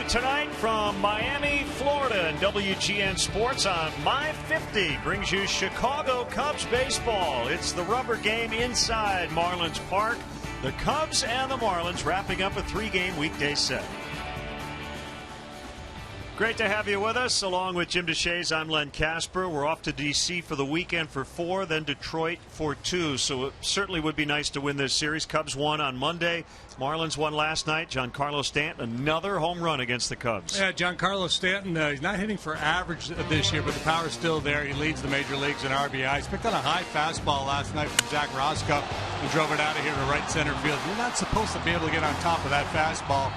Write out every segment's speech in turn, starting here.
tonight from Miami, Florida, and WGN Sports on My 50 brings you Chicago Cubs baseball. It's the rubber game inside Marlins Park. The Cubs and the Marlins wrapping up a 3-game weekday set. Great to have you with us. Along with Jim DeShays, I'm Len Casper. We're off to D.C. for the weekend for 4, then Detroit for 2. So it certainly would be nice to win this series. Cubs won on Monday. Marlins won last night. Giancarlo Stanton, another home run against the Cubs. Yeah, Giancarlo Stanton, he's not hitting for average this year, but the power's still there. He leads the major leagues in RBIs. Picked on a high fastball last night from Zach Roscoe and drove it out of here to right center field. You're not supposed to be able to get on top of that fastball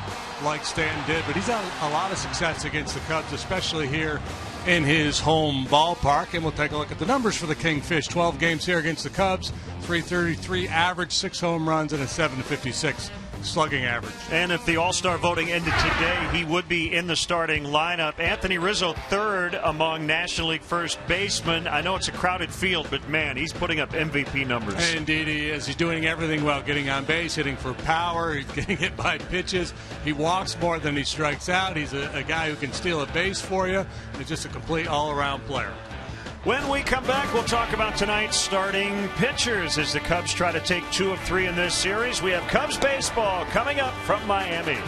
like Stanton did, but he's had a lot of success against the Cubs, especially here in his home ballpark. And we'll take a look at the numbers for the Kingfish. 12 games here against the Cubs, 333 average, 6 home runs, and a 756 slugging average. And if the All-Star voting ended today, he would be in the starting lineup. Anthony Rizzo, third among National League first basemen. I know it's a crowded field, but man, he's putting up MVP numbers. Indeed he is. He's doing everything well, getting on base, hitting for power, he's getting hit by pitches. He walks more than he strikes out. He's a guy who can steal a base for you. He's just a complete all-around player. When we come back, we'll talk about tonight's starting pitchers as the Cubs try to take 2 of 3 in this series. We have Cubs baseball coming up from Miami.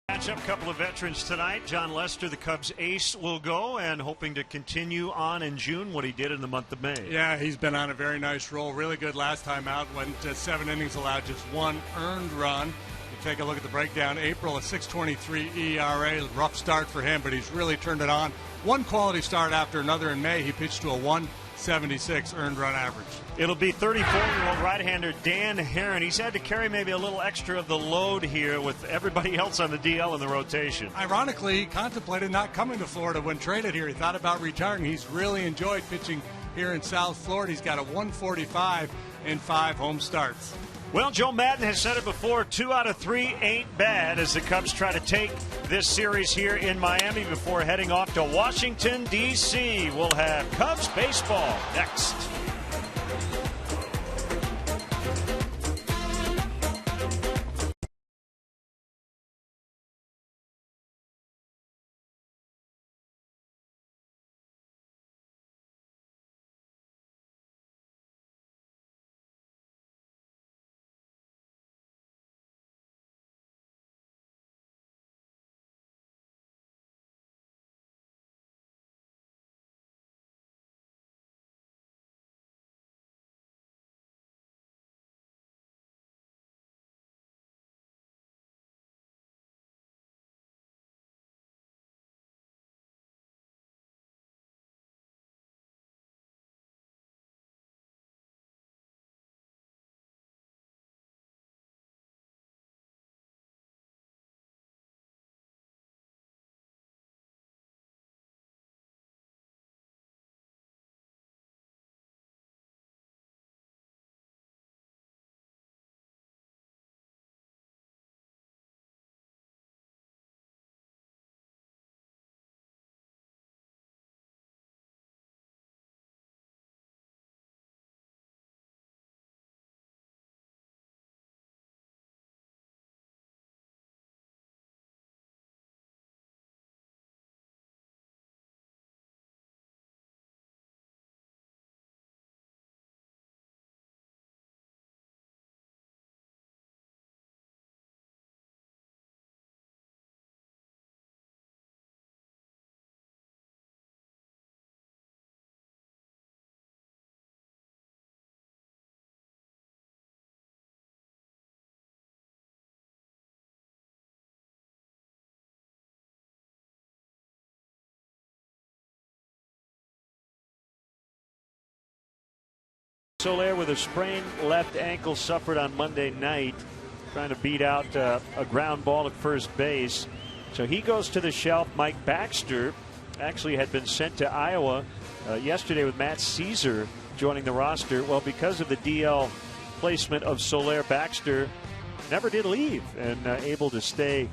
Matchup, couple of veterans tonight. John Lester, the Cubs ace, will go, and hoping to continue on in June what he did in the month of May. Yeah, he's been on a very nice roll. Really good last time out. Went 7 innings, allowed just 1 earned run. You take a look at the breakdown. April, a 6.23 ERA. Rough start for him, but he's really turned it on. One quality start after another in May. He pitched to a .76 earned run average. It'll be 34-year-old right-hander Dan Herron. He's had to carry maybe a little extra of the load here with everybody else on the DL in the rotation. Ironically, he contemplated not coming to Florida when traded here. He thought about retiring. He's really enjoyed pitching here in South Florida. He's got a 145 in 5 home starts. Well, Joe Madden has said it before, 2 out of 3 ain't bad as the Cubs try to take this series here in Miami before heading off to Washington, D.C. We'll have Cubs baseball next. Soler with a sprained left ankle suffered on Monday night trying to beat out a ground ball at first base. So he goes to the shelf. Mike Baxter actually had been sent to Iowa yesterday with Matt Caesar joining the roster. Well, because of the DL placement of Soler, Baxter never did leave and able to stay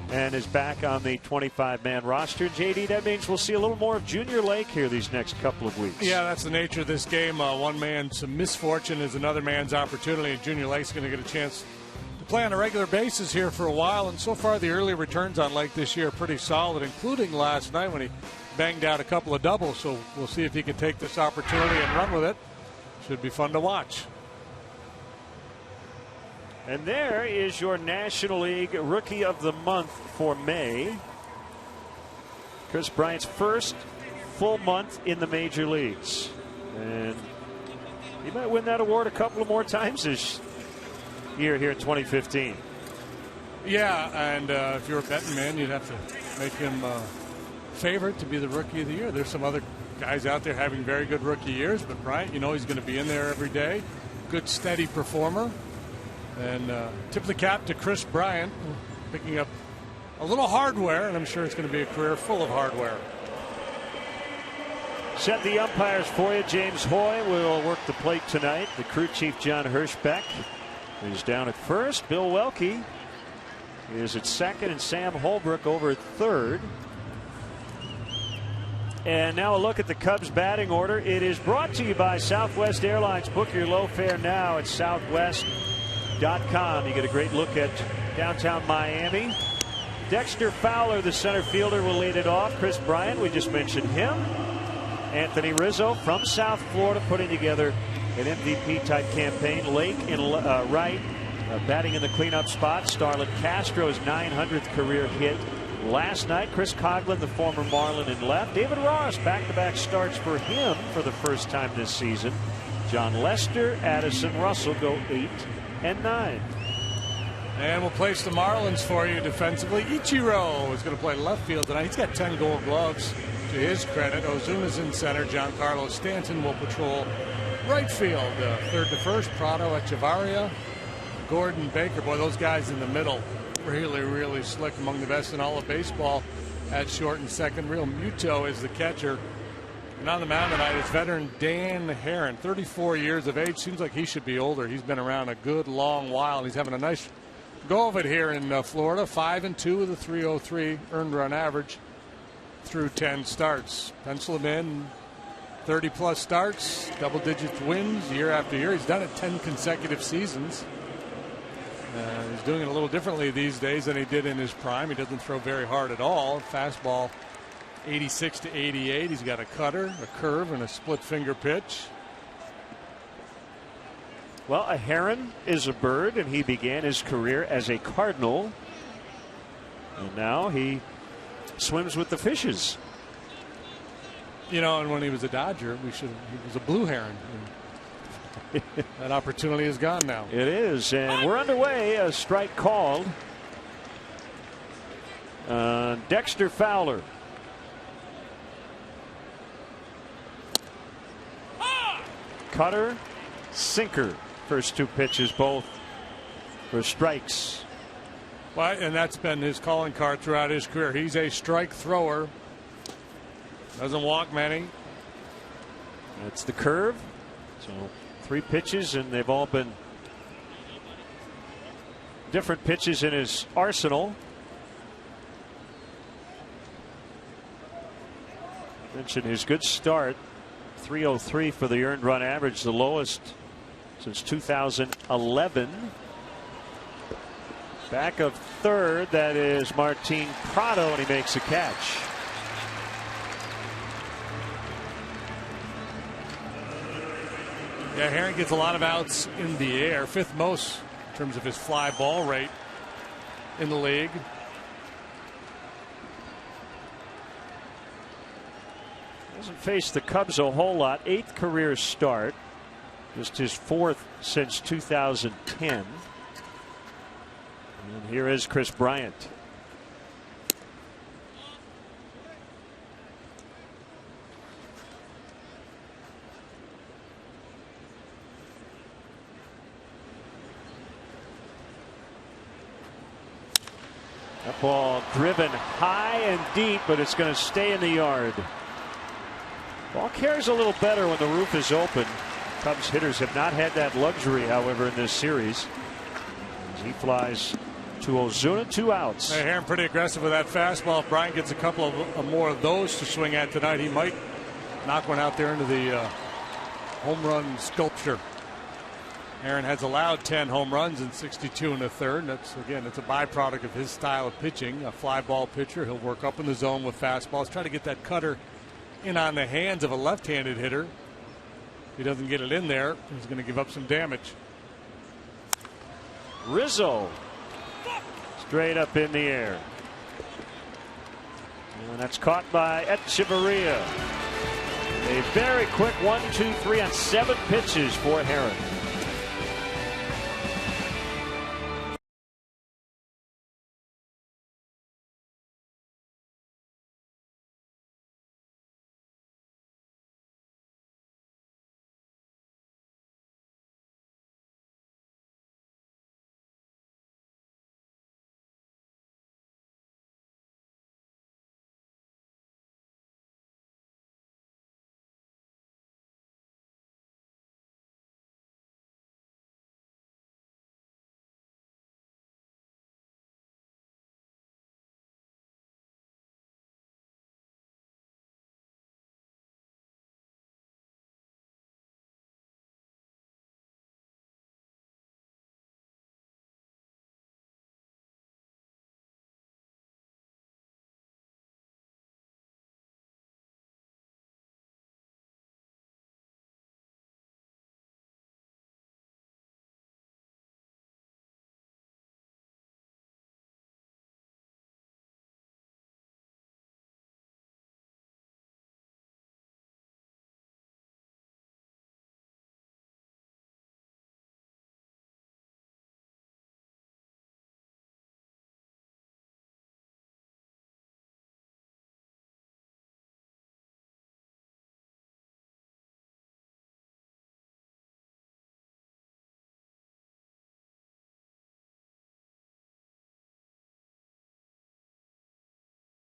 and is back on the 25-man roster. JD, that means we'll see a little more of Junior Lake here these next couple of weeks. Yeah, that's the nature of this game. One man's misfortune is another man's opportunity, and Junior Lake's going to get a chance to play on a regular basis here for a while. And so far, the early returns on Lake this year are pretty solid, including last night when he banged out a couple of doubles. So we'll see if he can take this opportunity and run with it. Should be fun to watch. And there is your National League Rookie of the Month for May. Kris Bryant's first full month in the major leagues. And he might win that award a couple of more times this year here in 2015. Yeah, and if you're a betting man, you'd have to make him favorite to be the Rookie of the Year. There's some other guys out there having very good rookie years, but Bryant, you know he's going to be in there every day. Good, steady performer. And tip the cap to Kris Bryant, picking up a little hardware, and I'm sure it's going to be a career full of hardware. Set the umpires for you. James Hoy will work the plate tonight. The crew chief, John Hirschbeck, is down at first. Bill Welke is at second, and Sam Holbrook over at third. And now a look at the Cubs batting order. It is brought to you by Southwest Airlines. Book your low fare now at Southwest.com. You get a great look at downtown Miami. Dexter Fowler, the center fielder, will lead it off. Kris Bryant, we just mentioned him. Anthony Rizzo from South Florida putting together an MVP-type campaign. Lake in right, batting in the cleanup spot. Starlin Castro's 900th career hit last night. Chris Coghlan, the former Marlin, in left. David Ross, back-to-back starts for him for the first time this season. John Lester, Addison Russell go 8 and 9. And we'll place the Marlins for you defensively. Ichiro is going to play left field tonight. He's got 10 Gold Gloves. To his credit, Ozuna's in center. Giancarlo Stanton will patrol right field. Third to first, Prado, Echevarria, Gordon, Baker. Boy, those guys in the middle, really, really slick, among the best in all of baseball. At short and second, Real Muto is the catcher. And on the mound tonight is veteran Dan Herron, 34 years of age. Seems like he should be older. He's been around a good long while. He's having a nice go of it here in Florida. 5-2 with a 3.03 earned run average through 10 starts. Pencil him in, 30-plus starts, double-digit wins year after year. He's done it 10 consecutive seasons. He's doing it a little differently these days than he did in his prime. He doesn't throw very hard at all. Fastball 86 to 88. He's got a cutter, a curve, and a split finger pitch. Well, a heron is a bird, and he began his career as a cardinal. And now he swims with the fishes. You know, and when he was a Dodger, he was a blue heron. That opportunity is gone now. It is, and we're underway. A strike called. Dexter Fowler. Cutter, sinker. First two pitches, both for strikes. Well, and that's been his calling card throughout his career. He's a strike thrower. Doesn't walk many. That's the curve. So 3 pitches, and they've all been different pitches in his arsenal. Mentioned his good start. 3.03 for the earned run average, the lowest since 2011. Back of third, that is Martin Prado, and he makes a catch. Yeah, Herron gets a lot of outs in the air, 5th most in terms of his fly ball rate in the league. Hasn't faced the Cubs a whole lot. 8th career start. Just his 4th since 2010. And here is Chris Bryant. That ball driven high and deep, but it's going to stay in the yard. Ball carries a little better when the roof is open. Cubs hitters have not had that luxury, however, in this series. As he flies to Ozuna, 2 outs. Hey, Herron pretty aggressive with that fastball. If Bryant gets a couple of more of those to swing at tonight, he might knock one out there into the home run sculpture. Herron has allowed 10 home runs in 62 1/3. That's, again, it's a byproduct of his style of pitching. A fly ball pitcher. He'll work up in the zone with fastballs, try to get that cutter in on the hands of a left-handed hitter. If he doesn't get it in there, he's going to give up some damage. Rizzo straight up in the air. And that's caught by Echevarria. A very quick 1, 2, 3 on 7 pitches for Herron.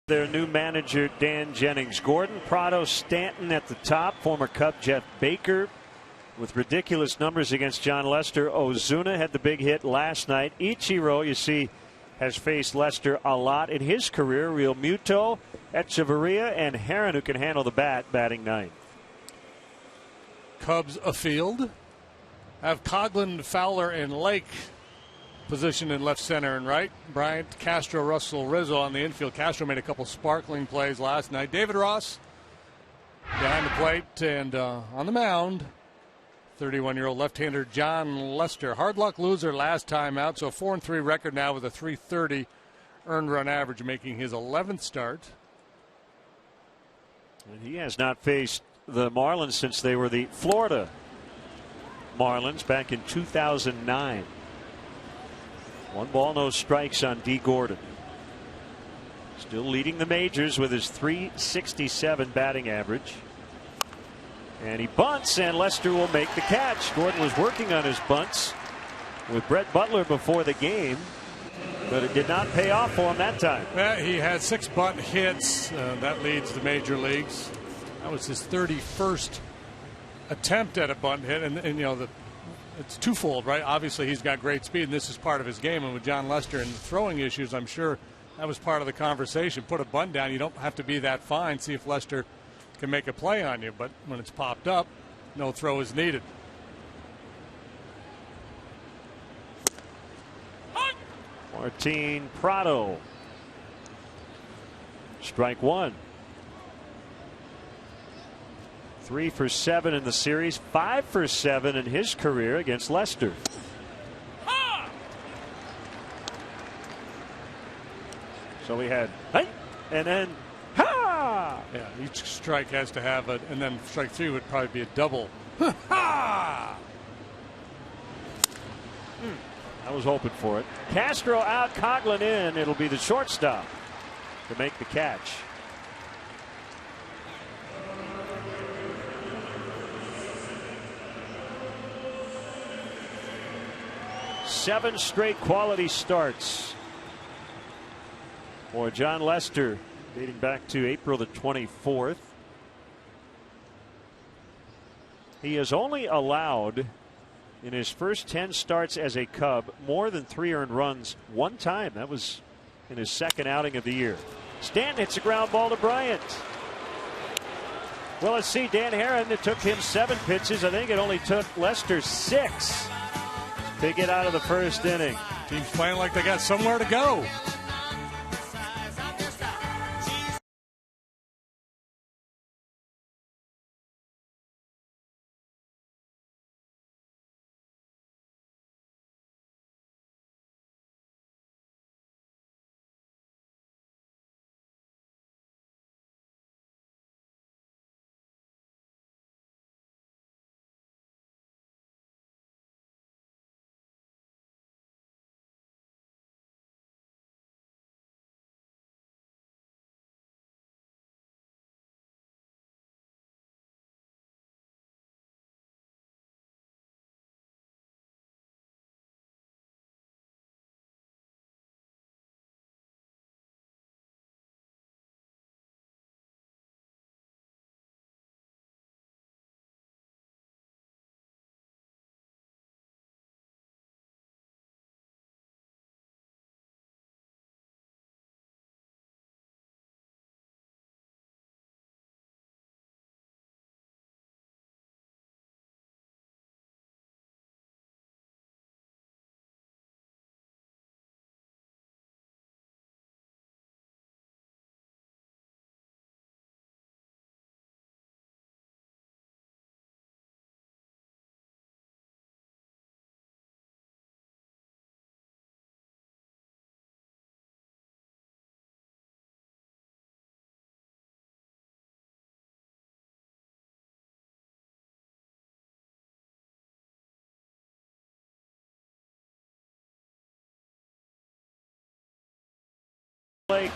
Their new manager, Dan Jennings. Gordon, Prado, Stanton at the top. Former Cub Jeff Baker with ridiculous numbers against John Lester. Ozuna had the big hit last night. Ichiro, you see, has faced Lester a lot in his career. Real Muto, Echeverria, and Herron, who can handle the bat, batting ninth. Cubs afield have Coghlan, Fowler, and Lake positioned in left center and right. Bryant, Castro, Russell, Rizzo on the infield. Castro made a couple sparkling plays last night. David Ross behind the plate and on the mound, 31-year-old left-hander John Lester. Hard luck loser last time out, so a 4-3 record now with a .330 earned run average, making his 11th start. And he has not faced the Marlins since they were the Florida Marlins back in 2009. 1 ball, no strikes on D. Gordon. Still leading the majors with his .367 batting average. And he bunts, and Lester will make the catch. Gordon was working on his bunts with Brett Butler before the game, but it did not pay off for him that time. Well, he had 6 bunt hits. That leads the major leagues. That was his 31st attempt at a bunt hit, and you know, it's twofold, right? Obviously, he's got great speed, and this is part of his game. And with John Lester and the throwing issues, I'm sure that was part of the conversation. Put a bunt down. You don't have to be that fine. See if Lester can make a play on you. But when it's popped up, no throw is needed. Martin Prado. Strike one. 3 for 7 in the series, 5 for 7 in his career against Lester. So we had hey, and then ha. Yeah, each strike has to have it, and then strike 3 would probably be a double. Ha! I was hoping for it. Castro out, Coghlan in. It'll be the shortstop to make the catch. Seven straight quality starts for John Lester, dating back to April the 24th. He has only allowed, in his first 10 starts as a Cub, more than 3 earned runs one time. That was in his second outing of the year. Stanton hits a ground ball to Bryant. Well, let's see. Dan Herron, it took him 7 pitches. I think it only took Lester 6 to get out of the first inning. Team's playing like they got somewhere to go.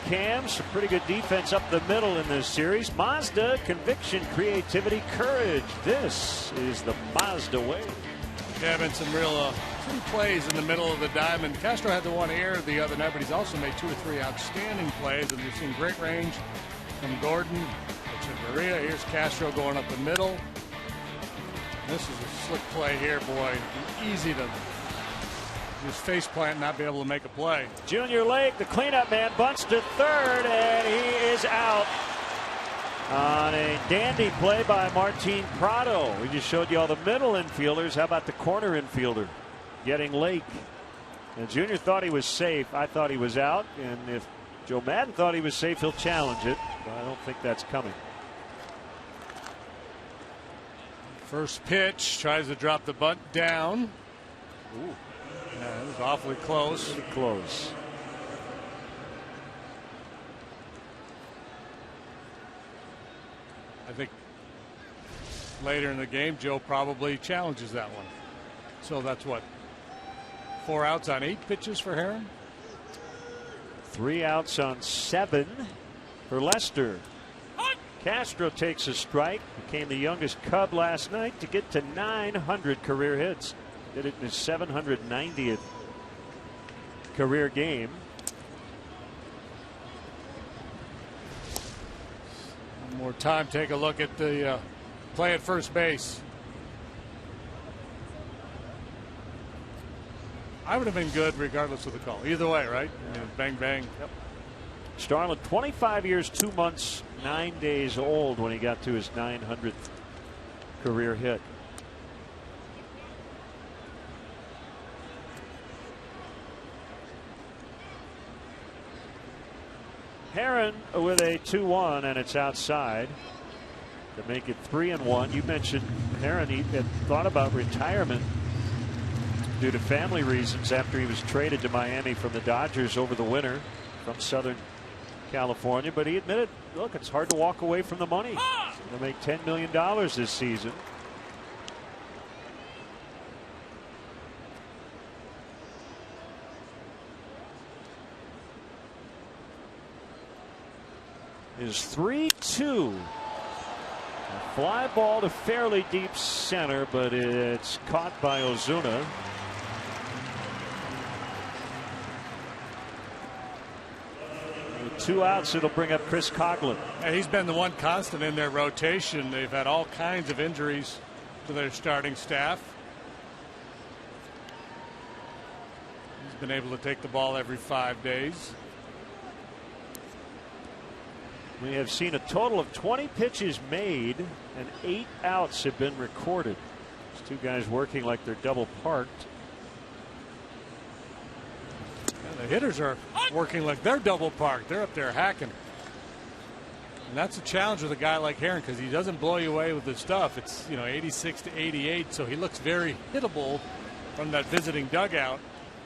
Cam, some pretty good defense up the middle in this series. Mazda, conviction, creativity, courage. This is the Mazda way. Yeah, been some real Three plays in the middle of the diamond. Castro had the one error the other night, but he's also made 2 or 3 outstanding plays, and we've seen great range from Gordon. Maria. Here's Castro going up the middle. This is a slick play here, boy. Easy to just face plant and not be able to make a play. Junior Lake, the cleanup man, bunts to third, and he is out on a dandy play by Martin Prado. We just showed you all the middle infielders. How about the corner infielder getting Lake? And Junior thought he was safe. I thought he was out, and if Joe Madden thought he was safe, he'll challenge it, but I don't think that's coming. First pitch, tries to drop the bunt down. Ooh. Yeah, it was awfully close. Pretty close. I think later in the game, Joe probably challenges that one. So that's what, 4 outs on 8 pitches for Heron? 3 outs on 7 for Lester. Castro takes a strike. Became the youngest Cub last night to get to 900 career hits. Did it in his 790th career game. One more time, take a look at the play at first base. I would have been good regardless of the call. Either way, right? I mean, bang, bang. Yep. Starlin, 25 years, 2 months, 9 days old when he got to his 900th career hit. Heron with a 2-1, and it's outside to make it 3-1. You mentioned Heron, he had thought about retirement due to family reasons after he was traded to Miami from the Dodgers over the winter from Southern California, but he admitted, look, it's hard to walk away from the money. He's going to make $10 million this season. Is 3-2. A fly ball to fairly deep center, but it's caught by Ozuna. With 2 outs, it'll bring up Chris Coughlin. Yeah, he's been the one constant in their rotation. They've had all kinds of injuries to their starting staff. He's been able to take the ball every 5 days. We have seen a total of 20 pitches made and 8 outs have been recorded. These 2 guys working like they're double parked. Yeah, the hitters are working like they're double parked. They're up there hacking. And that's a challenge with a guy like Heron because he doesn't blow you away with his stuff. It's 86 to 88, so he looks very hittable from that visiting dugout.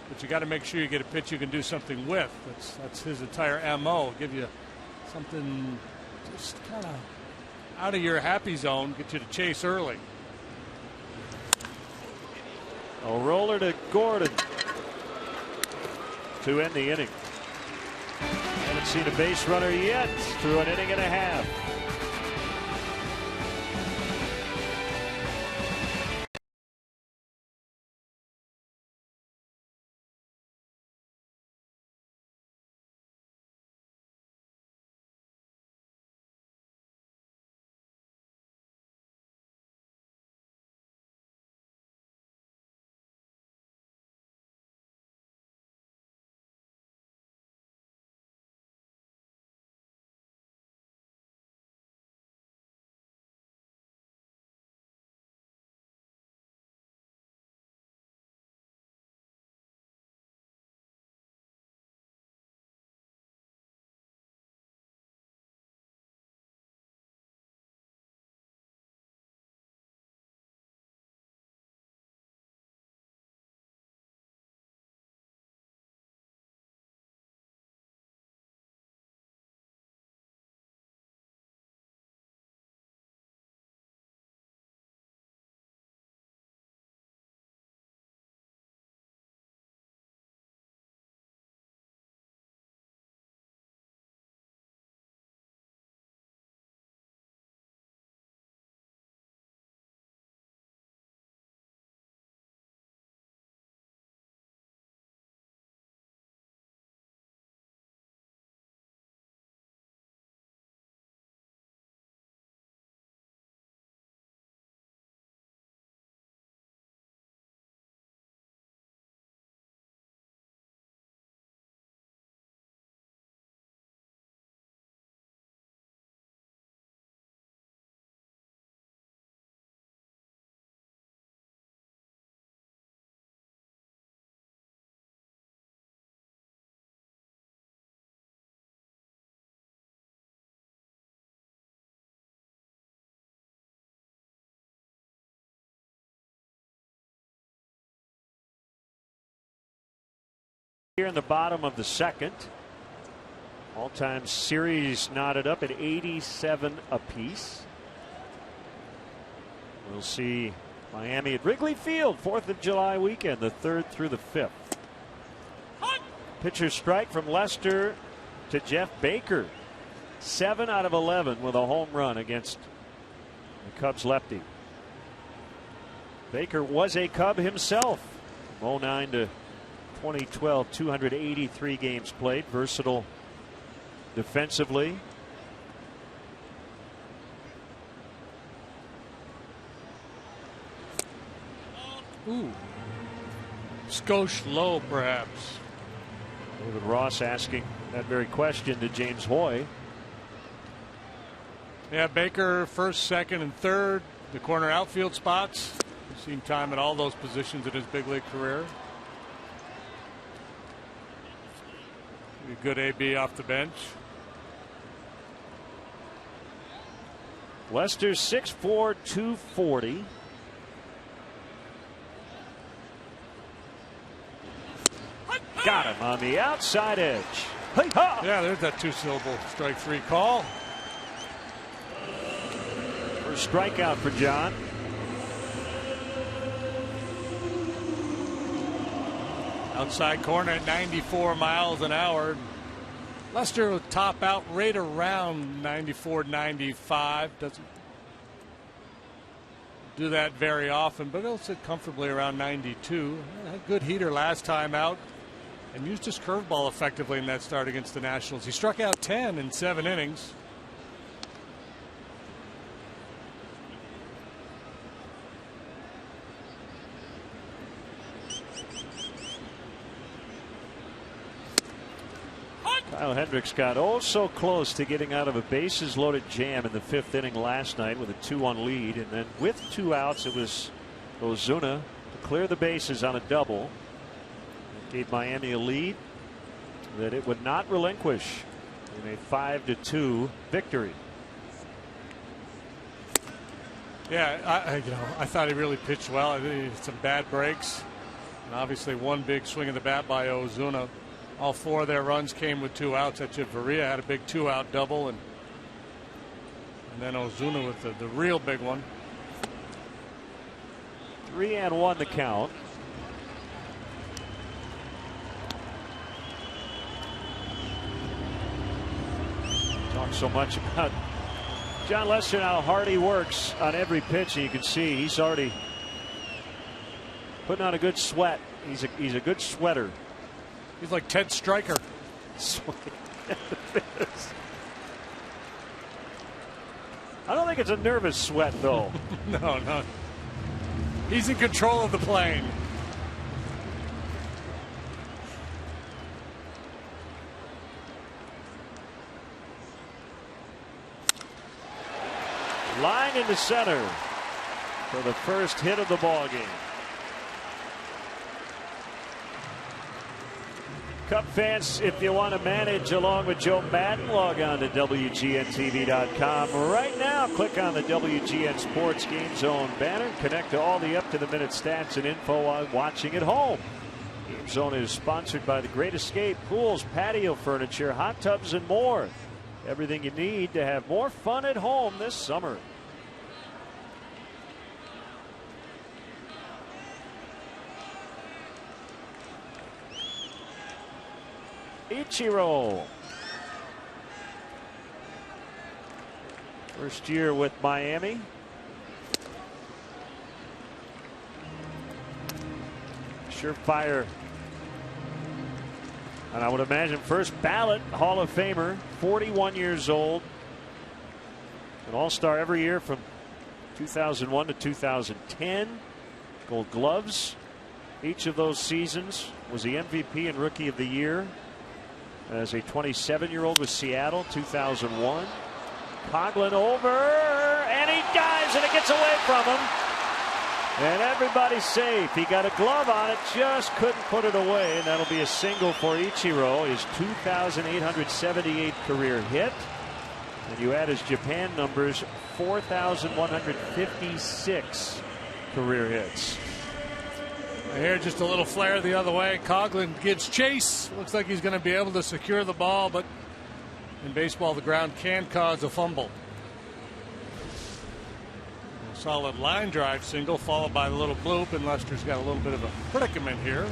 But you got to make sure you get a pitch you can do something with. That's his entire MO. Give you something just kind of out of your happy zone, get you to chase early. A roller to Gordon to end the inning. Haven't seen a base runner yet through an inning and a half. here in the bottom of the second. All-time series knotted up at 87 apiece. We'll see Miami at Wrigley Field, 4th of July weekend, the 3rd through the 5th. Pitcher strike from Lester to Jeff Baker. 7 out of 11 with a home run against the Cubs lefty. Baker was a Cub himself. From 09 to 2012, 283 games played. Versatile defensively. Ooh. Skosh low, perhaps. David Ross asking that very question to James Hoy. Yeah, Baker first, second, and third. The corner outfield spots. We've seen time at all those positions in his big league career. A good AB off the bench. Lester 6'4", 240. Got him on the outside edge. Yeah, there's that 2-syllable strike 3 call. First strikeout for John. Outside corner at 94 miles an hour. Lester will top out right around 94, 95. Doesn't do that very often, but he'll sit comfortably around 92. Had a good heater last time out and used his curveball effectively in that start against the Nationals. He struck out 10 in 7 innings. Kyle Hendricks got oh so close to getting out of a bases loaded jam in the 5th inning last night with a 2-1 lead, and then with 2 outs it was Ozuna to clear the bases on a double. It gave Miami a lead that it would not relinquish in a 5-2 victory. Yeah, I thought he really pitched well. I think he had some bad breaks, and obviously one big swing of the bat by Ozuna. All 4 of their runs came with 2 outs. Echeverria had a big 2-out double, and then Ozuna with the real big one. 3-1 the count. Talk so much about John Lester and how hard he works on every pitch, and you can see he's already putting on a good sweat. He's a good sweater. He's like Ted Stryker. I don't think it's a nervous sweat, though. No. He's in control of the plane. Line into center for the first hit of the ball game. Cub fans, if you want to manage along with Joe Madden, log on to WGNTV.com right now. Click on the WGN Sports Game Zone banner. Connect to all the up-to-the-minute stats and info on watching at home. Game Zone is sponsored by The Great Escape, pools, patio furniture, hot tubs, and more. Everything you need to have more fun at home this summer. Ichiro. First year with Miami. Surefire. And I would imagine first ballot Hall of Famer, 41 years old. An All-Star every year from 2001 to 2010. Gold Gloves each of those seasons. Was the MVP and Rookie of the Year as a 27-year-old with Seattle, 2001. Coughlin over, and he dives, and it gets away from him. And everybody's safe. He got a glove on it, just couldn't put it away, and that'll be a single for Ichiro, his 2,878th career hit. And you add his Japan numbers, 4,156 career hits. Here, just a little flare the other way. Coughlin gives chase. Looks like he's going to be able to secure the ball, but in baseball, the ground can cause a fumble. A solid line drive single, followed by the little bloop, and Lester's got a little bit of a predicament here.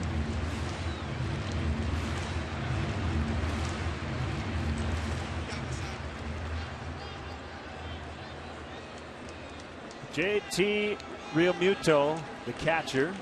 JT Realmuto, the catcher.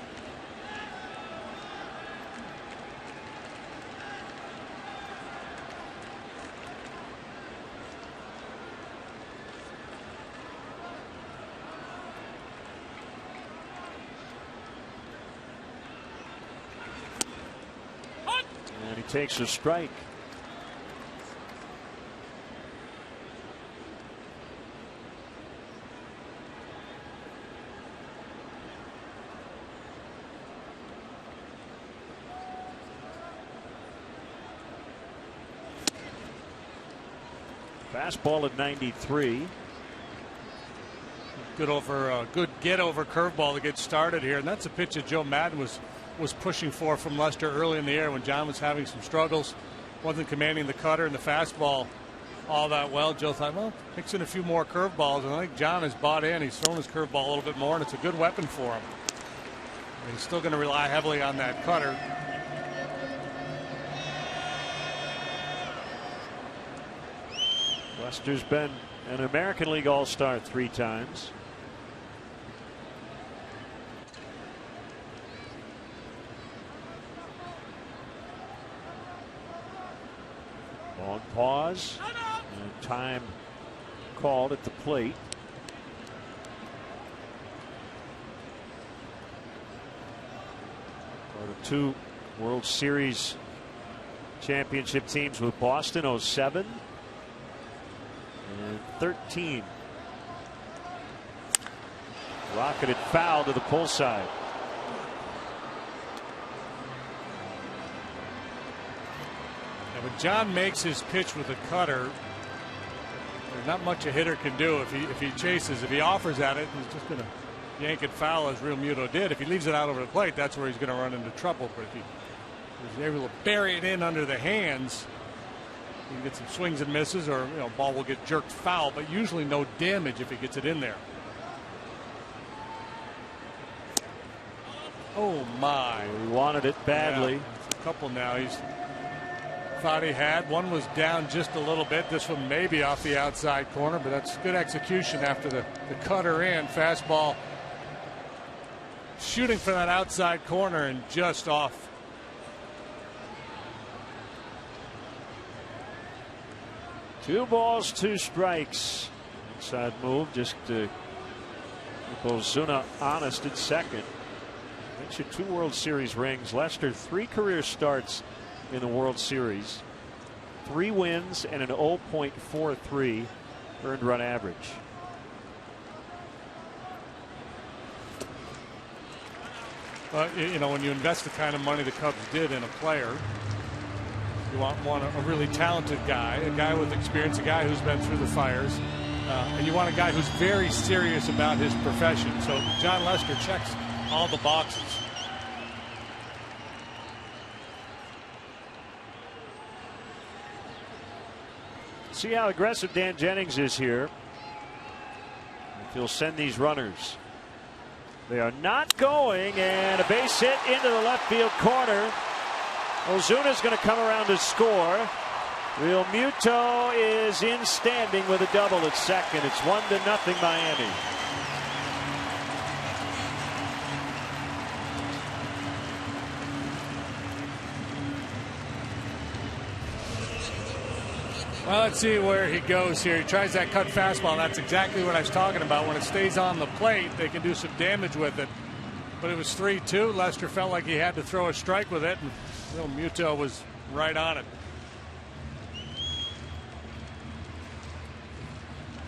And he takes a strike. Fastball at 93. Good get over curveball to get started here, and that's a pitch that Joe Madden was pushing for from Lester early in the year when John was having some struggles, wasn't commanding the cutter and the fastball all that well. Joe thought, well, mix in a few more curveballs, and I think John has bought in. He's thrown his curveball a little bit more, and it's a good weapon for him. And he's still going to rely heavily on that cutter. Lester's been an American League All-Star 3 times. Long pause and time called at the plate. One of 2 World Series championship teams with Boston, 07 and 13. Rocketed foul to the pull side. Now, when John makes his pitch with a cutter, there's not much a hitter can do if he chases. If he offers at it, he's just going to yank it foul, as Realmuto did. If he leaves it out over the plate, that's where he's going to run into trouble. But if he's able to bury it in under the hands, you can get some swings and misses, or ball will get jerked foul, but usually no damage if he gets it in there. Oh my! He wanted it badly. Yeah, a couple now. He's thought he had one, was down just a little bit. This one maybe off the outside corner, but that's good execution after the cutter in. Fastball shooting for that outside corner and just off. Two balls, 2 strikes. Inside move just to keep Ozuna honest at second. Makes you 2 World Series rings. Lester, 3 career starts in the World Series, 3 wins and an 0.43 earned run average. When you invest the kind of money the Cubs did in a player, you want a really talented guy, a guy with experience, a guy who's been through the fires, and you want a guy who's very serious about his profession. So John Lester checks all the boxes. See how aggressive Dan Jennings is here. If he'll send these runners. They are not going, and a base hit into the left field corner. Ozuna's going to come around to score. Realmuto is in standing with a double at second. It's 1-0 Miami. Well, let's see where he goes here. He tries that cut fastball, and that's exactly what I was talking about. When it stays on the plate, they can do some damage with it. But it was 3-2. Lester felt like he had to throw a strike with it, and Realmuto was right on it.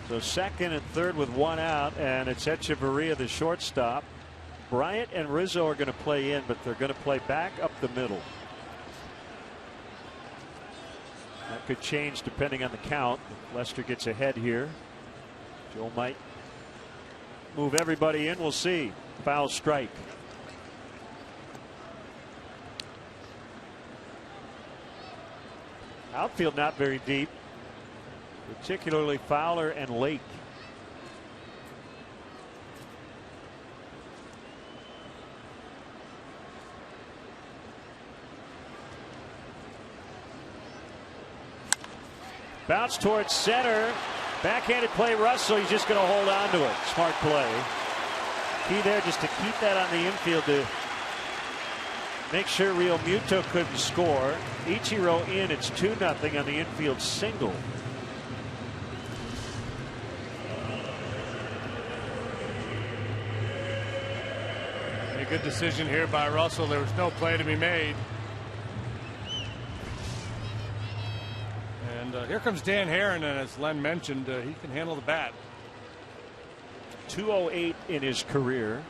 So second and third with 1 out, and it's Echeverria, the shortstop. Bryant and Rizzo are going to play in, but they're going to play back up the middle. That could change depending on the count. If Lester gets ahead here, Joe might move everybody in. We'll see. Foul strike. Outfield not very deep, particularly Fowler and Lake. Bounce towards center. Backhanded play, Russell. He's just going to hold on to it. Smart play. Key there just to keep that on the infield to make sure Real Muto couldn't score. Ichiro in. It's 2-0 on the infield single. A good decision here by Russell. There was no play to be made. And here comes Dan Herron, and as Len mentioned, he can handle the bat. 208 in his career.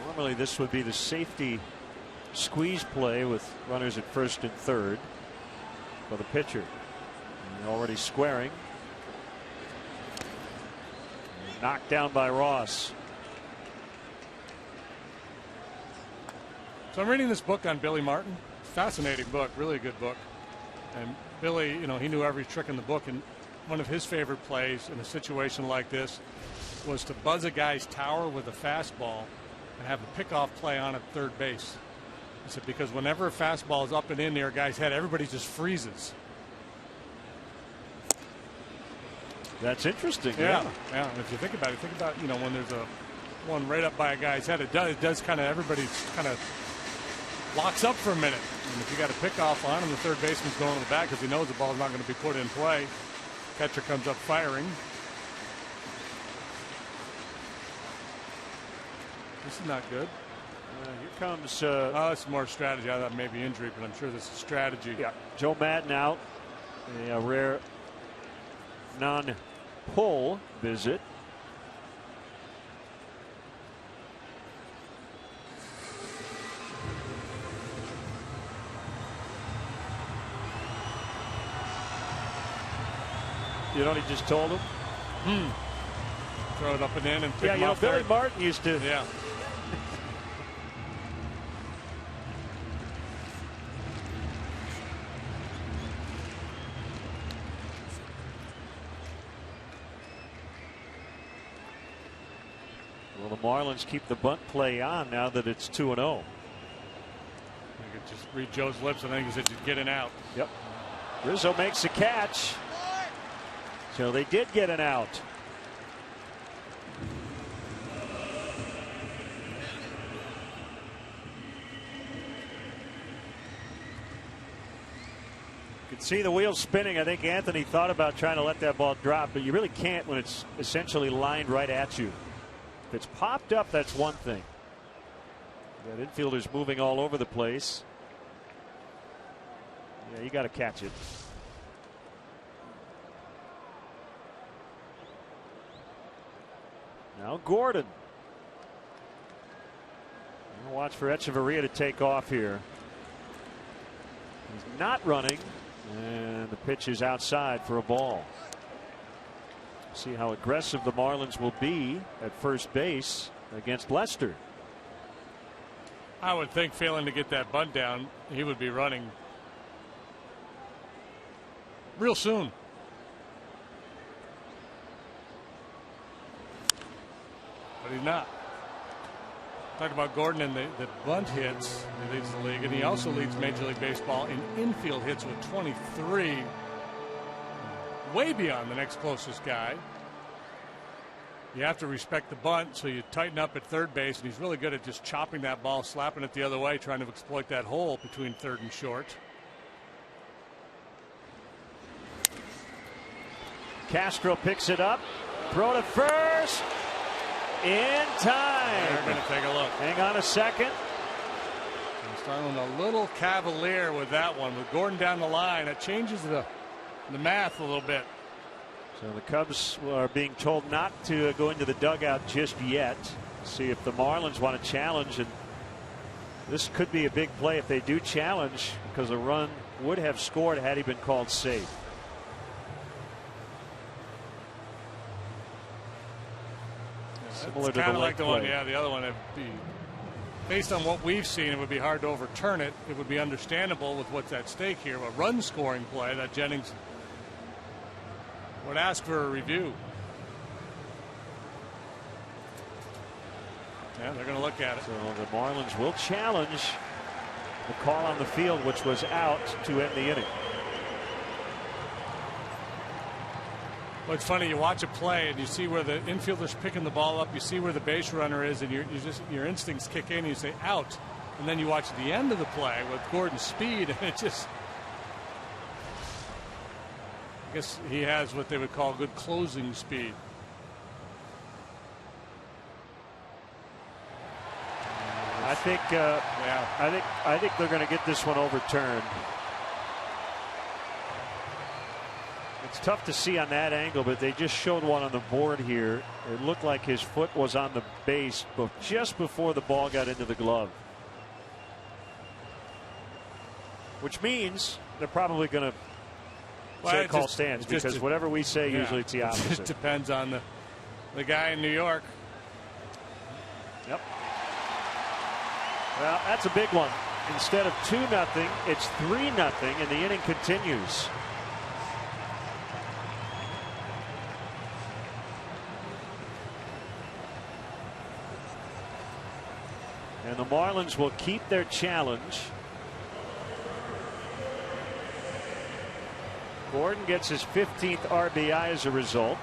Normally this would be the safety squeeze play with runners at first and third for the pitcher. And already squaring. Knocked down by Ross. So I'm reading this book on Billy Martin. Fascinating book, really a good book. And Billy, you know, he knew every trick in the book, and one of his favorite plays in a situation like this was to buzz a guy's tower with a fastball and have a pickoff play on at third base. He said because whenever a fastball is up and in there, a guy's head, everybody just freezes. That's interesting. Yeah. And if you think about it, you know, when there's a one right up by a guy's head, it does kind of, everybody kind of locks up for a minute. And if you got a pickoff on him, the third baseman's going to the back because he knows the ball's not going to be put in play. Catcher comes up firing. This is not good. Here comes. It's more strategy. I thought maybe injury, but I'm sure this is strategy. Yeah. Joe Madden out. A rare non-pull visit. You know what he just told him? Throw it up and in and pick him you know, off Billy third. Martin used to. Yeah. Well, the Marlins keep the bunt play on now that it's 2-0. You could just read Joe's lips. I think he said just get an out. Yep. Rizzo makes a catch. So they did get an out. You can see the wheels spinning. I think Anthony thought about trying to let that ball drop, but you really can't when it's essentially lined right at you. If it's popped up, that's one thing. That infielder's moving all over the place. Yeah, you got to catch it. Now Gordon. Watch for Echeverria to take off here. He's not running, and the pitch is outside for a ball. See how aggressive the Marlins will be at first base against Lester. I would think, failing to get that bunt down, he would be running real soon. But he's not. Talk about Gordon and the bunt hits. He leads the league, and he also leads Major League Baseball in infield hits with 23. Way beyond the next closest guy. You have to respect the bunt, so you tighten up at third base, and he's really good at just chopping that ball, slapping it the other way, trying to exploit that hole between third and short. Castro picks it up. Throw to first. In time. They're going to take a look. Hang on a second. He's starting a little cavalier with that one. With Gordon down the line, it changes the math a little bit. So the Cubs are being told not to go into the dugout just yet. See if the Marlins want to challenge, and this could be a big play if they do challenge, because a run would have scored had he been called safe. Similar to the like the play. one, yeah, the other one would be based on what we've seen, it would be hard to overturn it. It would be understandable with what's at stake here. A run scoring play that Jennings would ask for a review. Yeah, they're going to look at it. So the Marlins will challenge the call on the field, which was out, to end the inning. Well, it's funny, you watch a play and you see where the infielder's picking the ball up, you see where the base runner is, and your instincts kick in and you say out. And then you watch the end of the play with Gordon's speed, and it just, I guess he has what they would call good closing speed. I think they're going to get this one overturned. It's tough to see on that angle, but they just showed one on the board here. It looked like his foot was on the base, but just before the ball got into the glove. Which means they're probably going to say call stands, because whatever we say, usually it's the opposite. It depends on the guy in New York. Yep. Well, that's a big one. Instead of 2-0, it's 3-0, and the inning continues. And the Marlins will keep their challenge. Gordon gets his 15th RBI as a result.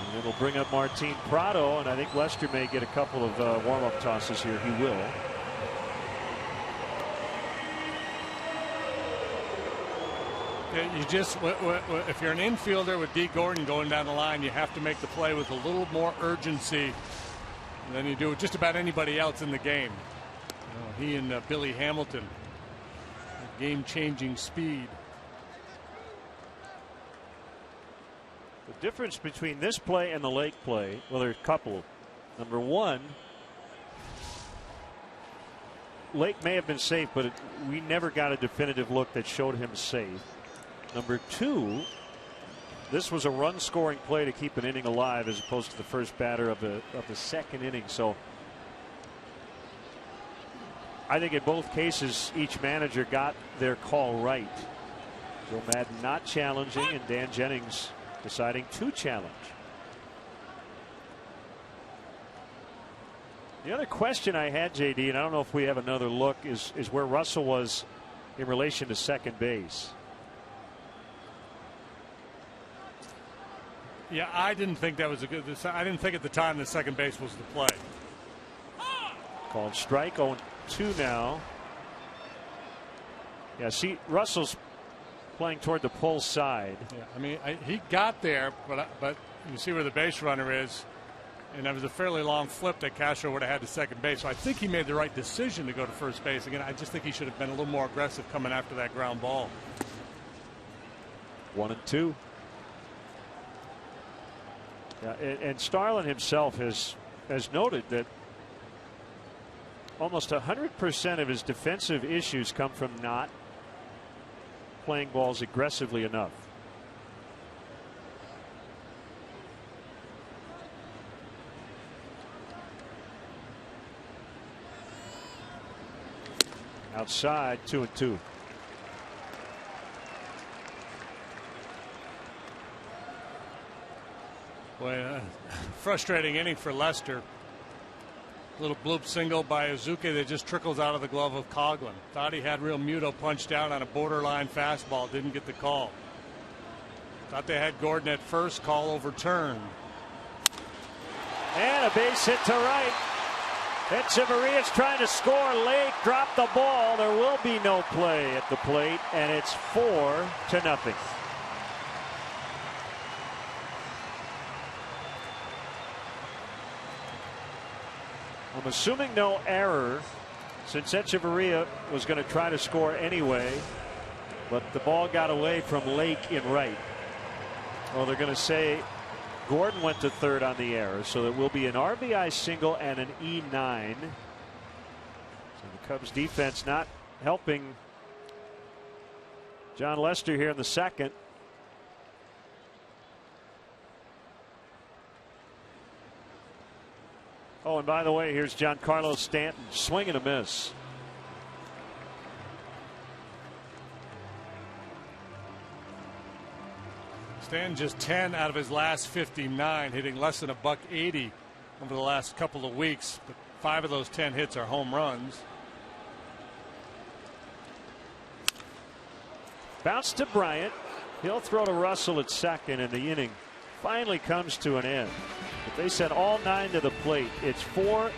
And it'll bring up Martin Prado, and I think Lester may get a couple of warm-up tosses here. He will. You just, if you're an infielder with D. Gordon going down the line, you have to make the play with a little more urgency than you do with just about anybody else in the game. He and Billy Hamilton, game-changing speed. The difference between this play and the Lake play, well, there's a couple. Number one, Lake may have been safe, but we never got a definitive look that showed him safe. Number two, this was a run-scoring play to keep an inning alive, as opposed to the first batter of the second inning. So I think in both cases, each manager got their call right. Joe Madden not challenging, and Dan Jennings deciding to challenge. The other question I had, JD, and I don't know if we have another look, is where Russell was in relation to second base. Yeah, I didn't think that was a good. I didn't think at the time that second base was the play. Called strike. 0-2 now. Yeah, see, Russell's playing toward the pull side. Yeah, I mean, he got there, but you see where the base runner is, and that was a fairly long flip that Castro would have had to second base. So I think he made the right decision to go to first base. Again, I just think he should have been a little more aggressive coming after that ground ball. 1-2. Yeah, and Starlin himself has noted that almost 100% of his defensive issues come from not playing balls aggressively enough. Outside, 2-2. Boy, frustrating inning for Lester. Little bloop single by Azuke that just trickles out of the glove of Coughlin. Thought he had Real Muto punched down on a borderline fastball. Didn't get the call. Thought they had Gordon at first. Call overturned. And a base hit to right. Echeverria's trying to score. Lake dropped the ball. There will be no play at the plate, and it's 4-0. I'm assuming no error, since Echeverria was going to try to score anyway, but the ball got away from Lake in right. Well, they're going to say Gordon went to third on the error, so there will be an RBI single and an E9. So the Cubs defense not helping John Lester here in the second. Oh, and by the way, here's Giancarlo Stanton, swing and a miss. Stanton just 10 out of his last 59, hitting less than $180 over the last couple of weeks. But 5 of those 10 hits are home runs. Bounce to Bryant. He'll throw to Russell at second, and the inning finally comes to an end. But they sent all 9 to the plate. It's 4-0.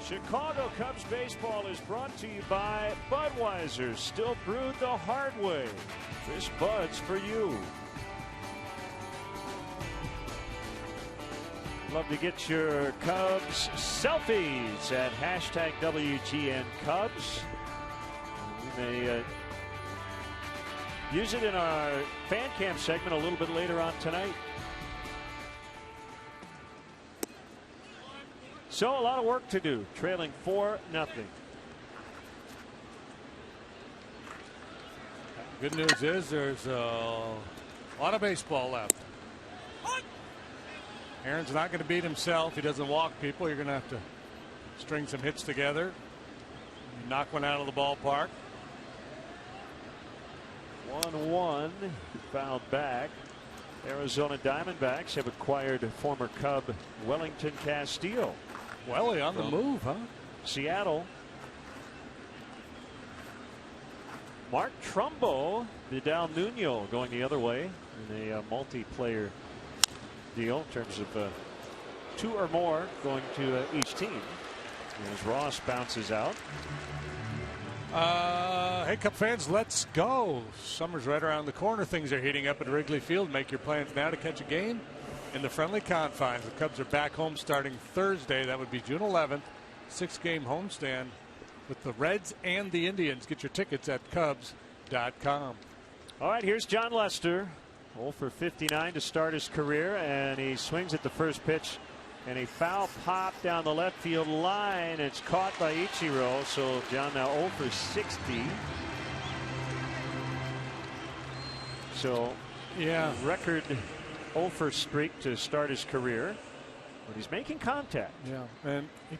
Chicago Cubs baseball is brought to you by Budweiser, still brewed the hard way. This Bud's for you. Love to get your Cubs selfies at hashtag WGN Cubs. We may use it in our fan cam segment a little bit later on tonight. So a lot of work to do, trailing 4-0. Good news is there's a lot of baseball left. Aaron's not going to beat himself. He doesn't walk people. You're going to have to string some hits together, knock one out of the ballpark. 1-1, fouled back. Arizona Diamondbacks have acquired former Cub Wellington Castillo. Welly on the move, huh? Seattle. Mark Trumbo, Vidal Nuno going the other way in a multiplayer deal in terms of 2 or more going to each team. As Ross bounces out. Hey, Cub fans, let's go. Summer's right around the corner. Things are heating up at Wrigley Field. Make your plans now to catch a game in the friendly confines. The Cubs are back home starting Thursday. That would be June 11th. 6-game homestand with the Reds and the Indians. Get your tickets at Cubs.com. All right, here's John Lester. 0 for 59 to start his career, and he swings at the first pitch, and a foul pop down the left field line. It's caught by Ichiro, so John now 0 for 60. So, yeah, record 0 for streak to start his career, but he's making contact. Yeah, and he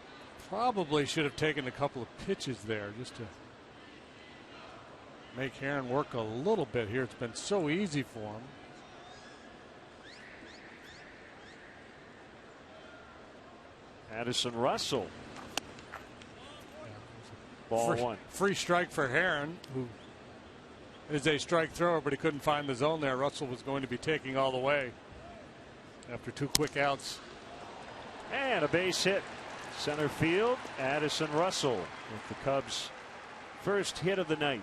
probably should have taken a couple of pitches there just to make Heron work a little bit here. It's been so easy for him. Addison Russell. Ball 1. Free strike for Heron, who is a strike thrower, but he couldn't find the zone there. Russell was going to be taking all the way after 2 quick outs. And a base hit. Center field, Addison Russell with the Cubs' first hit of the night.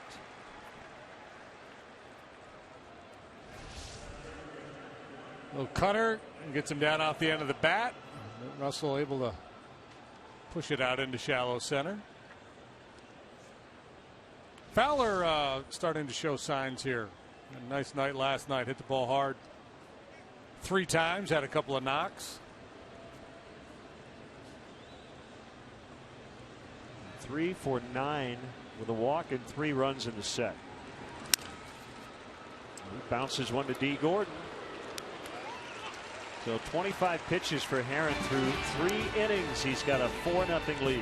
Little cutter, gets him down off the end of the bat. Russell able to push it out into shallow center. Fowler starting to show signs here. A nice night last night. Hit the ball hard 3 times. Had a couple of knocks. 3 for 9 with a walk and 3 runs in the set. He bounces one to D. Gordon. So 25 pitches for Herron through 3 innings. He's got a 4-0 lead.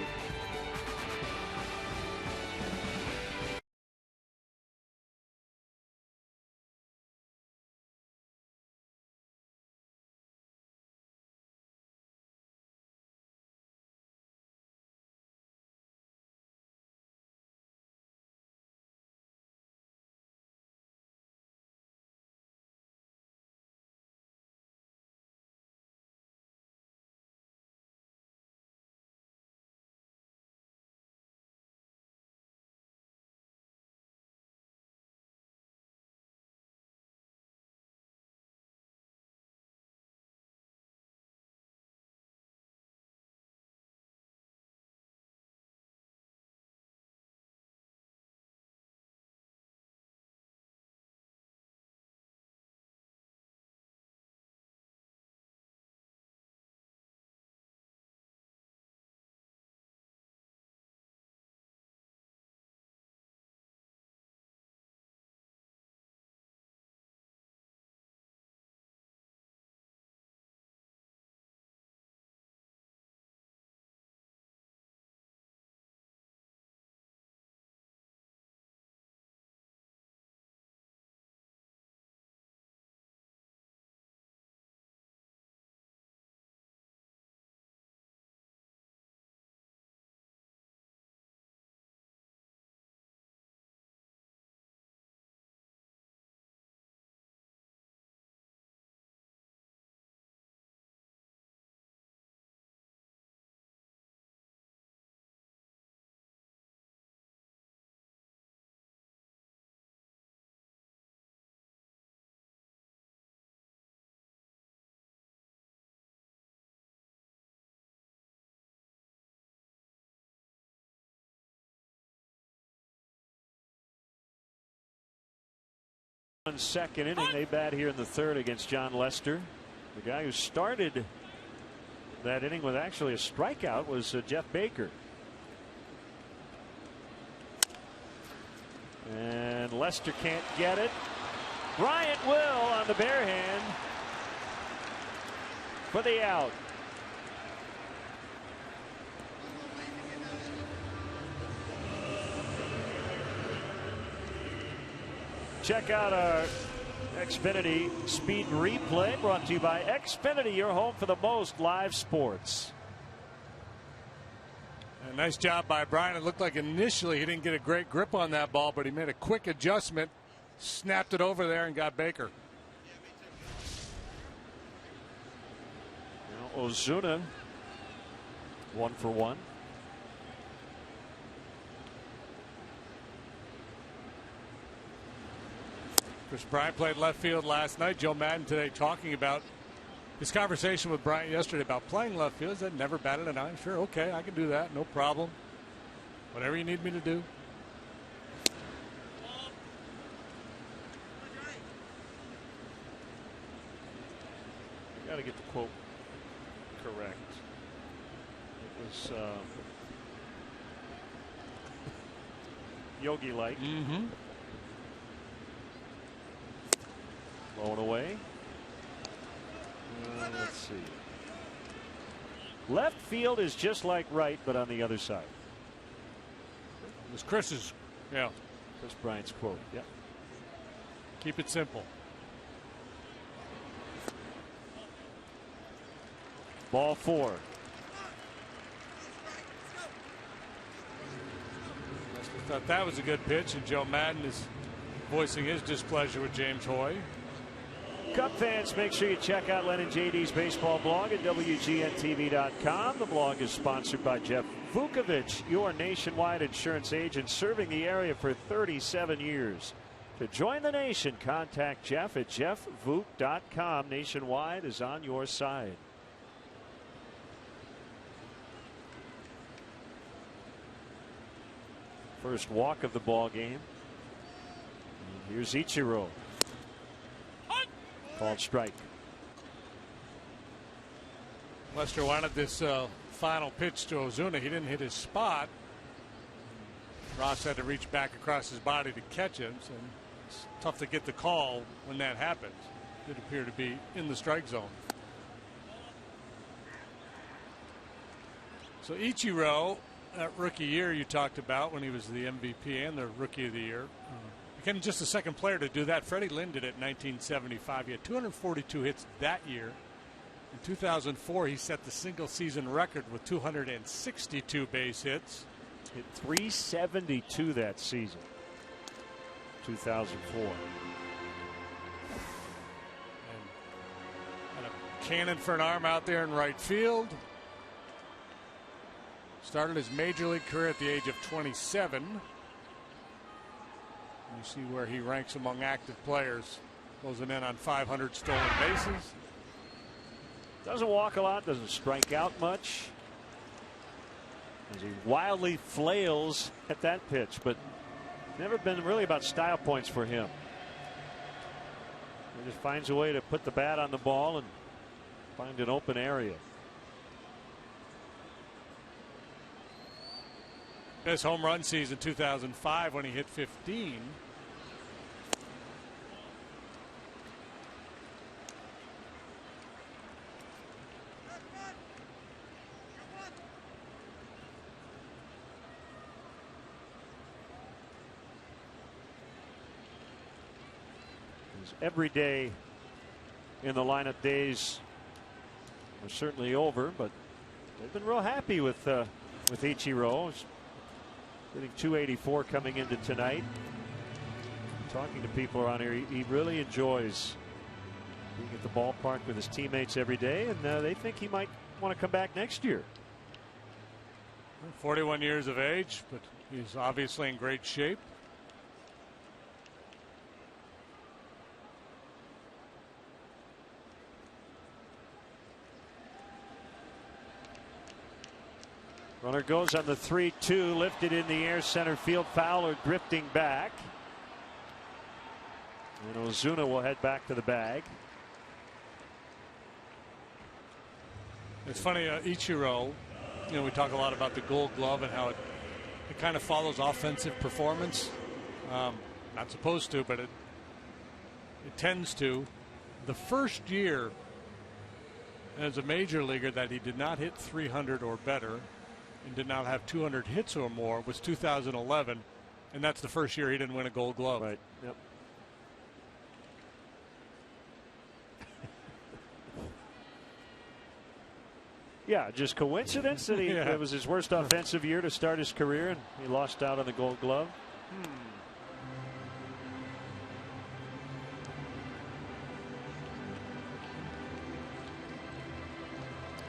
Second inning, they bat here in the 3rd against John Lester. The guy who started that inning with actually a strikeout was Jeff Baker. And Lester can't get it. Bryant will on the bare hand for the out. Check out our Xfinity Speed Replay, brought to you by Xfinity, your home for the most live sports. A nice job by Bryant. It looked like initially he didn't get a great grip on that ball, but he made a quick adjustment, snapped it over there, and got Baker. Now Ozuna, 1 for 1. Chris Bryant played left field last night. Joe Madden today talking about his conversation with Bryant yesterday about playing left field. He said, never batted an eye. Sure, okay, I can do that. No problem. Whatever you need me to do. I got to get the quote correct. It was Yogi-like. Blown away. Let's see. Left field is just like right, but on the other side. It was Chris's. Yeah. Chris Bryant's quote. Yeah. Keep it simple. Ball 4. I thought that was a good pitch, and Joe Madden is voicing his displeasure with James Hoy. Cub fans, make sure you check out Len and JD's baseball blog at WGNTV.com. The blog is sponsored by Jeff Vukovich, your nationwide insurance agent serving the area for 37 years. To join the nation, contact Jeff at jeffvuk.com. Nationwide is on your side. First walk of the ball game. And here's Ichiro. Called strike. Lester wanted this final pitch to Ozuna. He didn't hit his spot. Ross had to reach back across his body to catch him. So it's tough to get the call when that happens. It appeared to be in the strike zone. So Ichiro, that rookie year you talked about when he was the MVP and the Rookie of the Year, became just the second player to do that. Freddie Lynn did it in 1975. He had 242 hits that year. In 2004, he set the single season record with 262 base hits. Hit 372 that season. 2004. And a cannon for an arm out there in right field. Started his major league career at the age of 27. You see where he ranks among active players, closing in on 500 stolen bases. Doesn't walk a lot, doesn't strike out much. As he wildly flails at that pitch, but never been really about style points for him. He just finds a way to put the bat on the ball and find an open area. His home run season 2005 when he hit 15. Every day in the lineup days are certainly over, but they've been real happy with Ichiro. Hitting 284 coming into tonight. Talking to people around here, he really enjoys being at the ballpark with his teammates every day, and they think he might want to come back next year. 41 years of age, but he's obviously in great shape. Runner goes on the 3-2, lifted in the air, center field. Fowler drifting back. And Ozuna will head back to the bag. It's funny, Ichiro, you know, we talk a lot about the Gold Glove and how it kind of follows offensive performance. Not supposed to, but it tends to. The first year as a major leaguer that he did not hit 300 or better and did not have 200 hits or more was 2011, and that's the first year he didn't win a Gold Glove. Right. Yep. Yeah, just coincidence that it was his worst offensive year to start his career, and he lost out on the Gold Glove.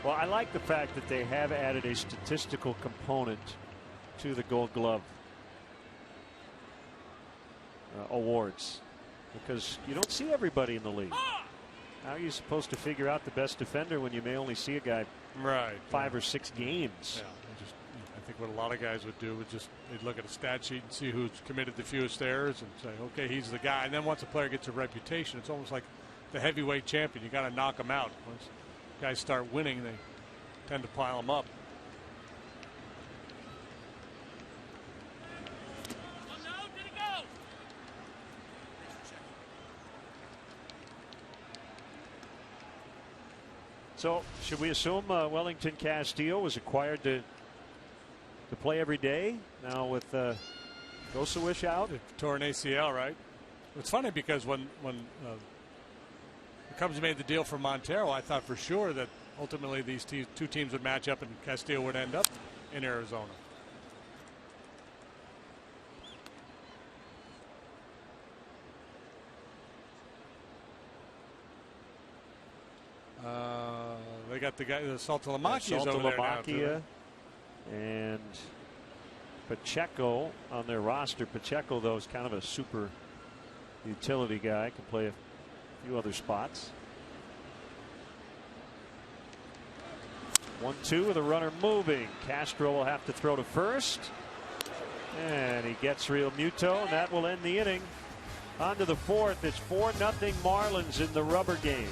Well, I like the fact that they have added a statistical component to the Gold Glove awards, because you don't see everybody in the league. How are you supposed to figure out the best defender when you may only see a guy 5 or 6 games? Yeah, I think what a lot of guys would do would just they'd look at a stat sheet and see who's committed the fewest errors and say, okay, he's the guy. And then once a player gets a reputation, it's almost like the heavyweight champion. You got to knock him out. Once guys start winning, they tend to pile them up. So should we assume Wellington Castillo was acquired to play every day now with Gosawish out? Tore an ACL, right? It's funny because when the Cubs made the deal for Montero, I thought for sure that ultimately these two teams would match up and Castillo would end up in Arizona. They got the guy, the Saltalamacchia over there now, and Pacheco on their roster. Pacheco, though, is kind of a super utility guy. Can play a few other spots. 1-2 with a runner moving. Castro will have to throw to first. And he gets Real Muto, and that will end the inning. On to the fourth. It's 4-0 Marlins in the rubber game.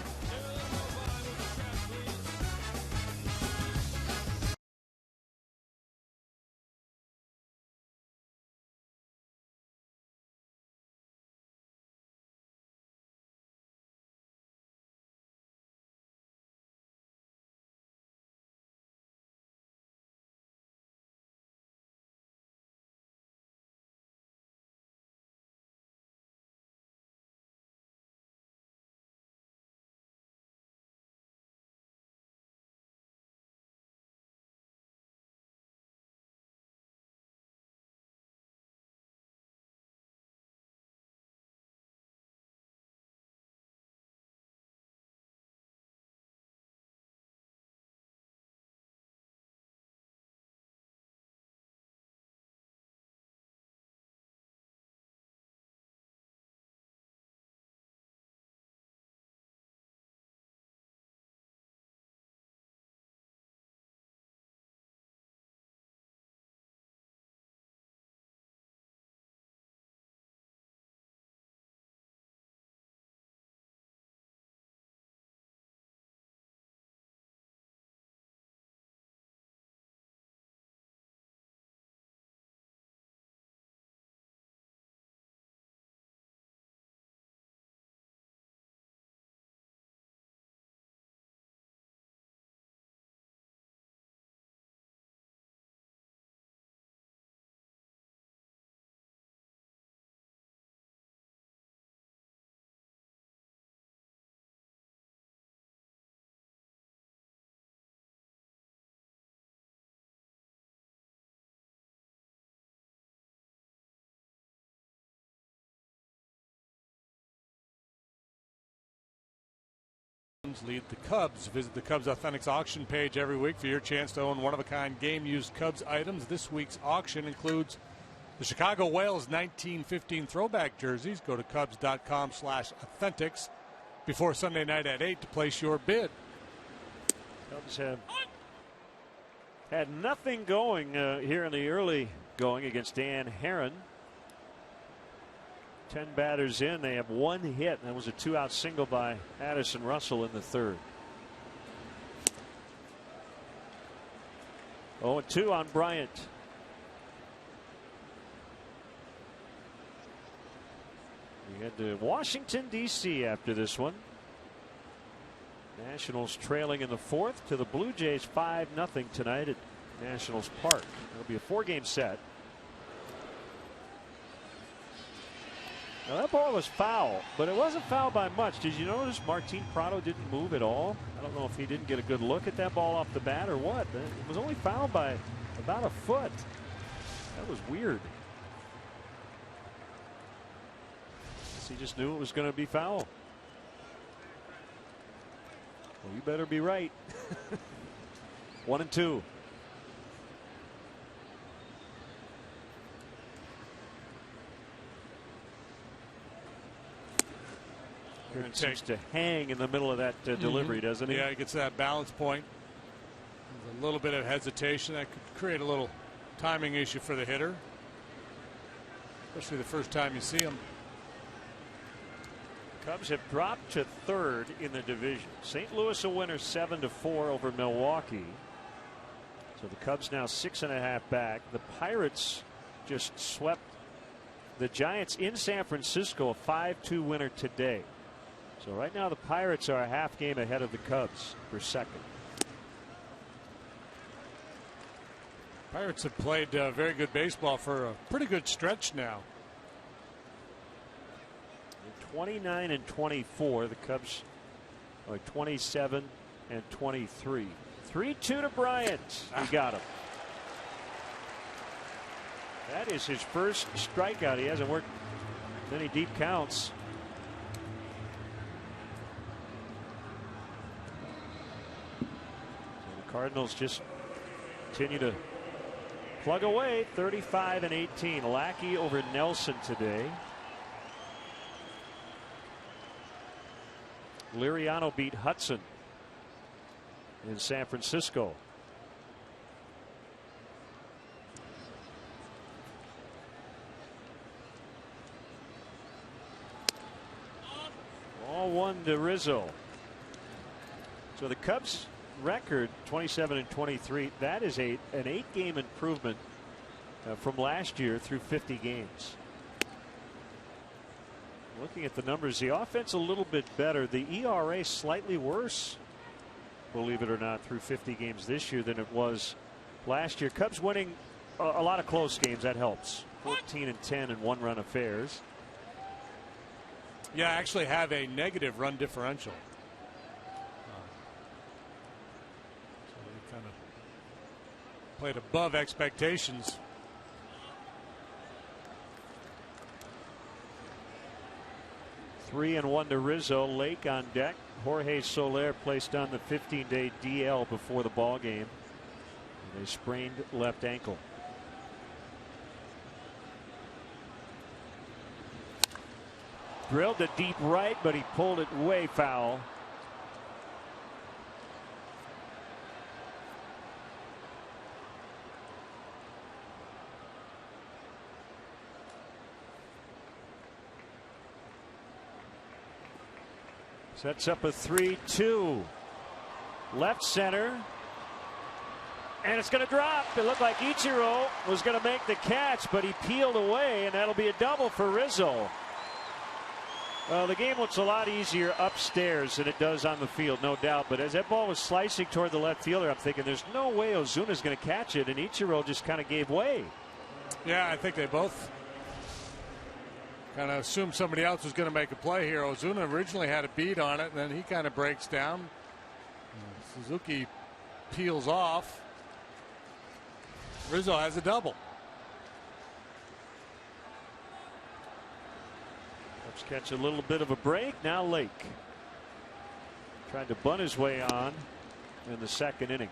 Lead the Cubs. Visit the Cubs Authentics auction page every week for your chance to own one-of-a-kind game-used Cubs items. This week's auction includes the Chicago Whales 1915 throwback jerseys. Go to Cubs.com/authentics before Sunday night at 8 to place your bid. Cubs have had nothing going here in the early going against Dan Herron. 10 batters in, they have one hit. That was a 2-out single by Addison Russell in the third. 0-2 on Bryant. We head to Washington, D.C. after this one. Nationals trailing in the fourth to the Blue Jays 5-0 tonight at Nationals Park. It'll be a 4-game set. Now that ball was foul, but it wasn't foul by much. Did you notice Martin Prado didn't move at all? I don't know if he didn't get a good look at that ball off the bat or what. It was only fouled by about a foot. That was weird. He just knew it was going to be foul. Well, you better be right. 1-2. It seems to hang in the middle of that delivery, doesn't he? Yeah, he gets that balance point. There's a little bit of hesitation that could create a little timing issue for the hitter, especially the first time you see him. Cubs have dropped to third in the division. St. Louis a winner 7-4 over Milwaukee. So the Cubs now 6.5 back. The Pirates just swept the Giants in San Francisco, a 5-2 winner today. So right now the Pirates are a half game ahead of the Cubs for second. Pirates have played very good baseball for a pretty good stretch now. 29-24. The Cubs are 27-23. 3-2 to Bryant. He got him. That is his first strikeout. He hasn't worked many deep counts. So the Cardinals just continue to plug away. 35-18. Lackey over Nelson today. Liriano beat Hudson in San Francisco. 3-1 to Rizzo. So the Cubs record 27-23. That is an 8-game improvement from last year through 50 games. Looking at the numbers, the offense a little bit better. The ERA slightly worse, believe it or not, through 50 games this year than it was last year. Cubs winning a lot of close games. That helps. 14-10 in one-run affairs. Yeah, actually have a negative run differential. So they kind of played above expectations. Three and one to Rizzo. Lake on deck. Jorge Soler placed on the 15-day DL before the ball game. And a sprained left ankle. Drilled to deep right, but he pulled it way foul. Sets up a 3-2. Left center. And it's going to drop. It looked like Ichiro was going to make the catch, but he peeled away, and that'll be a double for Rizzo. The game looks a lot easier upstairs than it does on the field, no doubt. But as that ball was slicing toward the left fielder, I'm thinking there's no way Ozuna's going to catch it, and Ichiro just kind of gave way. Yeah, I think they both kind of assumed somebody else was going to make a play here. Ozuna originally had a beat on it, and then he kind of breaks down. Suzuki peels off. Rizzo has a double. Let's catch a little bit of a break. Now Lake tried to bunt his way on in the second inning.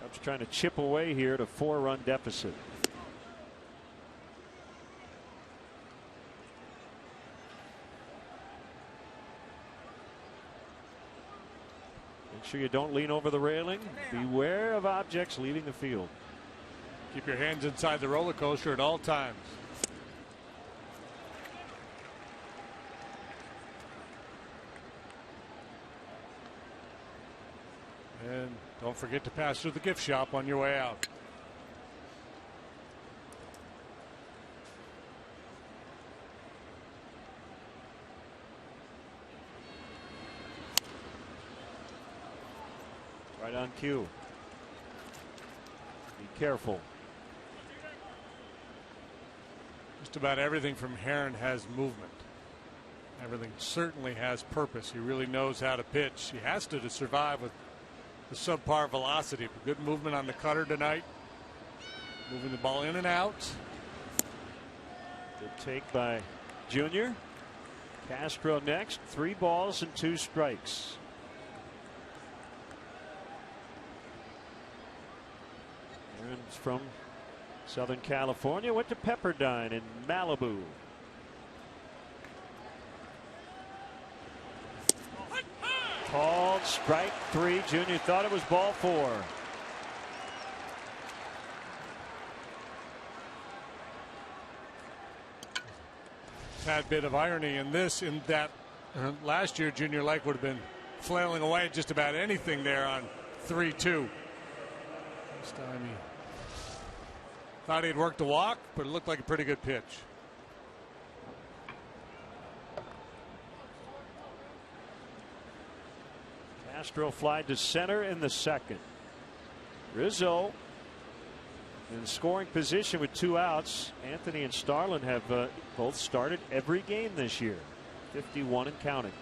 Cubs trying to chip away here to 4-run deficit. Make sure you don't lean over the railing. Beware of objects leaving the field. Keep your hands inside the roller coaster at all times. And don't forget to pass through the gift shop on your way out. Right on cue. Be careful. Just about everything from Heron has movement. Everything certainly has purpose. He really knows how to pitch. He has to survive with the subpar velocity. But good movement on the cutter tonight. Moving the ball in and out. Good take by Junior. Castro next. 3 balls and 2 strikes. Aaron's from Southern California. Went to Pepperdine in Malibu. Called strike 3. Junior thought it was ball 4. Tad bit of irony in this, in that last year Junior Lake would have been flailing away at just about anything there on 3-2. This time he thought he had worked the walk, but it looked like a pretty good pitch. Castro fly to center in the second. Rizzo in scoring position with 2 outs. Anthony and Starlin have both started every game this year. 51 and counting.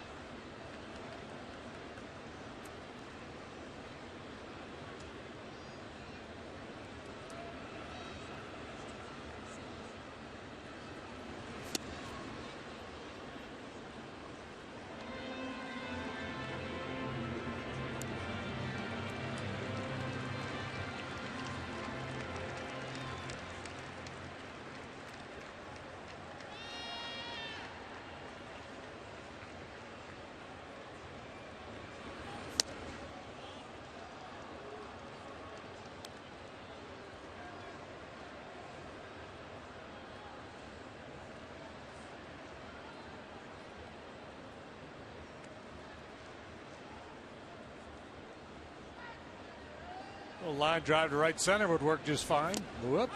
A line drive to right center would work just fine. Whoop.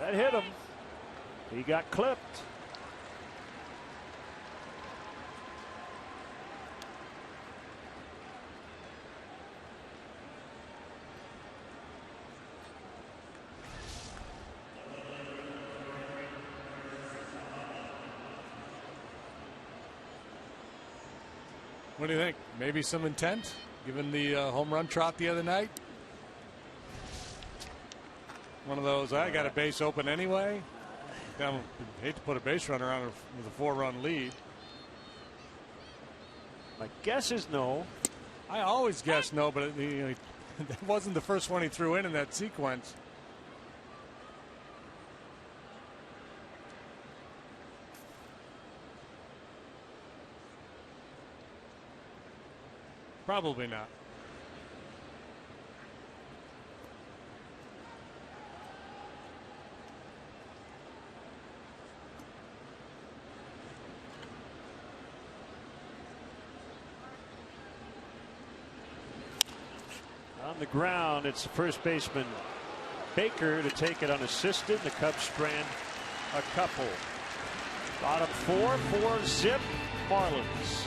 That hit him. He got clipped. What do you think? Maybe some intent, given the home run trot the other night? One of those, I got a base open anyway. Hate to put a base runner on with a 4-run lead. My guess is no. I always guess no, but that wasn't the first one he threw in that sequence. Probably not. On the ground, it's the first baseman Baker to take it unassisted. The Cubs strand a couple. Bottom 4-zip Marlins.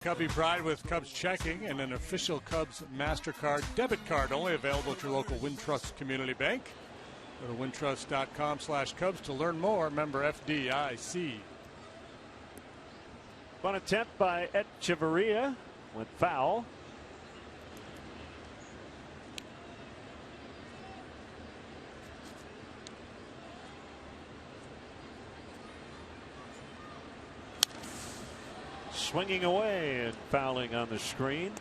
Cubby Pride with Cubs checking and an official Cubs MasterCard debit card only available at your local Wintrust Community Bank. Go to wintrust.com/Cubs to learn more. Member FDIC. One attempt by Echeverria went foul. Swinging away and fouling on the screen.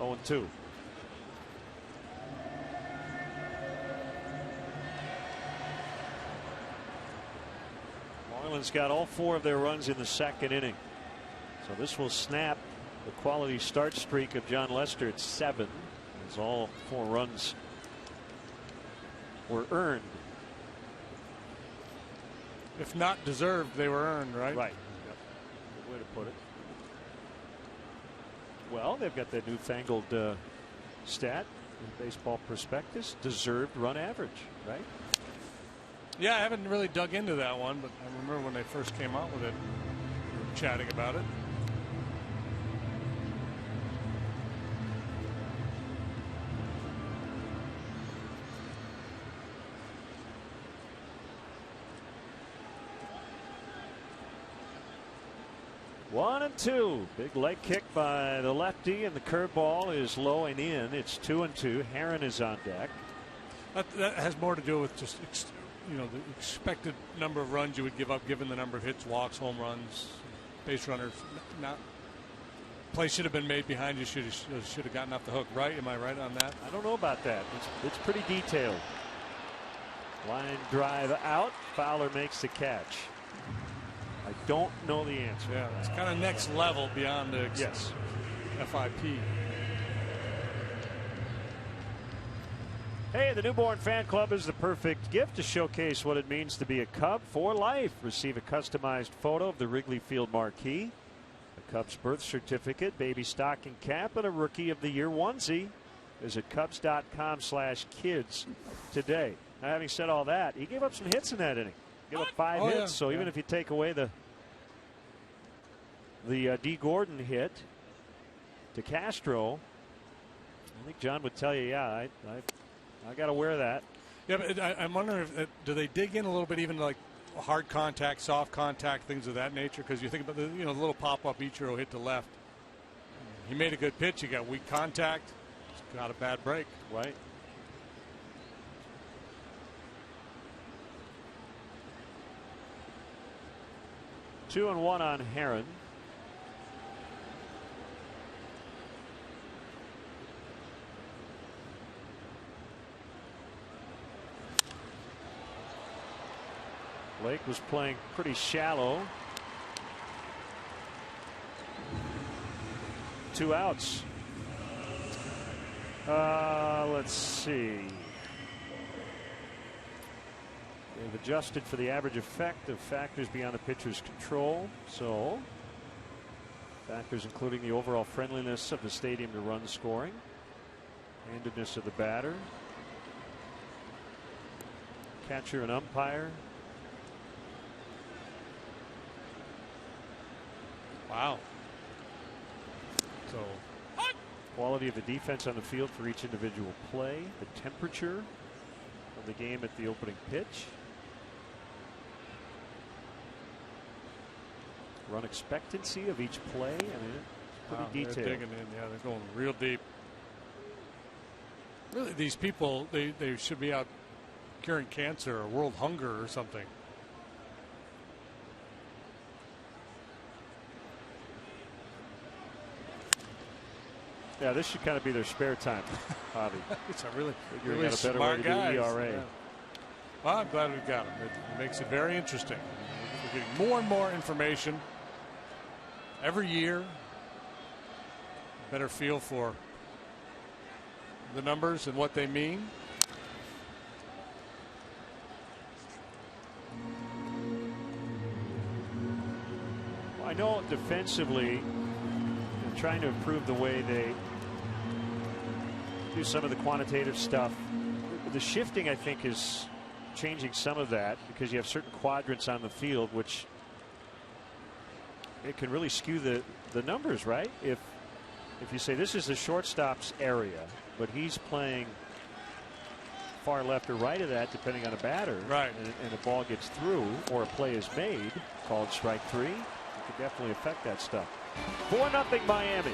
0-2. Marlins got all 4 of their runs in the second inning. So this will snap the quality start streak of John Lester at 7. As all 4 runs were earned. If not deserved, they were earned, right? Right. Yep. Good way to put it. Well, they've got that newfangled stat in Baseball Prospectus, deserved run average, right? Yeah, I haven't really dug into that one, but I remember when they first came out with it, we were chatting about it. 1-2. Big leg kick by the lefty, and the curveball is low and in. It's 2-2. Herron is on deck. That has more to do with just the expected number of runs you would give up given the number of hits, walks, home runs, base runners. Not play should have been made behind you. Should have gotten off the hook. Right? Am I right on that? I don't know about that. It's pretty detailed. Line drive out. Fowler makes the catch. I don't know the answer. Yeah, it's kind of next level beyond the yes. FIP. Hey, the Newborn Fan Club is the perfect gift to showcase what it means to be a Cub for life. Receive a customized photo of the Wrigley Field marquee, a Cubs birth certificate, baby stocking cap, and a Rookie of the Year onesie. Visit Cubs.com/kids today. Now, having said all that, he gave up some hits in that inning. He gave up 5 hits. Yeah. So even if you take away the D. Gordon hit to Castro, I think John would tell you, yeah, I got to wear that. Yeah, but I'm wondering if do they dig in a little bit, even like hard contact, soft contact, things of that nature? Because you think about the little pop up Ichiro hit to left. He made a good pitch. He got weak contact. Got a bad break. Right. Two and one on Herron. Blake was playing pretty shallow. 2 outs. Let's see. They've adjusted for the average effect of factors beyond the pitcher's control. So factors including the overall friendliness of the stadium to run scoring, handedness of the batter, catcher and umpire. Wow. So quality of the defense on the field for each individual play, the temperature of the game at the opening pitch, run expectancy of each play. I mean, it's pretty detailed. They're digging in. Yeah, they're going real deep. Really, these people, they should be out curing cancer or world hunger or something. Yeah, this should kind of be their spare time hobby. It's a really got a better way to do ERA. Yeah. Well, I'm glad we've got them. It makes it very interesting. We're getting more and more information every year. Better feel for the numbers and what they mean. Well, I know defensively, they're trying to improve the way they do some of the quantitative stuff. The shifting, I think, is changing some of that because you have certain quadrants on the field, which it can really skew the numbers, right? If you say this is the shortstop's area, but he's playing far left or right of that, depending on a batter, right, and a ball gets through or a play is made, called strike 3, it could definitely affect that stuff. 4-0 Miami.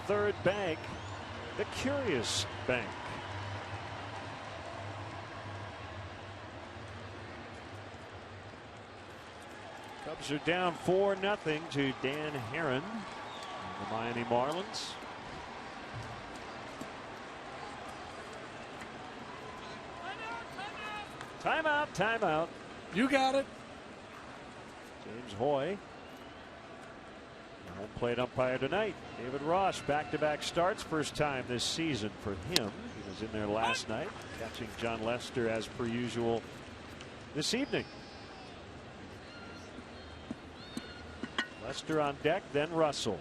third bank, the Curious Bank. Cubs are down 4-0 to Dan Herron, the Miami Marlins. Timeout, timeout. You got it. James Hoy, home plate umpire tonight. David Ross, back-to-back starts, first time this season for him. He was in there last night, catching John Lester as per usual this evening. Lester on deck, then Russell.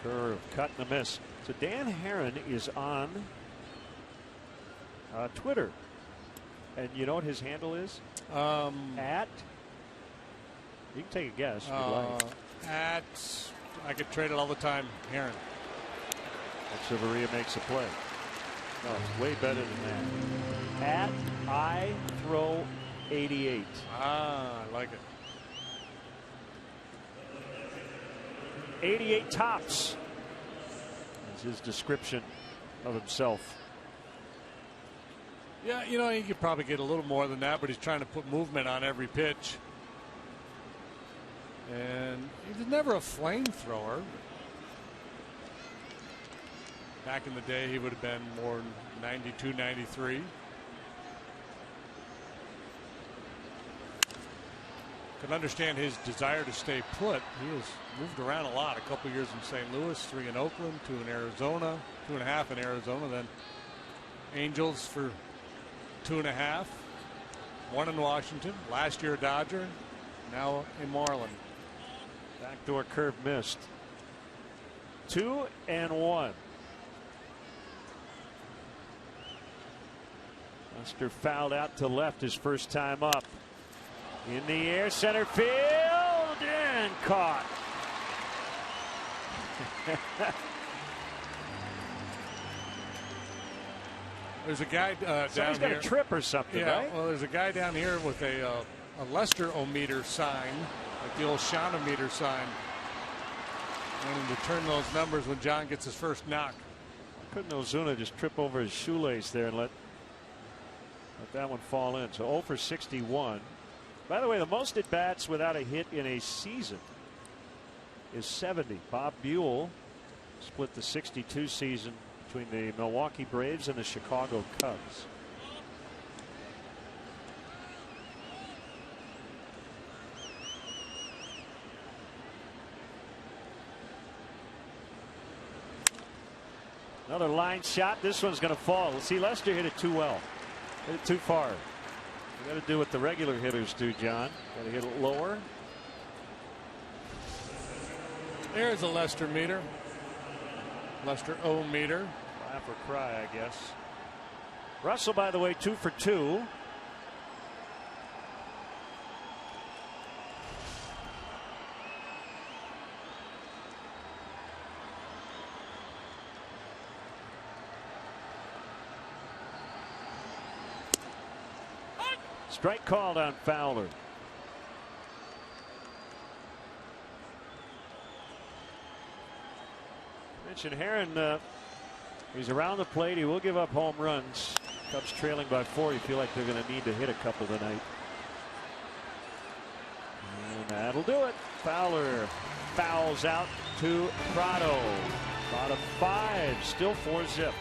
Curve, cut and a miss. So Dan Herron is on Twitter, and you know what his handle is? At, you can take a guess if you'd like. At, I could trade it all the time, Herron. Echeverria makes a play. No, it's way better than that. At I throw 88. I like it. 88 tops is his description of himself. Yeah, you know, he could probably get a little more than that, but he's trying to put movement on every pitch. And he was never a flamethrower. Back in the day, he would have been more 92, 93. Can understand his desire to stay put. He has moved around a lot. A couple years in St. Louis, 3 in Oakland, 2 in Arizona, 2.5 in Arizona, then Angels for 2.5, 1 in Washington, last year a Dodger, now a Marlin. Backdoor curve missed. 2-1. Lester fouled out to left his first time up. In the air, center field, and caught. There's a guy down Somebody's got here. a trip or something, Yeah, right? well, there's a guy down here with a Lester-o-meter sign, like the old Shawna-meter sign, wanting to turn those numbers when John gets his first knock. Couldn't Ozuna just trip over his shoelace there and let that one fall in? So 0 for 61. By the way, the most at bats without a hit in a season is 70. Bob Buell split the 62 season between the Milwaukee Braves and the Chicago Cubs. Another line shot. This one's going to fall. See, Lester hit it too well. Hit it too far. You got to do what the regular hitters do, John. Got to hit it lower. There's a Lester meter. Lester-o-meter. Laugh or cry, I guess. Russell, by the way, 2 for 2. Strike called on Fowler. Mentioned Herron. He's around the plate. He will give up home runs. Cubs trailing by 4. You feel like they're going to need to hit a couple tonight. And that'll do it. Fowler fouls out to Prado. Bottom 5. Still 4-zip.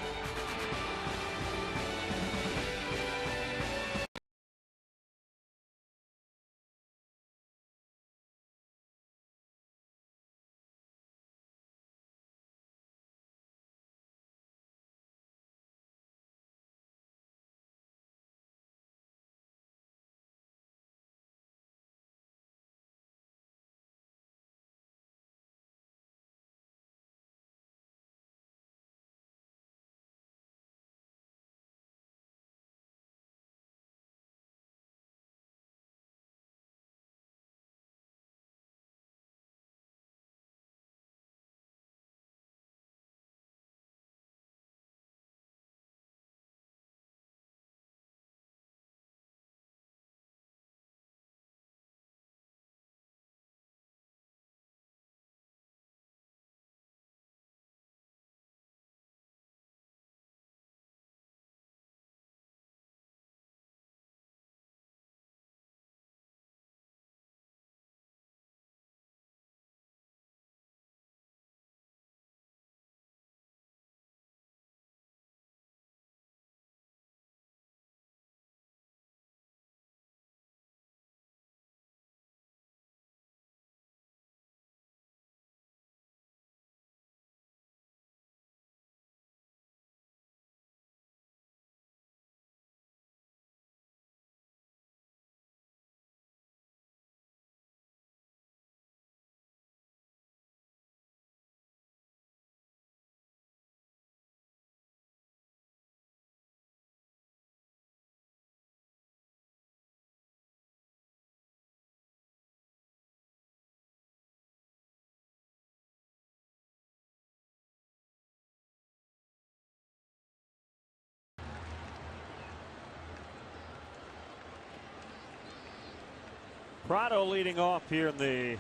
Prado leading off here in the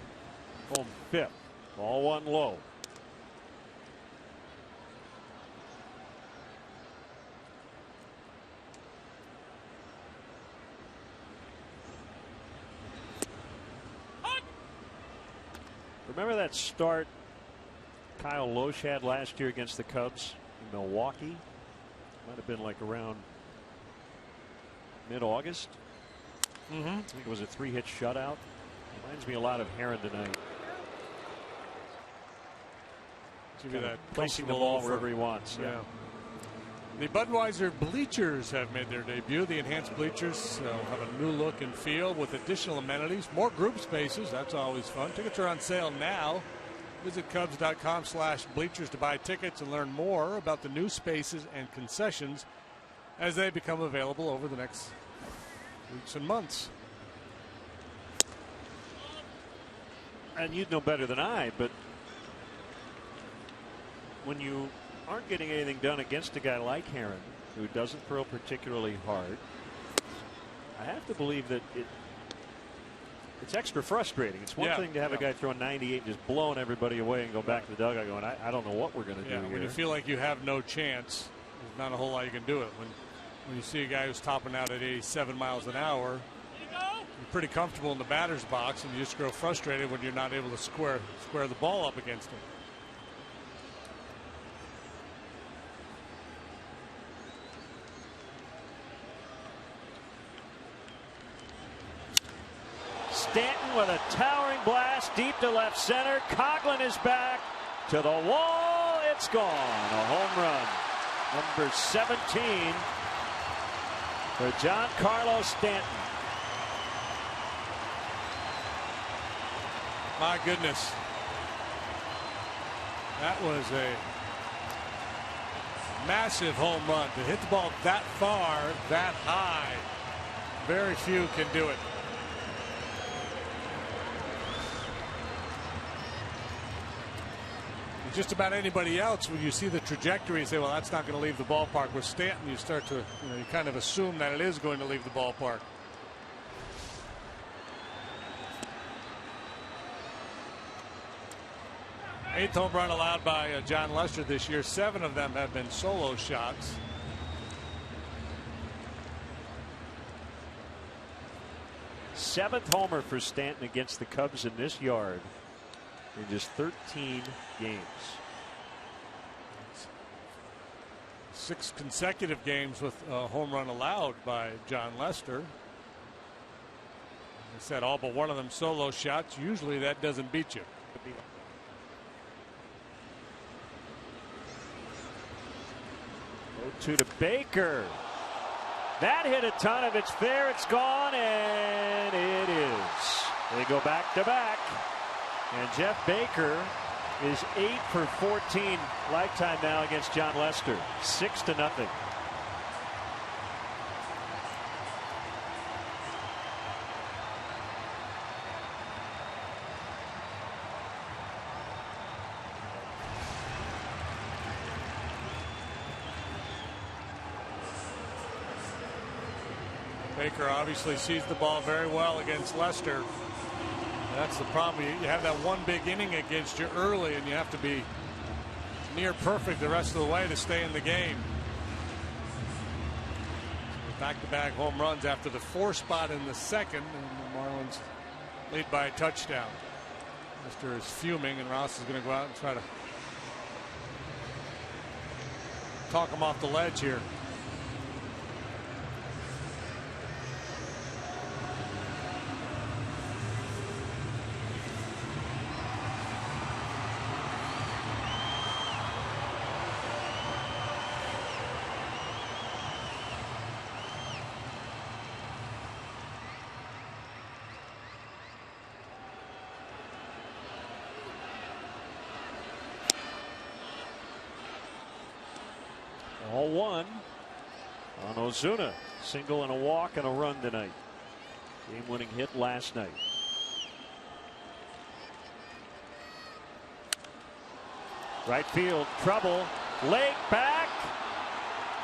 home fifth. Ball one low. Remember that start Kyle Loesch had last year against the Cubs in Milwaukee? Might have been like around mid-August. I think it was a 3-hit shutout. Reminds me a lot of Herron tonight. Give you that placing the ball wherever he wants. Yeah. The Budweiser bleachers have made their debut. The enhanced bleachers have a new look and feel with additional amenities, more group spaces. That's always fun. Tickets are on sale now. Visit Cubs.com/bleachers to buy tickets and learn more about the new spaces and concessions as they become available over the next weeks and months. And you'd know better than I, but when you aren't getting anything done against a guy like Herron, who doesn't throw particularly hard, I have to believe that it's extra frustrating. It's one thing to have a guy throwing 98 and just blowing everybody away and go back to the dugout going, I don't know what we're going to do here. When you feel like you have no chance, there's not a whole lot you can do it. When you see a guy who's topping out at 87 miles an hour, you're pretty comfortable in the batter's box, and you just grow frustrated when you're not able to square the ball up against him. Stanton with a towering blast deep to left center. Coughlin is back to the wall. It's gone. A home run. Number 17 for Giancarlo Stanton. My goodness. That was a massive home run. To hit the ball that far, that high, very few can do it. Just about anybody else, when you see the trajectory, you say, well, that's not going to leave the ballpark. With Stanton, you start to, you kind of assume that it is going to leave the ballpark. Eighth home run allowed by John Lester this year. 7 of them have been solo shots. Seventh homer for Stanton against the Cubs in this yard in just 13 games. 6 consecutive games with a home run allowed by John Lester. I said all but one of them solo shots. Usually that doesn't beat you. 0-2 to Baker. That hit a ton. If it's fair, it's gone, and it is. They go back to back. And Jeff Baker is 8 for 14 lifetime now against John Lester. 6-0. Baker obviously sees the ball very well against Lester. That's the problem. You have that one big inning against you early, and you have to be near perfect the rest of the way to stay in the game. Back-to-back home runs after the 4 spot in the second, and the Marlins lead by a touchdown. Lester is fuming, and Ross is going to go out and try to talk him off the ledge here. All one on Ozuna. Single and a walk and a run tonight. Game-winning hit last night. Right field trouble. Lake back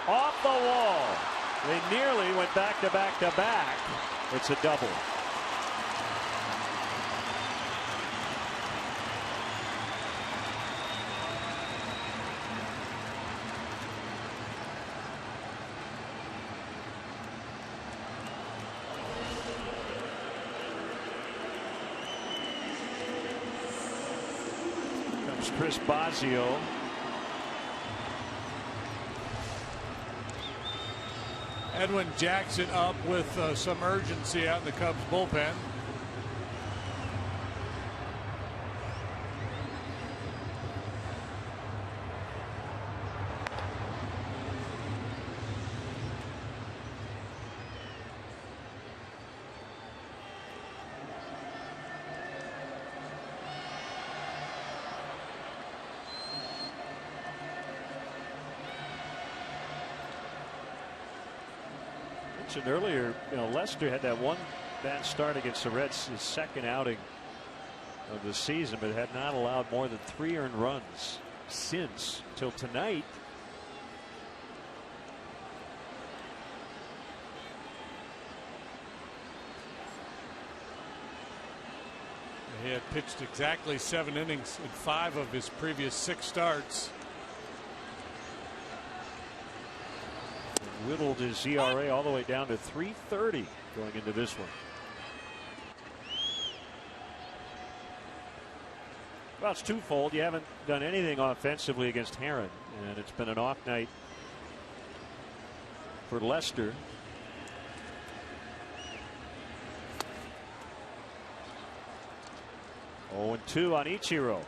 off the wall. They nearly went back to back to back. It's a double. Chris Bosio. Edwin Jackson up with some urgency out in the Cubs bullpen. Earlier, Lester had that one bad start against the Reds, his second outing of the season, but had not allowed more than 3 earned runs since till tonight. He had pitched exactly 7 innings in 5 of his previous 6 starts. Whittled his ERA all the way down to 3.30 going into this one. Well, it's twofold. You haven't done anything offensively against Herron, and it's been an off night for Lester. Oh, and 2 on Ichiro.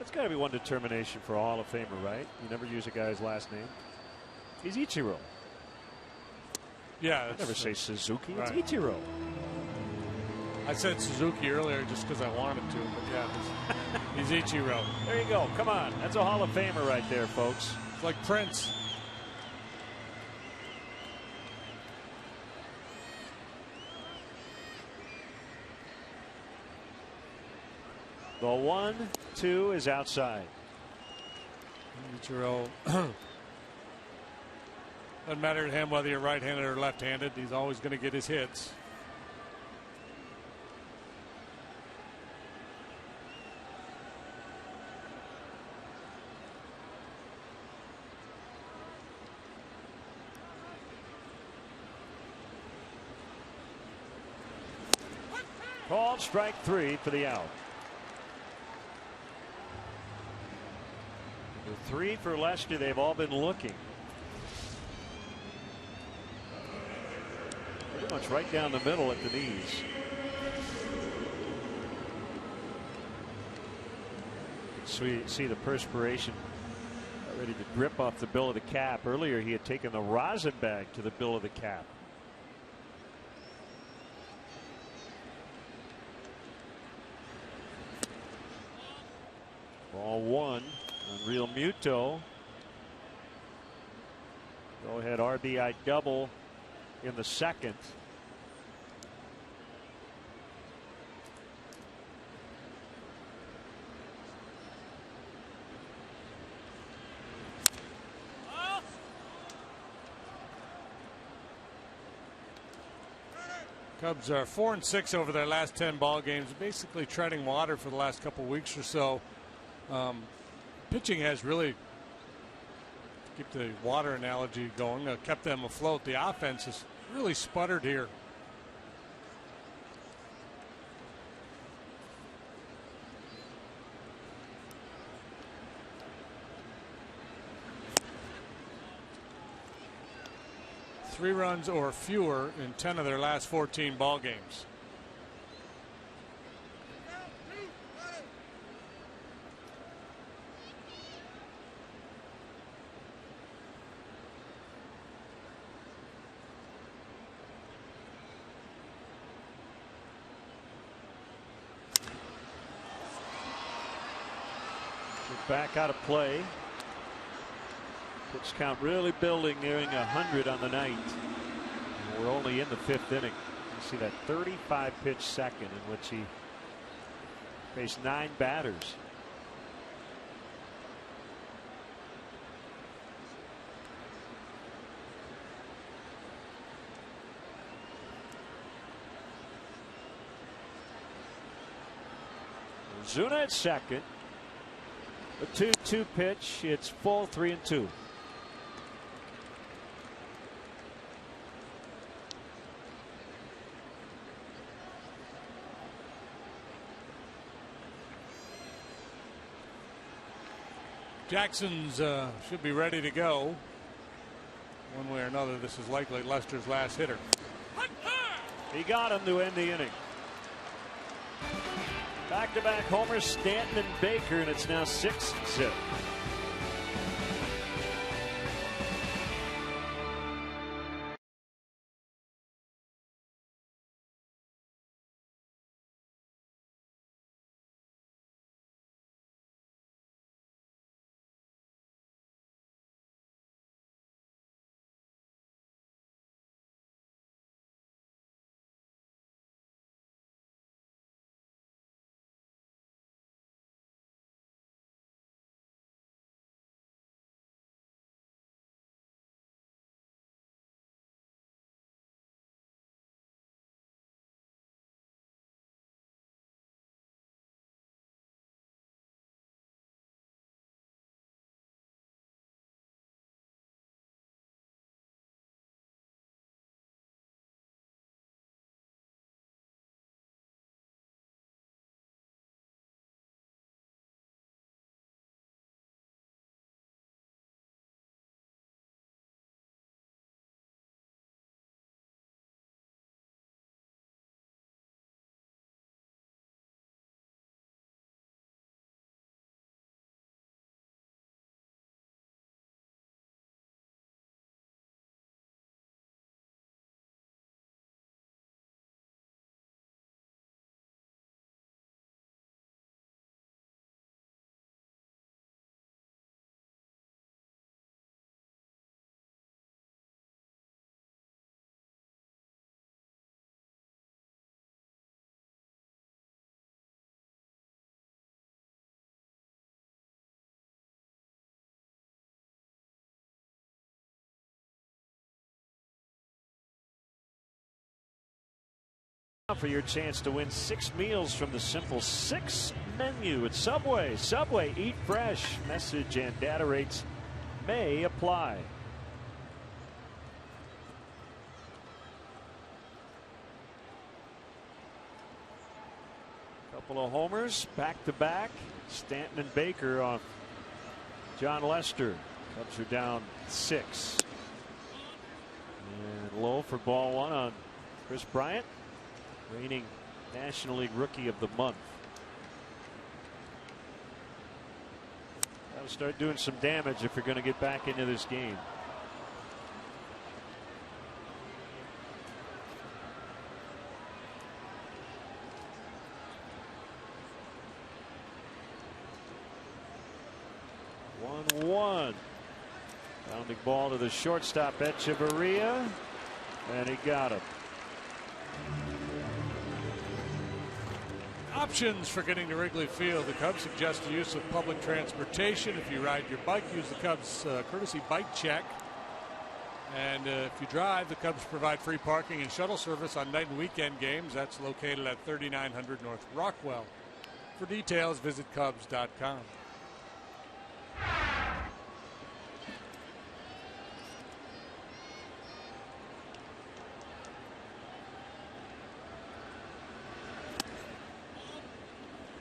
It's got to be one determination for a Hall of Famer, right? You never use a guy's last name. He's Ichiro. Yeah. I never say Suzuki. Right. It's Ichiro. I said Suzuki earlier just because I wanted to, but yeah, he's Ichiro. There you go. Come on. That's a Hall of Famer right there, folks. It's like Prince. The 1-2 is outside. Ichiro. Doesn't matter to him whether you're right-handed or left-handed. He's always going to get his hits. Called strike 3 for the out. The 3 for Lester. They've all been looking. Pretty much right down the middle at the knees. See the perspiration ready to drip off the bill of the cap. Earlier he had taken the rosin bag to the bill of the cap. Ball 1 on Real Muto. Go ahead RBI double in the second. Cubs are 4-6 over their last 10 ball games, basically treading water for the last couple weeks or so. Pitching has really, keep the water analogy going, kept them afloat. The offense has really sputtered here. Three runs or fewer in 10 of their last 14 ball games. Back out of play. Pitch count really building, nearing 100 on the night. We're only in the 5th inning. You see that 35 pitch second in which he faced 9 batters. Zuna at second. The 2-2 pitch. It's full 3-2. Jackson's should be ready to go. One way or another, this is likely Lester's last hitter. He got him to end the inning. Back-to-back homers, Stanton and Baker, and it's now 6-0. For your chance to win 6 meals from the Simple 6 menu at Subway. Subway, eat fresh. Message and data rates may apply. Couple of homers back to back. Stanton and Baker off John Lester. Cubs are down 6. And low for ball 1 on Chris Bryant, reigning National League Rookie of the Month. That'll start doing some damage if you're going to get back into this game. One. Bounding ball to the shortstop, Echeverria, and he got him. Options for getting to Wrigley Field. The Cubs suggest the use of public transportation. If you ride your bike, use the Cubs courtesy bike check. And if you drive, the Cubs provide free parking and shuttle service on night and weekend games. That's located at 3900 North Rockwell. For details, visit Cubs.com.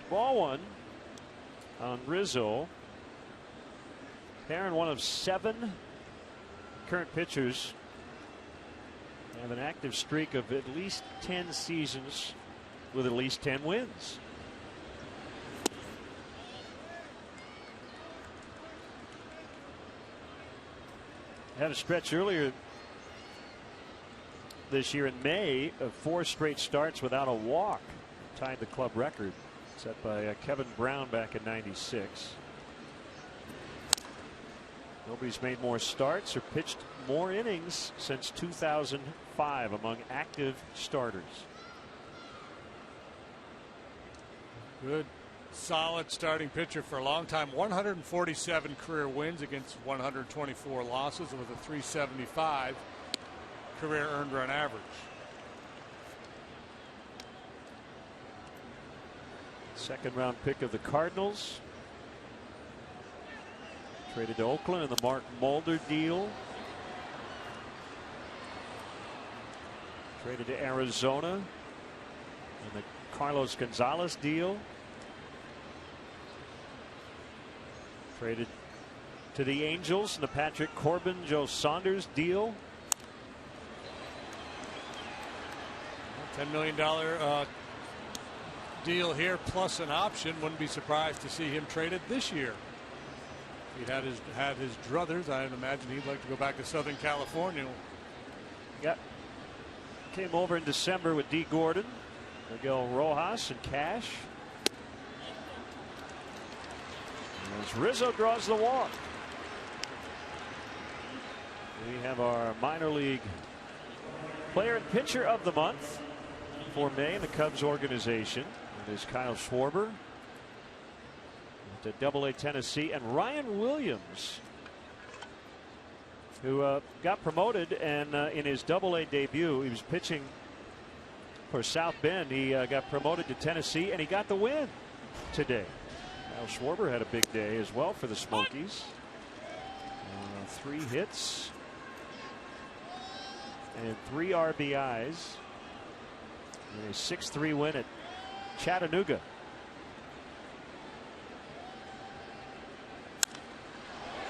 Ball 1 on Rizzo. Perrin, one of 7 current pitchers, have an active streak of at least 10 seasons with at least 10 wins. Had a stretch earlier this year in May of 4 straight starts without a walk, tied the club record set by Kevin Brown back in '96. Nobody's made more starts or pitched more innings since 2005 among active starters. Good, solid starting pitcher for a long time. 147 career wins against 124 losses with a 375 career earned run average. Second round pick of the Cardinals. Traded to Oakland in the Mark Mulder deal. Traded to Arizona in the Carlos Gonzalez deal. Traded to the Angels in the Patrick Corbin, Joe Saunders deal. $10 million deal here plus an option. Wouldn't be surprised to see him traded this year. He had his druthers. I'd imagine he'd like to go back to Southern California. Yep. Came over in December with D. Gordon, Miguel Rojas, and Cash. As Rizzo draws the walk. We have our minor league player and pitcher of the month for May in the Cubs organization. It is Kyle Schwarber to Double-A Tennessee, and Ryan Williams, who got promoted, and in his Double-A debut he was pitching for South Bend. He got promoted to Tennessee and he got the win today. Kyle Schwarber had a big day as well for the Smokies. 3 hits and 3 RBIs in a 6-3 win at Chattanooga.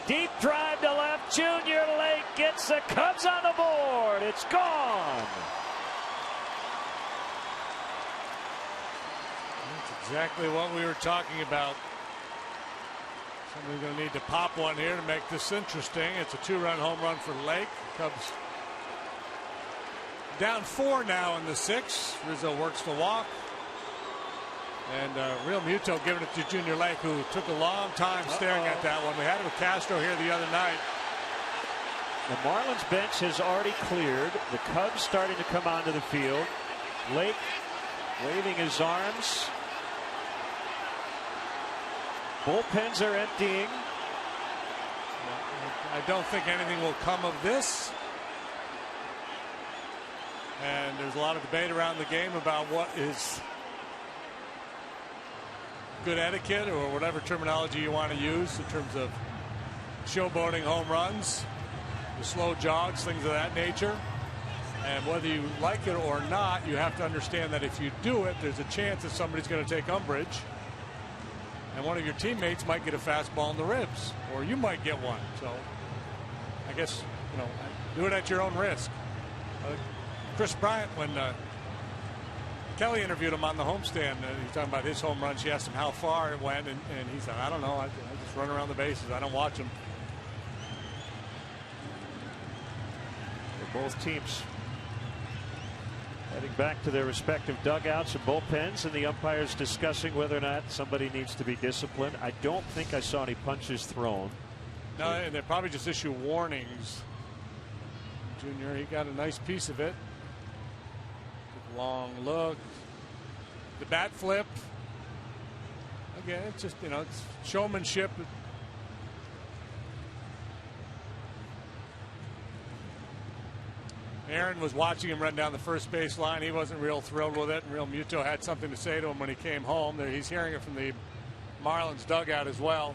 Deep drive to left. Junior Lake gets the Cubs on the board. It's gone. That's exactly what we were talking about. Somebody's going to need to pop one here to make this interesting. It's a 2-run home run for Lake. Cubs down 4 now in the 6th. Rizzo works the walk. And Real Muto giving it to Junior Lake, who took a long time staring at that one. We had it with Castro here the other night. The Marlins bench has already cleared. The Cubs starting to come onto the field. Lake waving his arms. Bullpens are emptying. I don't think anything will come of this. And there's a lot of debate around the game about what is good etiquette, or whatever terminology you want to use in terms of showboating home runs, the slow jogs, things of that nature. And whether you like it or not, you have to understand that if you do it, there's a chance that somebody's going to take umbrage, and one of your teammates might get a fastball in the ribs, or you might get one. So I guess, you know, do it at your own risk. Chris Bryant, when Kelly interviewed him on the homestand, he's talking about his home run. She asked him how far it went, and he said, I don't know, I just run around the bases, I don't watch them. Both teams heading back to their respective dugouts and bullpens, and the umpires discussing whether or not somebody needs to be disciplined. I don't think I saw any punches thrown. No, and they probably just issue warnings. Junior, he got a nice piece of it. Long look, the bat flip. Again, it's just, you know, it's showmanship. Aaron was watching him run down the first base line. He wasn't real thrilled with it, and Real Muto had something to say to him when he came home. He's hearing it from the Marlins dugout as well.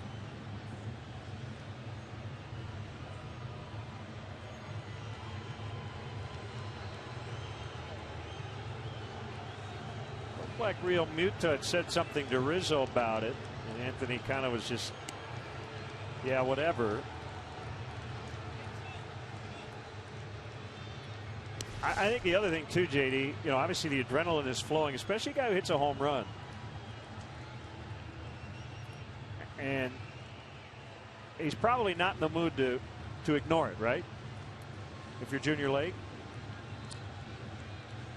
Like Real Muto had said something to Rizzo about it, and Anthony kind of was just, yeah, whatever. I think the other thing too, JD, you know, obviously the adrenaline is flowing, especially a guy who hits a home run, and he's probably not in the mood to ignore it, right? If you're Junior Lake.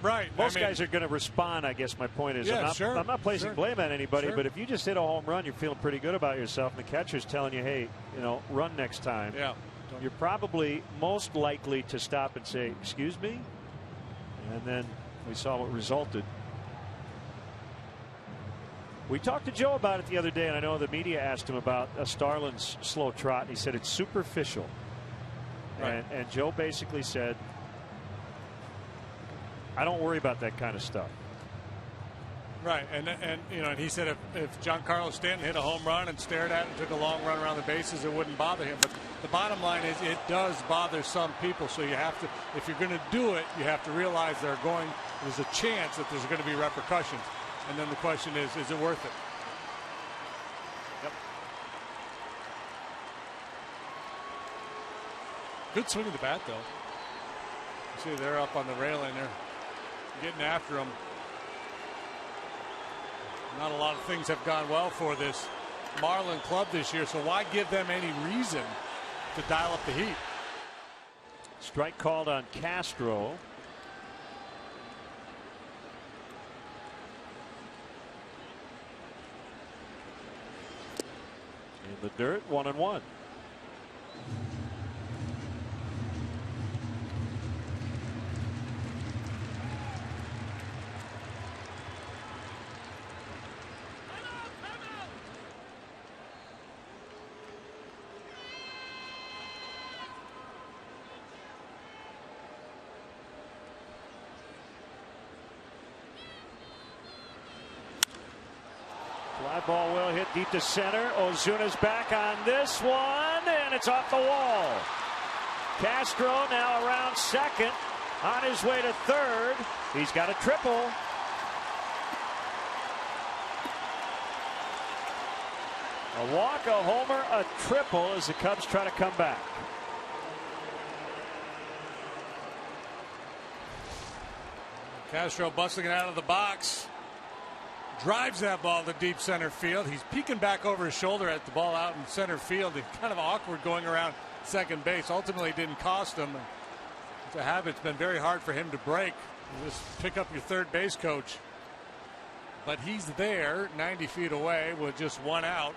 Right. Most guys are going to respond, I guess my point is. Yeah, I'm not placing blame on anybody, but if you just hit a home run, you're feeling pretty good about yourself, and the catcher's telling you, hey, you know, run next time. Yeah. You're probably most likely to stop and say, excuse me? And then we saw what resulted. We talked to Joe about it the other day, and I know the media asked him about Starlin's slow trot, and he said it's superficial. Right. And Joe basically said, I don't worry about that kind of stuff. Right, and you know, and he said if Giancarlo Stanton hit a home run and stared at it and took a long run around the bases, it wouldn't bother him. But the bottom line is, it does bother some people. So you have to, if you're going to do it, you have to realize there's a chance that there's going to be repercussions. And then the question is it worth it? Yep. Good swing of the bat, though. You see, they're up on the railing. They're getting after him. Not a lot of things have gone well for this Marlin club this year, so why give them any reason to dial up the heat? Strike called on Castro. In the dirt, 1-1. Fly ball will hit deep to center. Ozuna's back on this one, and it's off the wall. Castro now around second, on his way to third. He's got a triple. A walk, a homer, a triple as the Cubs try to come back. Castro busting it out of the box. Drives that ball to deep center field. He's peeking back over his shoulder at the ball out in center field. It's kind of awkward going around second base. Ultimately didn't cost him. It's a habit. It's been very hard for him to break. You just pick up your third base coach. But he's there 90 feet away with just one out.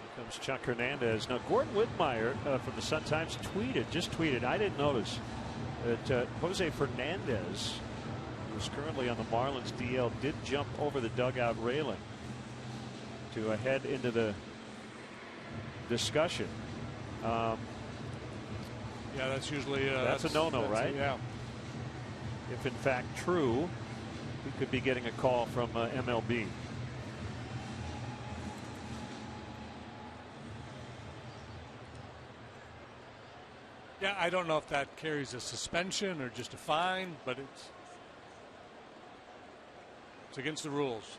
Here comes Chuck Hernandez. Now Gordon Whitmire from the Sun-Times just tweeted, I didn't notice that Jose Fernandez, who's currently on the Marlins DL, did jump over the dugout railing to head into the discussion. Yeah, that's usually that's a no-no, right? Yeah. If in fact true, we could be getting a call from MLB. Yeah, I don't know if that carries a suspension or just a fine, but it's against the rules.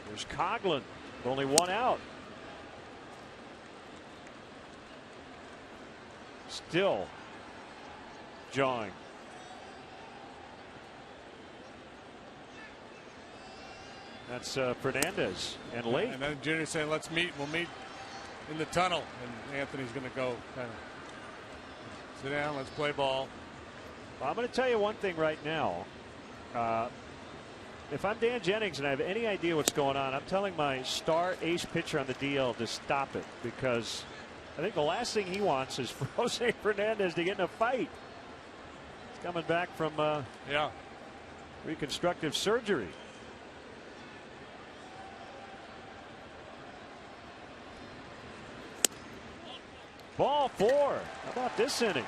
There's Coughlin, only one out. Still jawing. That's Fernandez and late. And then Junior saying, let's meet. We'll meet in the tunnel. And Anthony's going to go kind of sit down. Let's play ball. Well, I'm going to tell you one thing right now. If I'm Dan Jennings and I have any idea what's going on, I'm telling my star ace pitcher on the DL to stop it, because I think the last thing he wants is for Jose Fernandez to get in a fight. He's coming back from reconstructive surgery. Ball 4. How about this inning?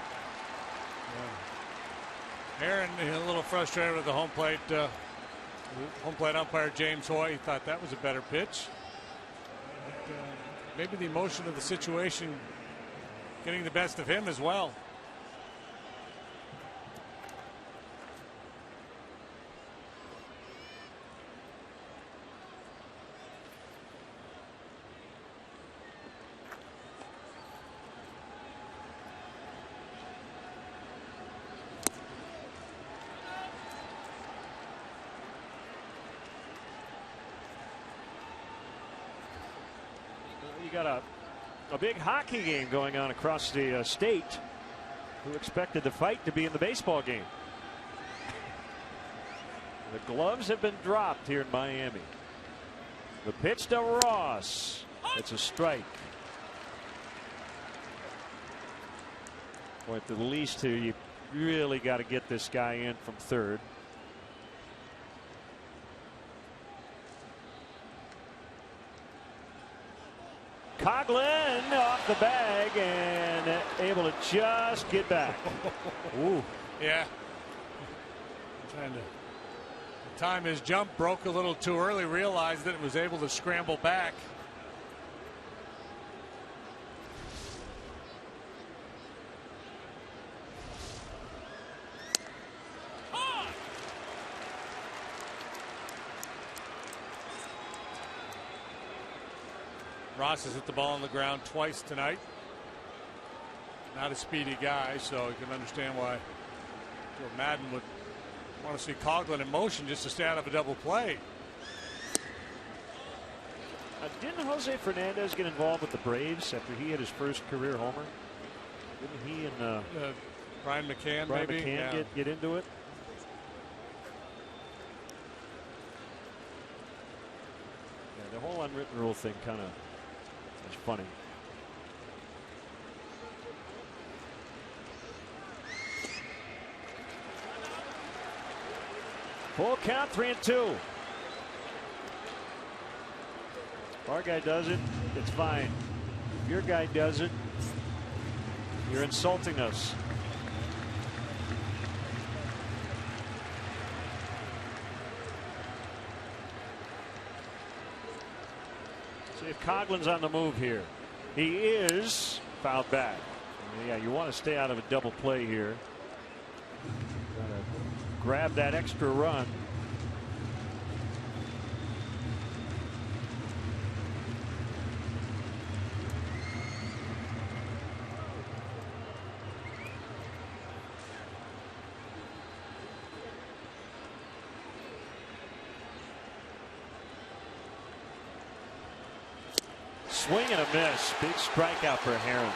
Aaron a little frustrated with the home plate umpire James Hoy. He thought that was a better pitch. But, maybe the emotion of the situation getting the best of him as well. You got a big hockey game going on across the state. Who expected the fight to be in the baseball game? The gloves have been dropped here in Miami. The pitch to Ross. It's a strike. Boy, at the least here, you really got to get this guy in from third. Coughlin off the bag and able to just get back. Ooh. Yeah. Trying to time his jump, broke a little too early, realized that it was able to scramble back. Ross has hit the ball on the ground twice tonight. Not a speedy guy, so you can understand why Joe Madden would want to see Coughlin in motion just to stay out of a double play. Didn't Jose Fernandez get involved with the Braves after he had his first career homer? Didn't he and Brian McCann Brian maybe McCann get into it? Yeah, the whole unwritten rule thing kind of is funny. Full count, 3-2. If our guy does it, it's fine. If your guy does it, you're insulting us. See if Coughlin's on the move here. He is fouled back. Yeah, you want to stay out of a double play here. Gotta grab that extra run. Swing and a miss. Big strikeout for Herron.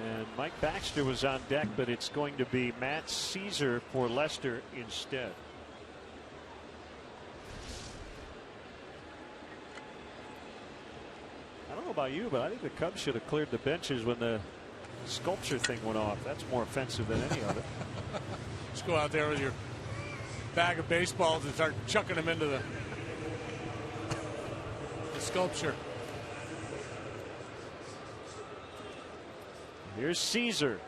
And Mike Baxter was on deck, but it's going to be Matt Caesar for Lester instead. I don't know about you, but I think the Cubs should have cleared the benches when the sculpture thing went off. That's more offensive than any of it. Just go out there with your bag of baseballs and start chucking them into the sculpture. Here's Caesar.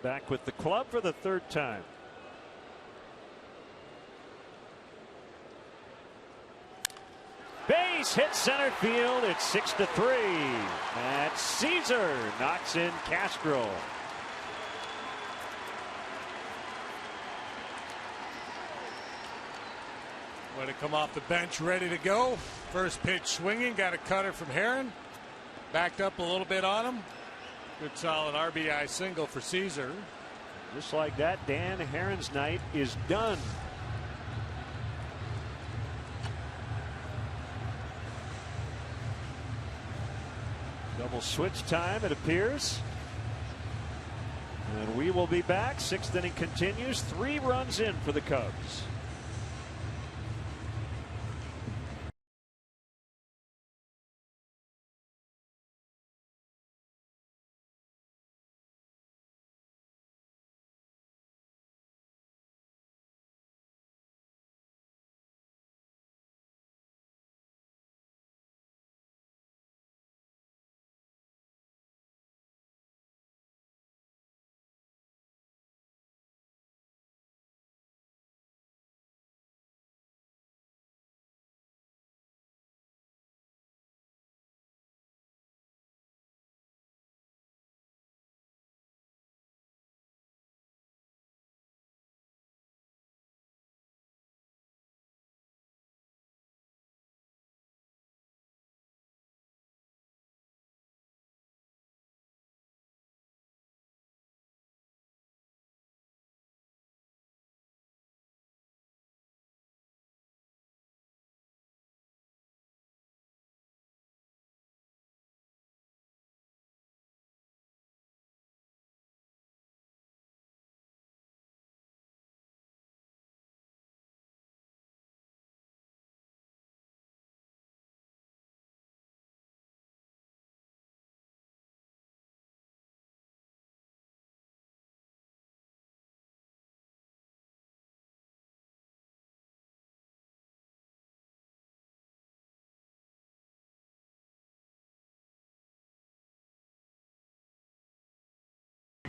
Back with the club for the third time. Base hit center field. It's 6-3. And Caesar knocks in Castro. Way to come off the bench ready to go. First pitch swinging. Got a cutter from Herron. Backed up a little bit on him. Good solid RBI single for Caesar. Just like that, Dan Herron's night is done. Double switch time, it appears. And we will be back. Sixth inning continues. 3 runs in for the Cubs.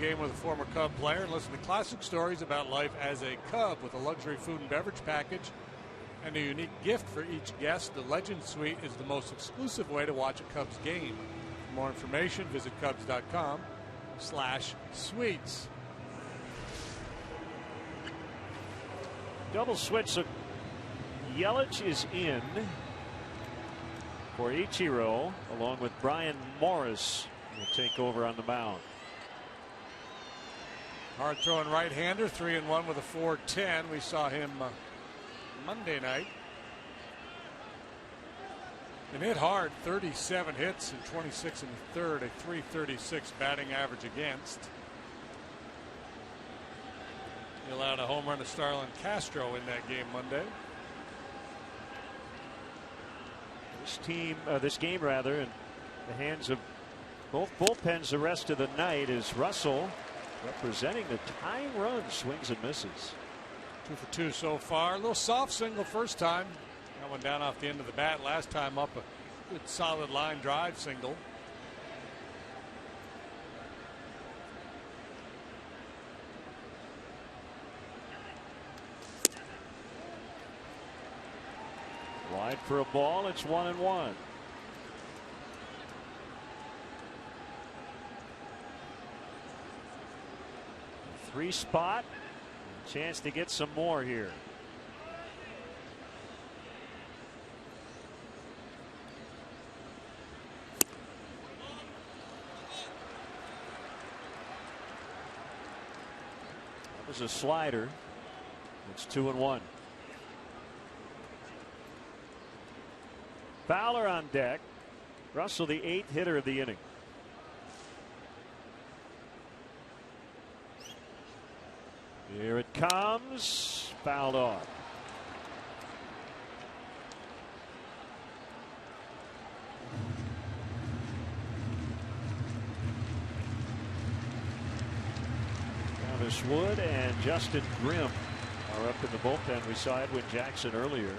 game with a former Cub player and listen to classic stories about life as a Cub with a luxury food and beverage package and a unique gift for each guest. The Legend Suite is the most exclusive way to watch a Cubs game. For more information, visit Cubs.com/suites. Double switch. So Yelich is in for Ichiro, along with Brian Morris will take over on the mound. Hard throwing right-hander, 3-1 with a 4.10. We saw him Monday night. And hit hard, 37 hits and 26 in the third, a .336 batting average against. He allowed a home run to Starlin Castro in that game Monday. This game in the hands of both bullpens the rest of the night is Russell representing the tying run, swings and misses. 2 for 2 so far. A little soft single first time. That one down off the end of the bat. Last time up a good solid line drive single. Wide for a ball. It's 1-1. Three spot. Chance to get some more here. That was a slider. It's 2-1. Fowler on deck. Russell, the 8th hitter of the inning. Here it comes. Fouled off. Travis Wood and Justin Grimm are up in the bullpen. We saw Edwin Jackson earlier.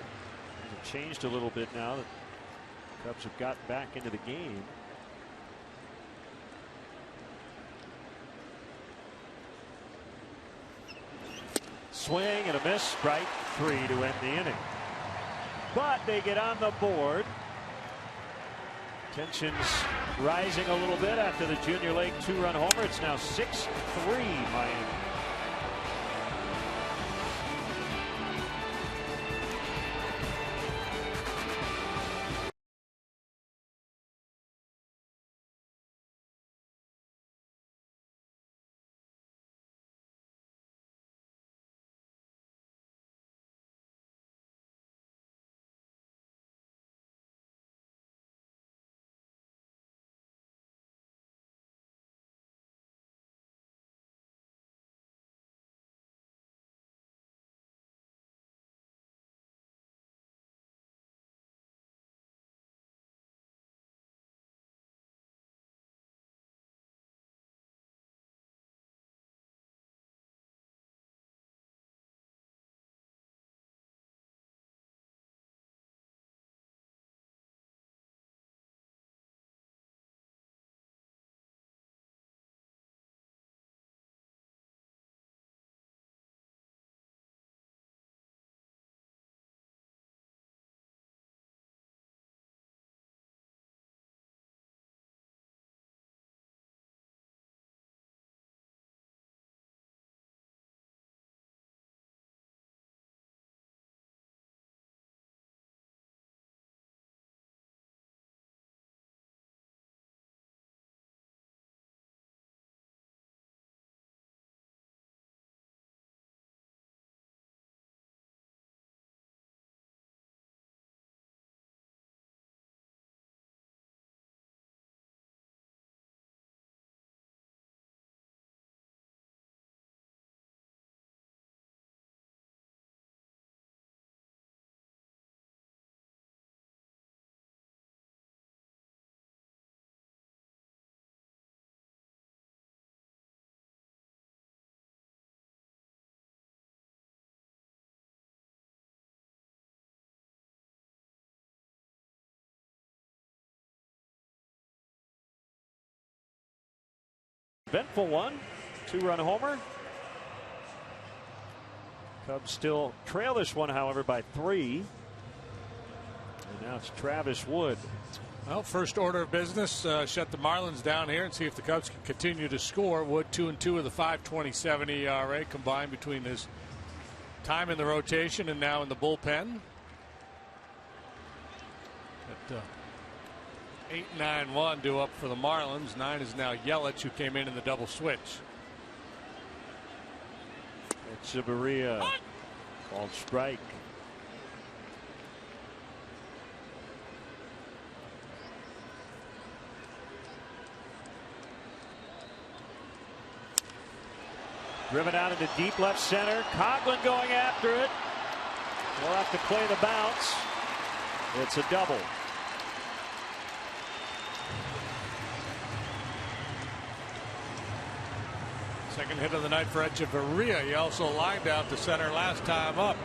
It's changed a little bit now that the Cubs have gotten back into the game. Swing and a miss. Strike 3 to end the inning. But they get on the board. Tensions rising a little bit after the Junior League 2-run homer. It's now 6-3 Miami. Eventful one. 2-run homer. Cubs still trail this one, however, by 3. And now it's Travis Wood. Well, first order of business, shut the Marlins down here and see if the Cubs can continue to score. Wood 2-2 with a 5.27 ERA combined between his time in the rotation and now in the bullpen. At 8-9-1 due up for the Marlins. 9 is now Yelich, who came in the double switch. Echeverria called strike. Driven out into deep left center. Coughlin going after it. We'll have to play the bounce. It's a double. Second hit of the night for Echeverria. He also lined out to center last time up.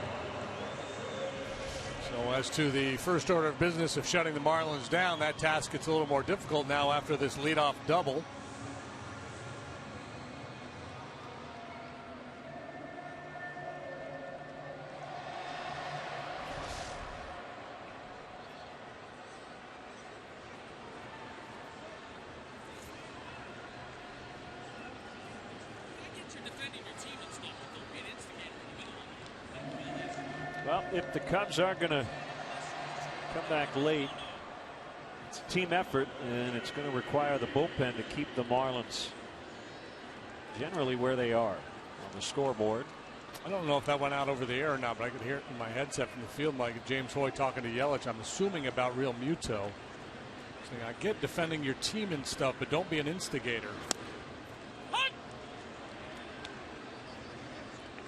So as to the first order of business of shutting the Marlins down, that task gets a little more difficult now after this leadoff double. Well, if the Cubs are going to come back late, it's a team effort, and it's going to require the bullpen to keep the Marlins generally where they are on the scoreboard. I don't know if that went out over the air or not, but I could hear it in my headset from the field like James Hoy talking to Yelich. I'm assuming about Real Muto. Saying, I get defending your team and stuff, but don't be an instigator.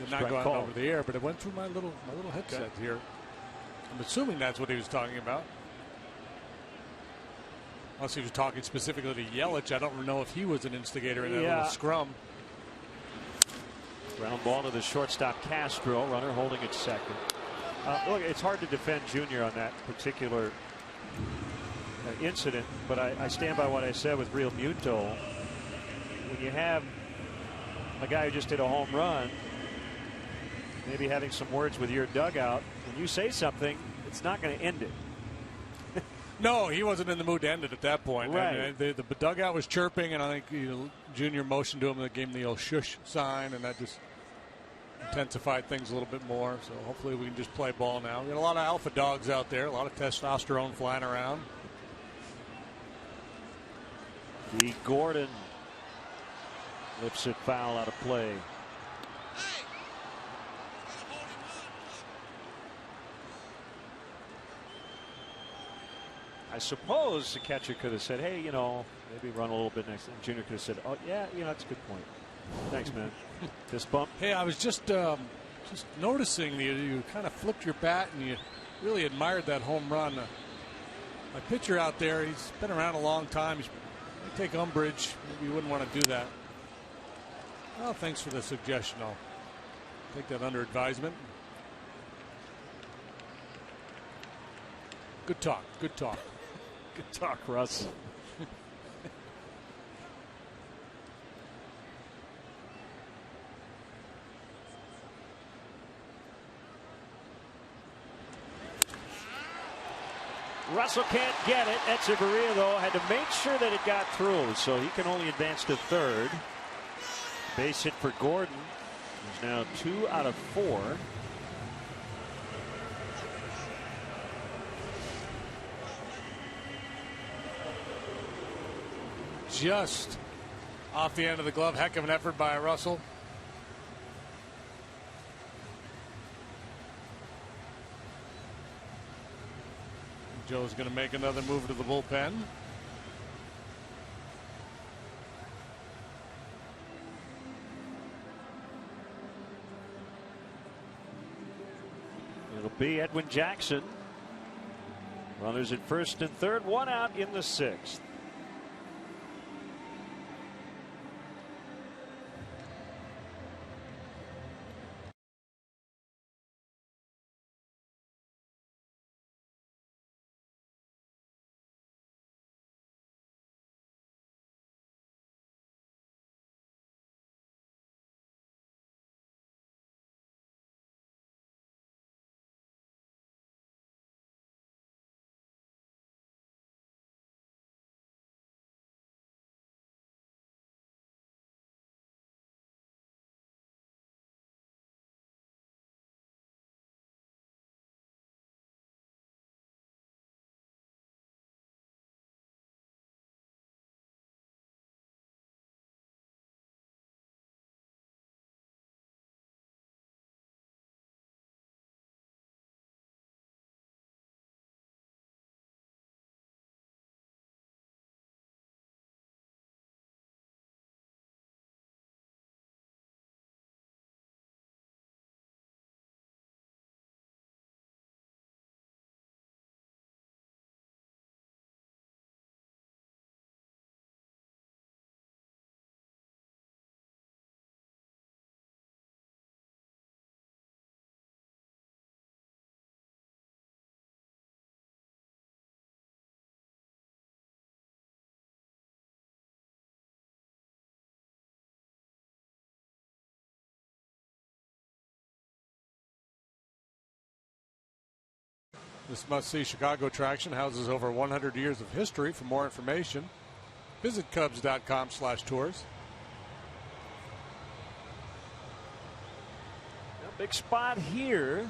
Did not go out over the air, but it went through my little headset here. I'm assuming that's what he was talking about. Unless he was talking specifically to Yelich. I don't know if he was an instigator in that little scrum. Ground ball to the shortstop Castro. Runner holding at second. Look, it's hard to defend Junior on that particular incident, but I stand by what I said with Real Muto. When you have a guy who just hit a home run, maybe having some words with your dugout, when you say something, it's not going to end it. No, he wasn't in the mood to end it at that point. Right. And the dugout was chirping, and I think Junior motioned to him and gave him the old shush sign, and that just intensified things a little bit more. So hopefully we can just play ball now. We got a lot of alpha dogs out there, a lot of testosterone flying around. The Gordon lifts it foul out of play. I suppose the catcher could have said, hey, maybe run a little bit next. And Junior could have said, oh, yeah, that's a good point. Thanks, man. Fist bump. Hey, I was just noticing that you kind of flipped your bat and you really admired that home run. My pitcher out there, he's been around a long time. He's take umbrage. Maybe you wouldn't want to do that. Well, thanks for the suggestion. I'll take that under advisement. Good talk. Good talk. Good talk, Russ. Russell can't get it. Echeverria, though, had to make sure that it got through, so he can only advance to third. Base hit for Gordon. He's now 2 out of 4. Just off the end of the glove. Heck of an effort by Russell. Joe's going to make another move to the bullpen. It'll be Edwin Jackson. Runners at first and third, 1 out in the 6th. This must-see Chicago attraction houses over 100 years of history. For more information, visit Cubs.com/tours. Big spot here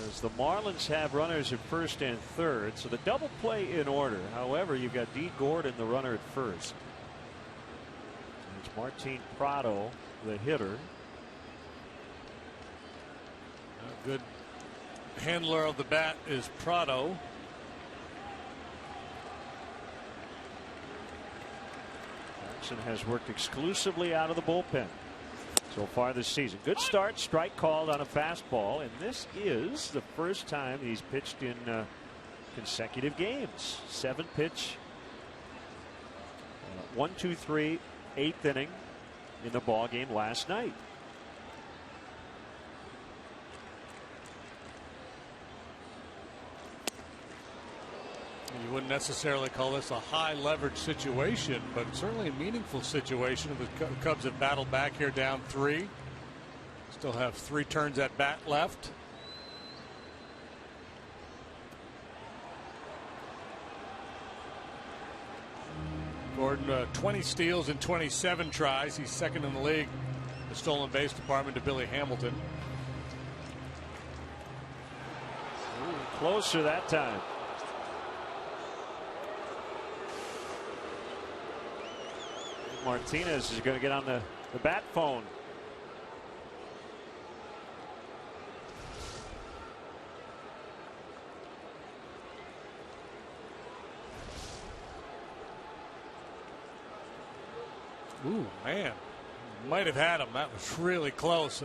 as the Marlins have runners at first and third, so the double play in order. However, you've got D. Gordon, the runner at first. It's Martin Prado, the hitter. A good handler of the bat is Prado. Jackson has worked exclusively out of the bullpen so far this season. Good start, strike called on a fastball, and this is the first time he's pitched in consecutive games. 7-pitch, 1-2-3, 8th inning in the ball game last night. You wouldn't necessarily call this a high leverage situation, but certainly a meaningful situation. The Cubs have battled back here down 3. Still have 3 turns at bat left. Gordon 20 steals in 27 tries. He's second in the league in the stolen base department to Billy Hamilton. Ooh, closer that time. Martinez is going to get on the bat phone. Ooh, man. Might have had him. That was really close.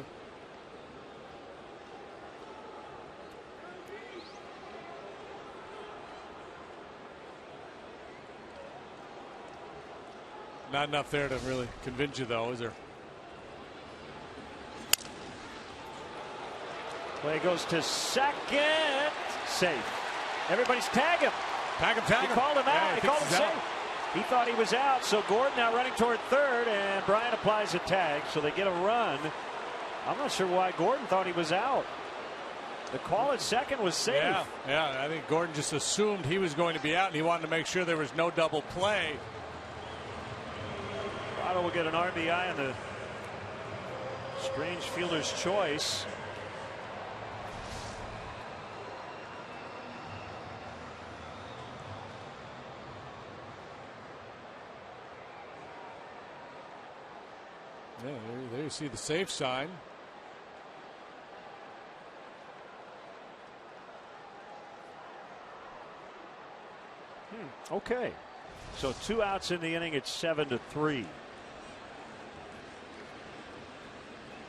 Not enough there to really convince you, though, is there? Play goes to second. Safe. Everybody's tagging him. Tag him. He called him out. Yeah, He called him safe. He thought he was out. So Gordon now running toward third, and Bryant applies a tag. So they get a run. I'm not sure why Gordon thought he was out. The call at second was safe. Yeah. I think Gordon just assumed he was going to be out, and he wanted to make sure there was no double play. Prado will get an RBI on the strange fielder's choice. Yeah, there you see the safe sign. Okay. So 2 outs in the inning. It's 7-3.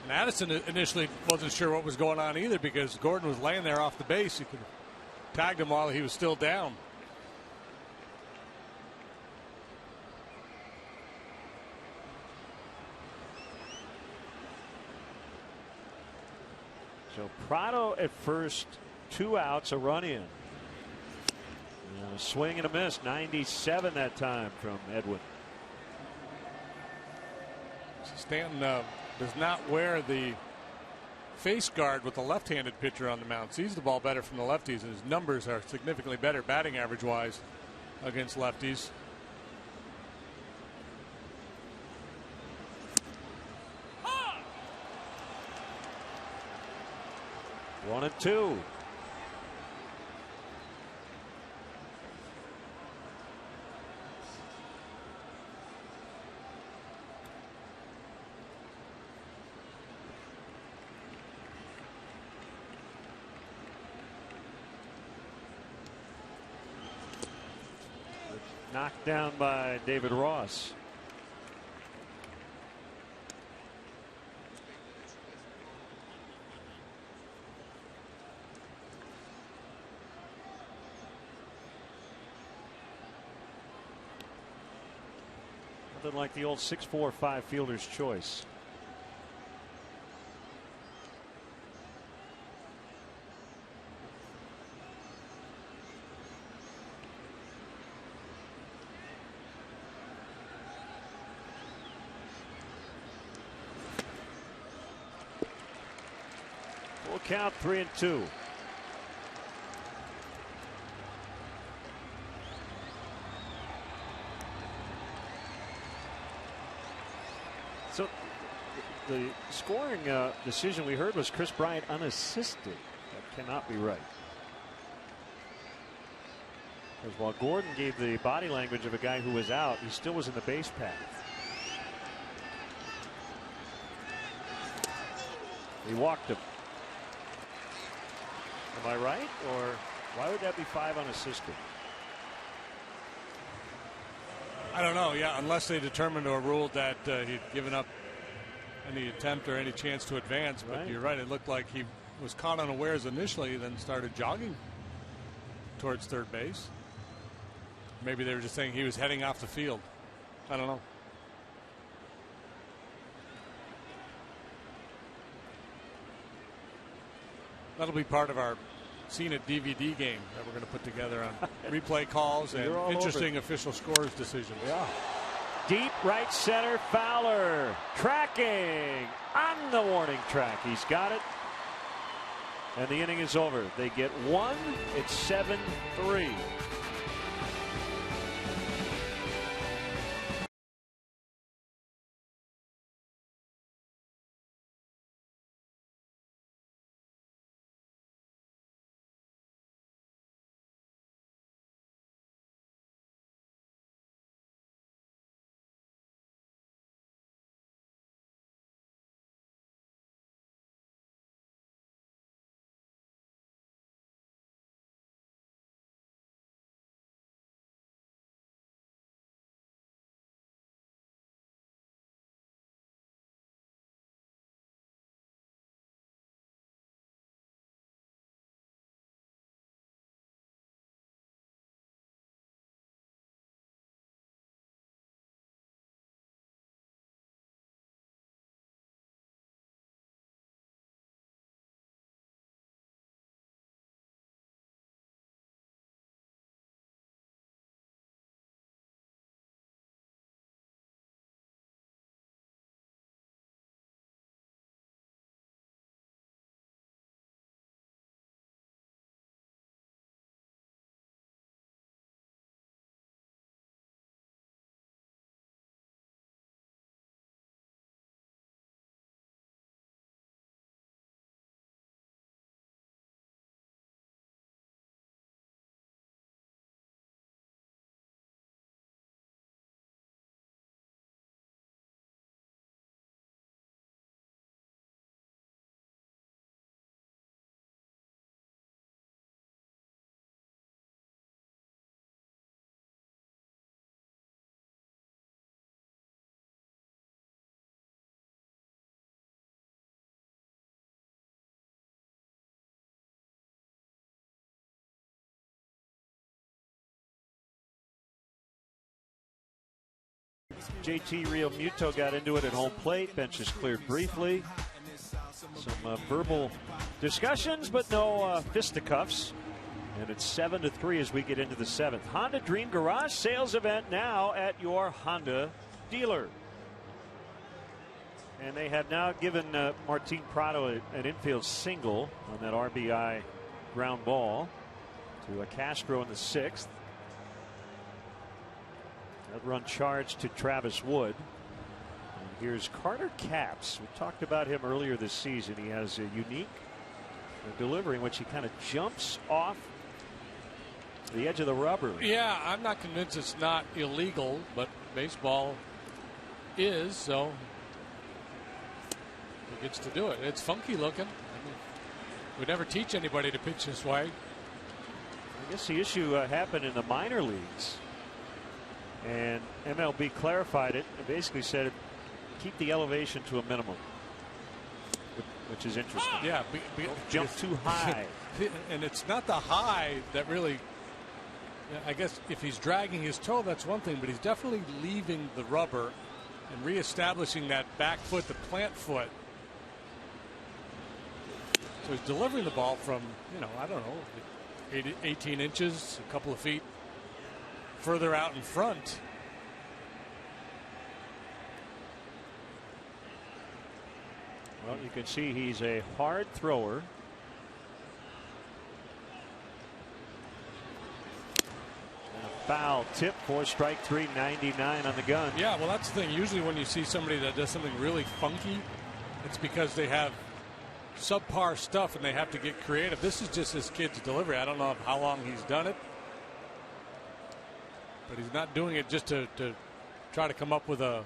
And Addison initially wasn't sure what was going on either because Gordon was laying there off the base. He could have tagged him while he was still down. So Prado at first, 2 outs, a run in. A swing and a miss, 97 that time from Edwin. Stanton does not wear the face guard with the left-handed pitcher on the mound. Sees the ball better from the lefties, and his numbers are significantly better batting average-wise against lefties. One and two. Knocked down by David Ross. Nothing like the old 6-4-5 fielder's choice. Full count, 3-2. the scoring decision we heard was Chris Bryant unassisted. That cannot be right. Because while Gordon gave the body language of a guy who was out, he still was in the base path. He walked him. Am I right? Or why would that be 5 unassisted? I don't know. Yeah, unless they determined or ruled that he'd given up any attempt or any chance to advance. But you're right. It looked like he was caught unawares initially, then started jogging towards third base. Maybe they were just saying he was heading off the field. I don't know. That'll be part of our Seen It DVD game that we're going to put together on replay calls and interesting official scores decisions. Yeah. Deep right center, Fowler tracking on the warning track. He's got it. And the inning is over. They get one. It's 7-3. JT Real Muto got into it at home plate. Bench is cleared briefly. Some verbal discussions, but no fisticuffs. And it's 7-3 as we get into the 7th. Honda Dream Garage sales event now at your Honda dealer. And they have now given Martin Prado an infield single on that RBI ground ball to Castro in the 6th. That run charged to Travis Wood. And here's Carter Capps. We talked about him earlier this season. He has a unique delivery in which he kind of jumps off the edge of the rubber. Yeah, I'm not convinced it's not illegal, but baseball is, so he gets to do it. It's funky looking. I mean, we'd never teach anybody to pitch this way. I guess the issue happened in the minor leagues, and MLB clarified it and basically said keep the elevation to a minimum, which is interesting. Yeah, jump too high. And it's not the high that really, I guess if he's dragging his toe, that's one thing, but he's definitely leaving the rubber and reestablishing that back foot, the plant foot. So he's delivering the ball from, I don't know, 18 inches, a couple of feet further out in front. Well, you can see he's a hard thrower. And a foul tip for strike three, 99 on the gun. Yeah, well, that's the thing. Usually when you see somebody that does something really funky, it's because they have subpar stuff and they have to get creative. This is just his kid's delivery. I don't know how long he's done it, but he's not doing it just to try to come up with a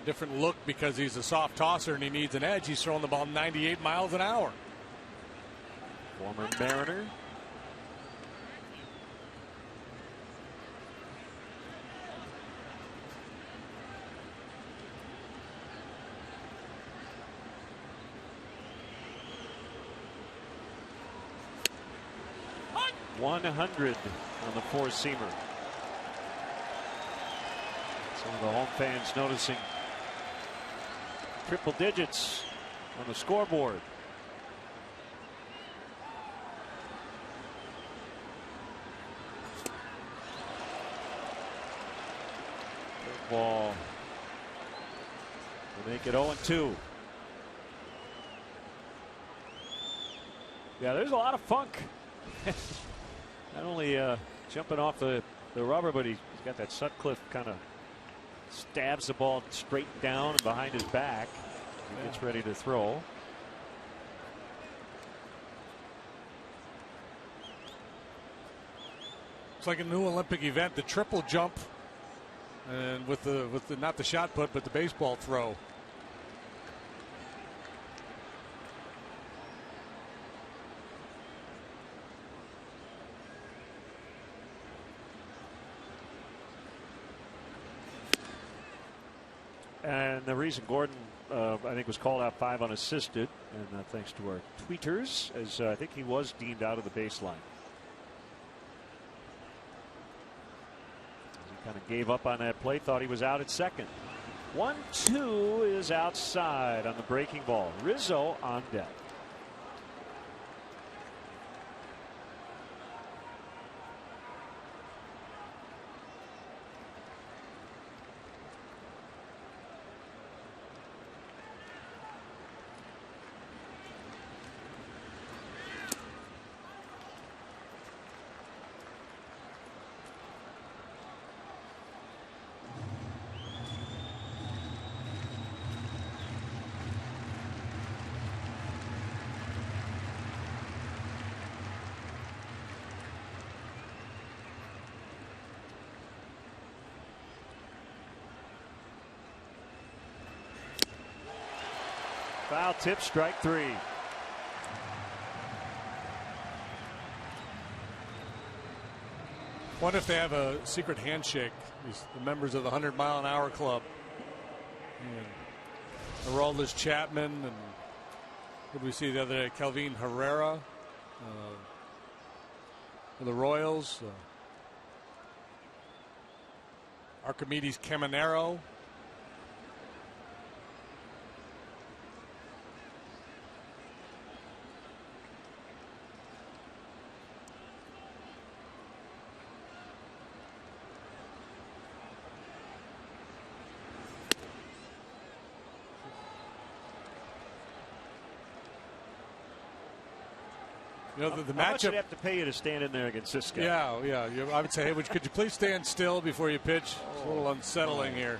different look because he's a soft tosser and he needs an edge. He's throwing the ball 98 miles an hour. Former Mariner. .100 on the four-seamer. Some of the home fans noticing triple digits on the scoreboard. Ball to make it 0-2. Yeah, there's a lot of funk. Not only jumping off the rubber, but he's got that Sutcliffe kind of stabs the ball straight down and behind his back. He gets ready to throw. It's like a new Olympic event, the triple jump, and with the not the shot put but the baseball throw. And the reason Gordon, I think, was called out 5 unassisted, and thanks to our tweeters, as I think he was deemed out of the baseline. He kind of gave up on that play, thought he was out at second. 1-2 is outside on the breaking ball. Rizzo on deck. Foul tip, strike 3. Wonder if they have a secret handshake, the members of the 100-mile-an-hour club. And Aroldis Chapman, and what did we see the other day? Kelvin Herrera for the Royals. Archimedes Caminero. You know, the How much matchup. would have to pay you to stand in there against this guy? Yeah. I would say, hey, could you please stand still before you pitch? It's a little unsettling here.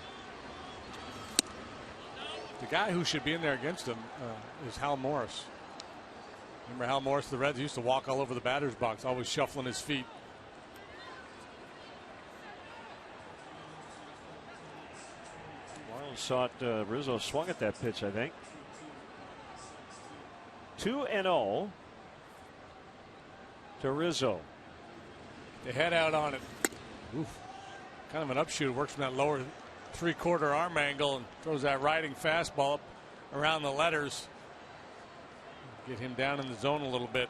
The guy who should be in there against him is Hal Morris. Remember Hal Morris, the Reds used to walk all over the batter's box, always shuffling his feet. Marlins thought Rizzo swung at that pitch, I think. 2-0 to Rizzo. They head out on it. Oof. Kind of an upshoot. Works from that lower three-quarter arm angle and throws that riding fastball up around the letters. Get him down in the zone a little bit.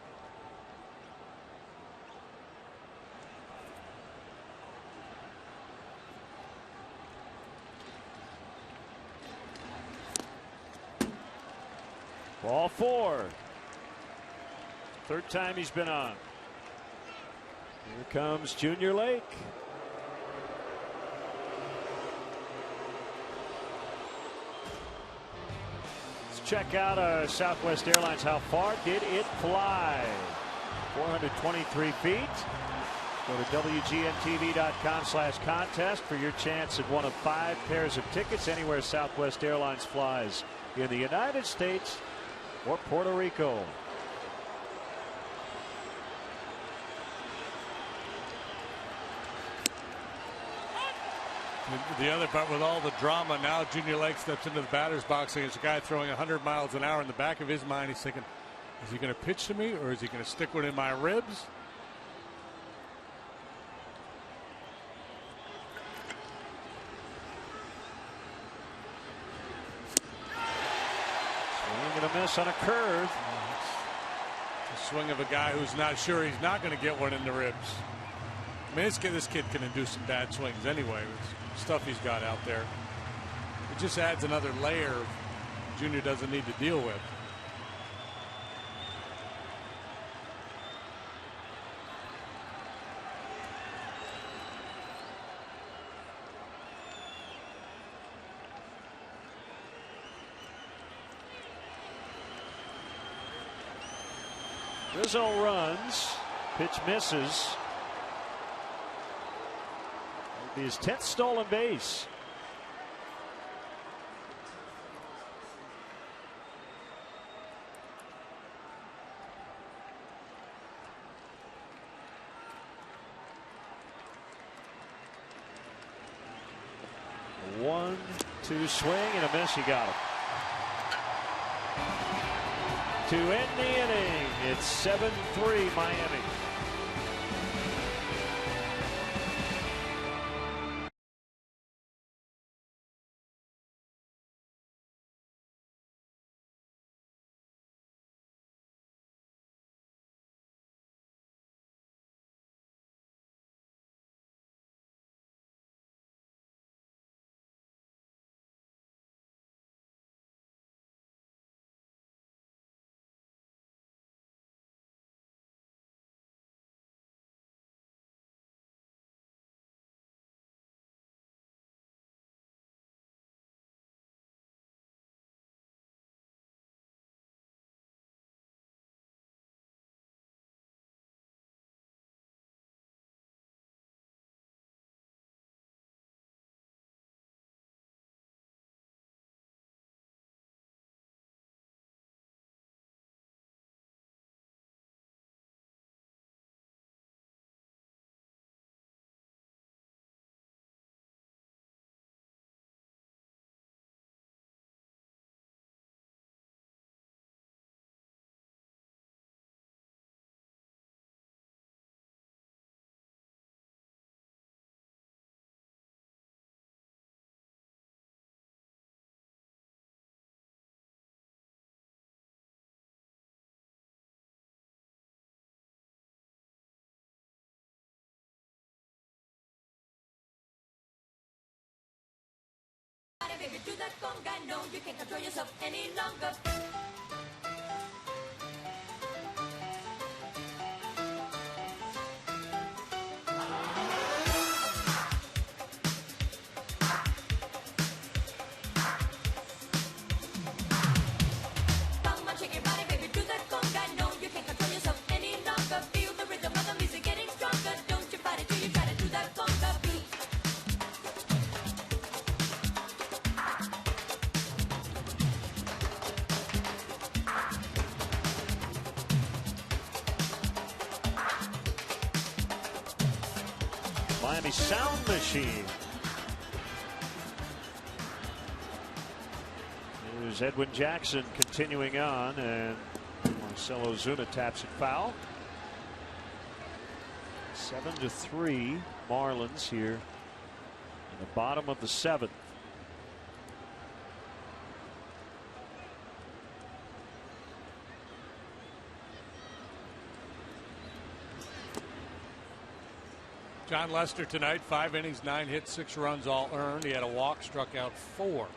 Ball 4. Third time he's been on. Here comes Junior Lake. Let's check out Southwest Airlines. How far did it fly? 423 feet. Go to WGNTV.com/contest for your chance at one of 5 pairs of tickets anywhere Southwest Airlines flies in the United States or Puerto Rico. The other part, with all the drama, now Junior Lake steps into the batter's box against a guy throwing 100 miles an hour. In the back of his mind, he's thinking, is he going to pitch to me or is he going to stick one in my ribs? Swing and a miss on a curve. The swing of a guy who's not sure he's not going to get one in the ribs. I mean, this kid can induce some bad swings anyway. With stuff he's got out there. It just adds another layer Junior doesn't need to deal with. Rizzo runs. Pitch misses. It'll be his 10th stolen base. A 1-2 swing and a miss. He got him. To end the inning, it's 7-3 Miami. Baby, do that conga, no, you can't control yourself any longer. Come on, shake your body, baby, do that conga, no, you can't control yourself any longer. Feel the rhythm of the music getting stronger. Don't you fight it till you try to do that conga beat. Miami Sound Machine. Here's Edwin Jackson continuing on, and Marcell Ozuna taps it foul. 7-3 Marlins here in the bottom of the 7th. John Lester tonight, 5 innings, 9 hits, 6 runs, all earned. He had a walk, struck out 4.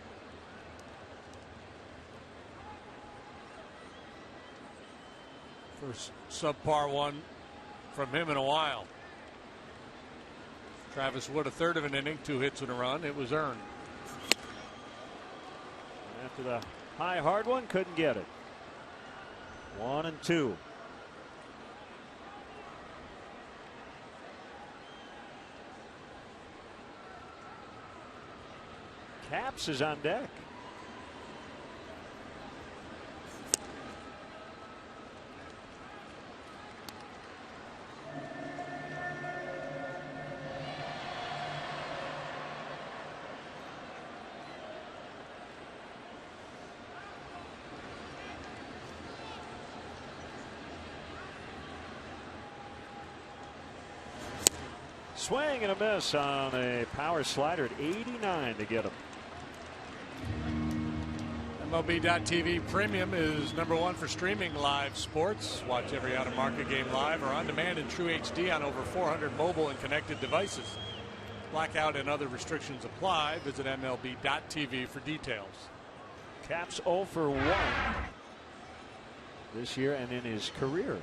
First subpar one from him in a while. Travis Wood, a third of an inning, 2 hits and a run. It was earned. After the high hard one, couldn't get it. 1-2. Caps is on deck. Swing and a miss on a power slider at 89 to get him. MLB.TV Premium is #1 for streaming live sports. Watch every out-of-market game live or on demand in True HD on over 400 mobile and connected devices. Blackout and other restrictions apply. Visit MLB.TV for details. Caps 0 for 1 this year and in his career.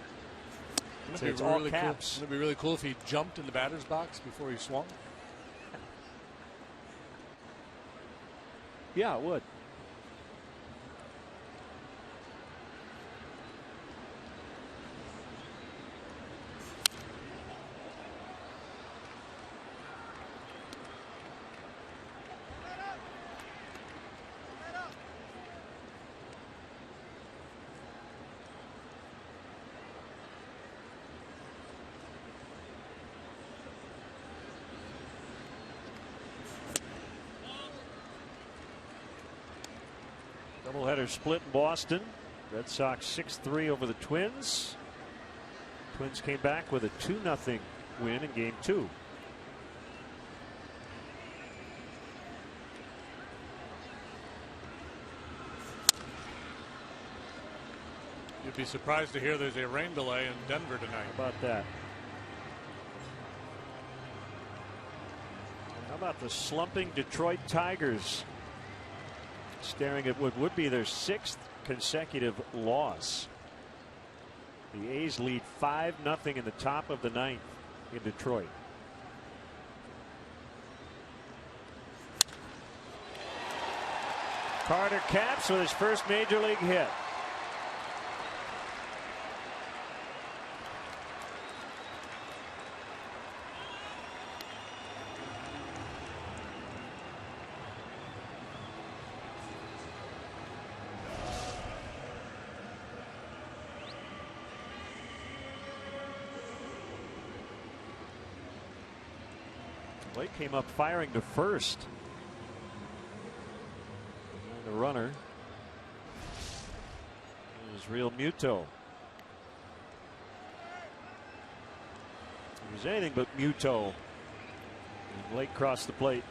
It's all caps. It'd be really cool if he jumped in the batter's box before he swung. Yeah, it would. Doubleheader split in Boston. Red Sox 6-3 over the Twins. Twins came back with a 2-0 win in Game 2. You'd be surprised to hear there's a rain delay in Denver tonight. How about that? How about the slumping Detroit Tigers? Staring at what would be their 6th consecutive loss. The A's lead 5-0 in the top of the 9th in Detroit. Carter Capps with his first major league hit. Blake came up firing to first. And the runner is Real Muto. He was anything but Muto. And Blake crossed the plate.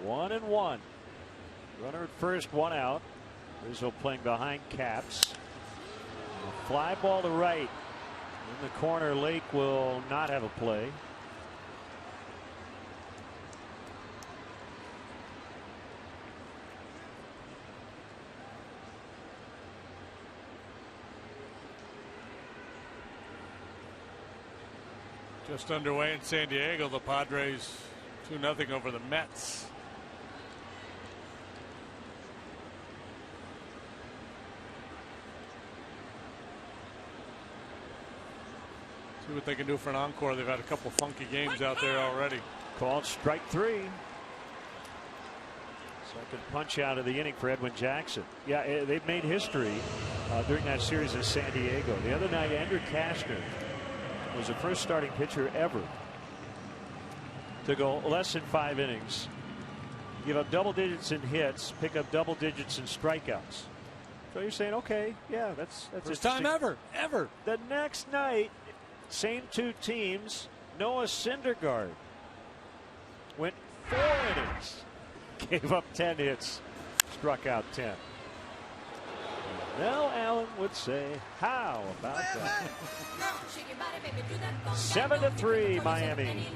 One and one. Runner at first, one out. Rizzo playing behind Capps. A fly ball to right. In the corner, Lake will not have a play. Just underway in San Diego. The Padres 2-0 over the Mets. See what they can do for an encore. They've had a couple funky games out there already. Called strike 3. Second punch out of the inning for Edwin Jackson. Yeah, they've made history during that series in San Diego. The other night, Andrew Kastner was the first starting pitcher ever to go less than 5 innings, give up double digits in hits, pick up double digits in strikeouts. So you're saying, okay, yeah, that's first time ever. The next night, same 2 teams, Noah Syndergaard went 4 innings, gave up 10 hits, struck out 10. Mel Allen would say, how about that? 7-3 Miami.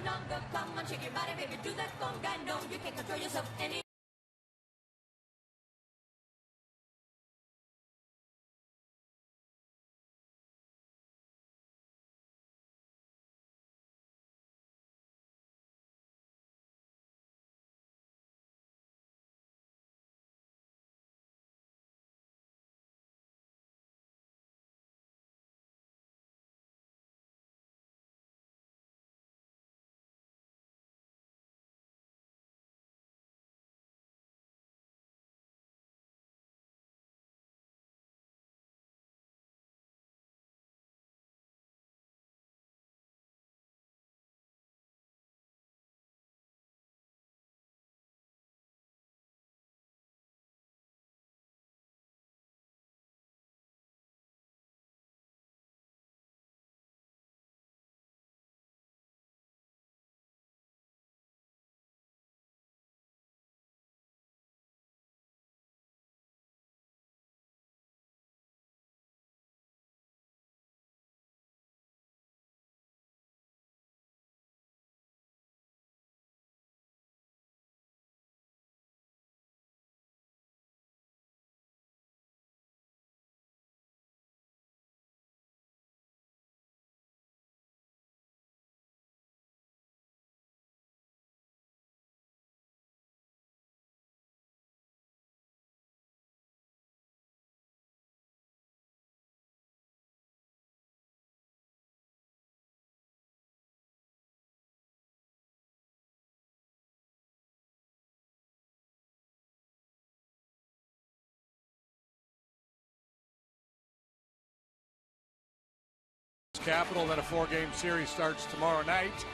Capital. Then a 4-game series starts tomorrow night.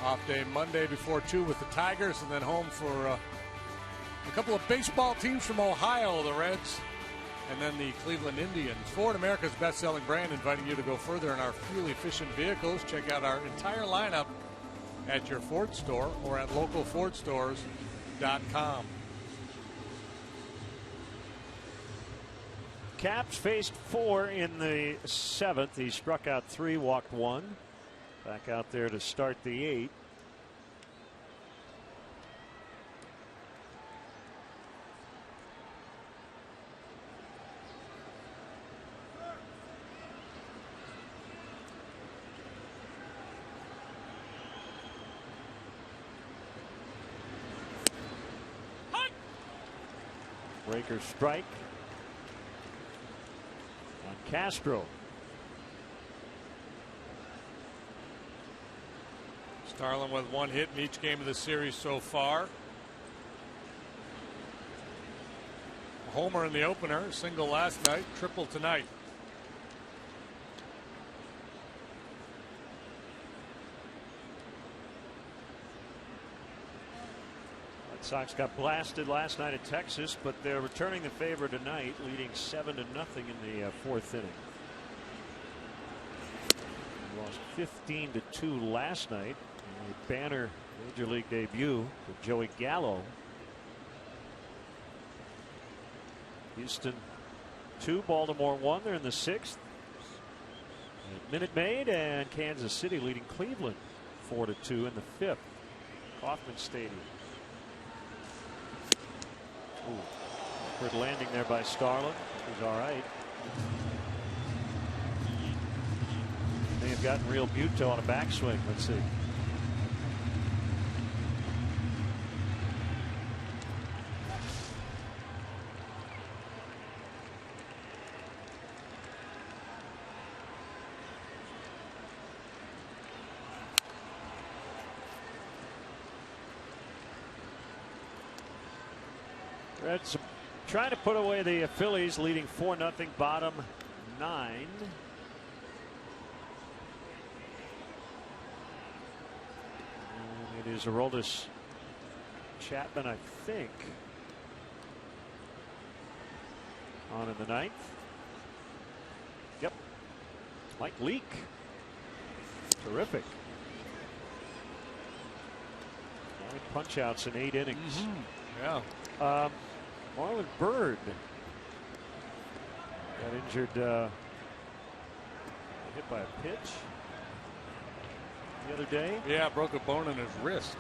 Off day Monday before 2 with the Tigers, and then home for a couple of baseball teams from Ohio, the Reds, and then the Cleveland Indians. Ford, America's best-selling brand, inviting you to go further in our fuel-efficient vehicles. Check out our entire lineup at your Ford store or at localfordstores.com. Caps faced 4 in the 7th. He struck out 3, walked 1. Back out there to start the 8th. Breaker strike on Castro. Starlin with 1 hit in each game of the series so far. A homer in the opener, single last night, triple tonight. Red Sox got blasted last night at Texas, but they're returning the favor tonight, leading 7-0 in the 4th inning. They lost 15-2 last night. A banner major league debut for Joey Gallo. Houston 2, Baltimore 1. They're in the 6th. Minute Maid, and Kansas City leading Cleveland 4-2 in the 5th. Kauffman Stadium. Ooh, awkward landing there by Starlin. He's all right. May have gotten real Buto on a backswing. Let's see. Reds trying to put away the Phillies, leading 4-0, bottom 9. And it is Aroldis Chapman, I think, on in the 9th. Yep. Mike Leake. Terrific. 9 punch outs in 8 innings. Yeah. Marlon Byrd got injured, hit by a pitch the other day. Yeah, broke a bone in his wrist.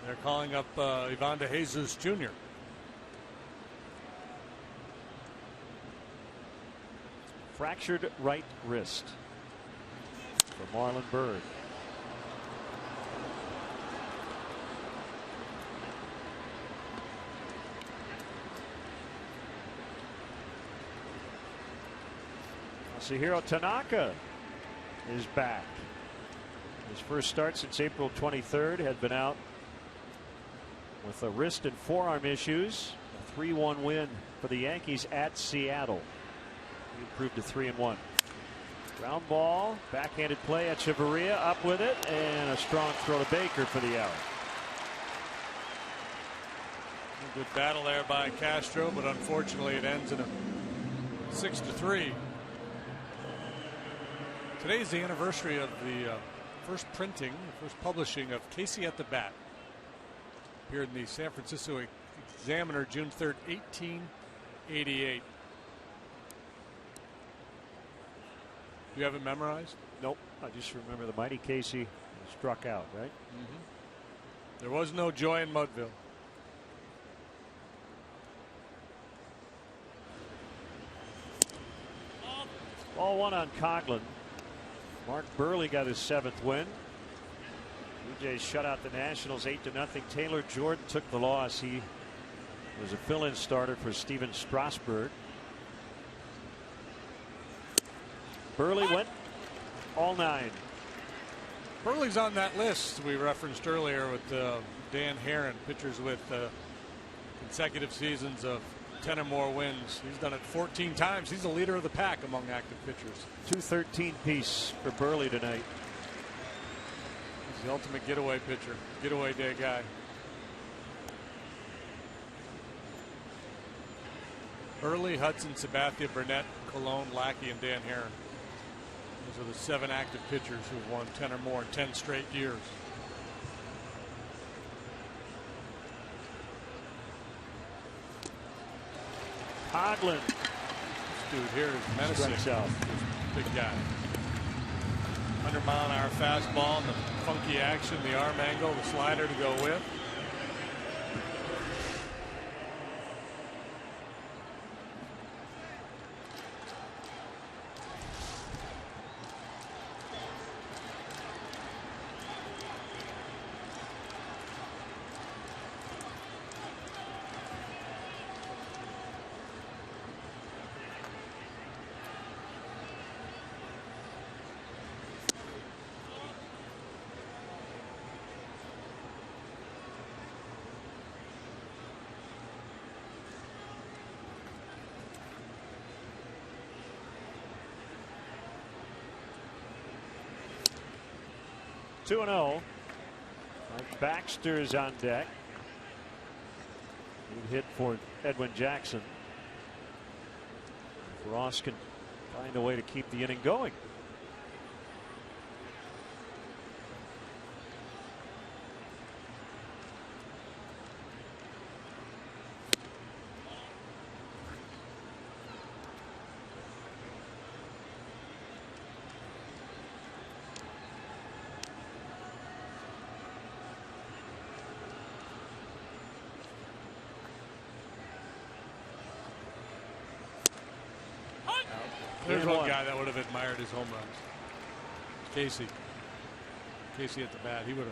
They're calling up Ivan De Jesus Jr. Fractured right wrist for Marlon Byrd. Masahiro Tanaka is back. His first start since April 23rd, had been out with a wrist and forearm issues. A 3-1 win for the Yankees at Seattle. He improved to 3-1. Ground ball, backhanded play at Echeverria, up with it, and a strong throw to Baker for the out. A good battle there by Castro, but unfortunately it ends in a 6-3. Today's the anniversary of the first printing, the first publishing of Casey at the Bat. Appeared in the San Francisco Examiner June 3rd, 1888. Do you have it memorized? Nope. I just remember the mighty Casey struck out, right? There was no joy in Mudville. Ball one on Coghlan. Mark Burley got his 7th win. Blue Jays shut out the Nationals 8-0. Taylor Jordan took the loss. He was a fill-in starter for Steven Strasburg. Burley went all 9. Burley's on that list we referenced earlier with Dan Herron, pitchers with consecutive seasons of 10 or more wins. He's done it 14 times. He's the leader of the pack among active pitchers. 213 piece for Burley tonight. He's the ultimate getaway pitcher, getaway day guy. Burley, Hudson, Sabathia, Burnett, Colon, Lackey, and Dan Herron. Those are the 7 active pitchers who've won 10 or more in 10 straight years. Coghlan. This dude here is menacing. Strikes out. Big guy. 100-mile-an-hour fastball, and the funky action, the arm angle, the slider to go with. Two 2-0. Mike Baxter's on deck. Good hit for Edwin Jackson. If Ross can find a way to keep the inning going. There's one guy that would have admired his home runs. Casey. Casey at the bat. He would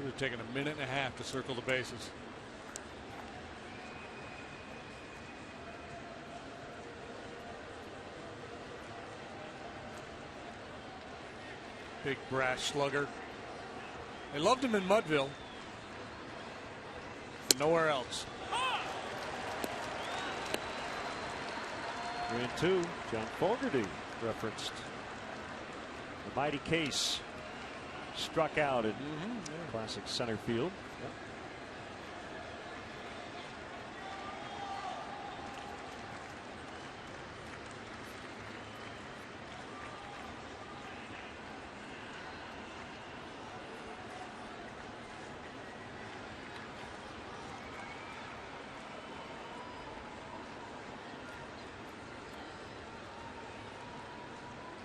have taken a minute and a half to circle the bases. Big brass slugger. They loved him in Mudville. Nowhere else. 3-2. John Fogerty referenced the mighty Case struck out in classic center field.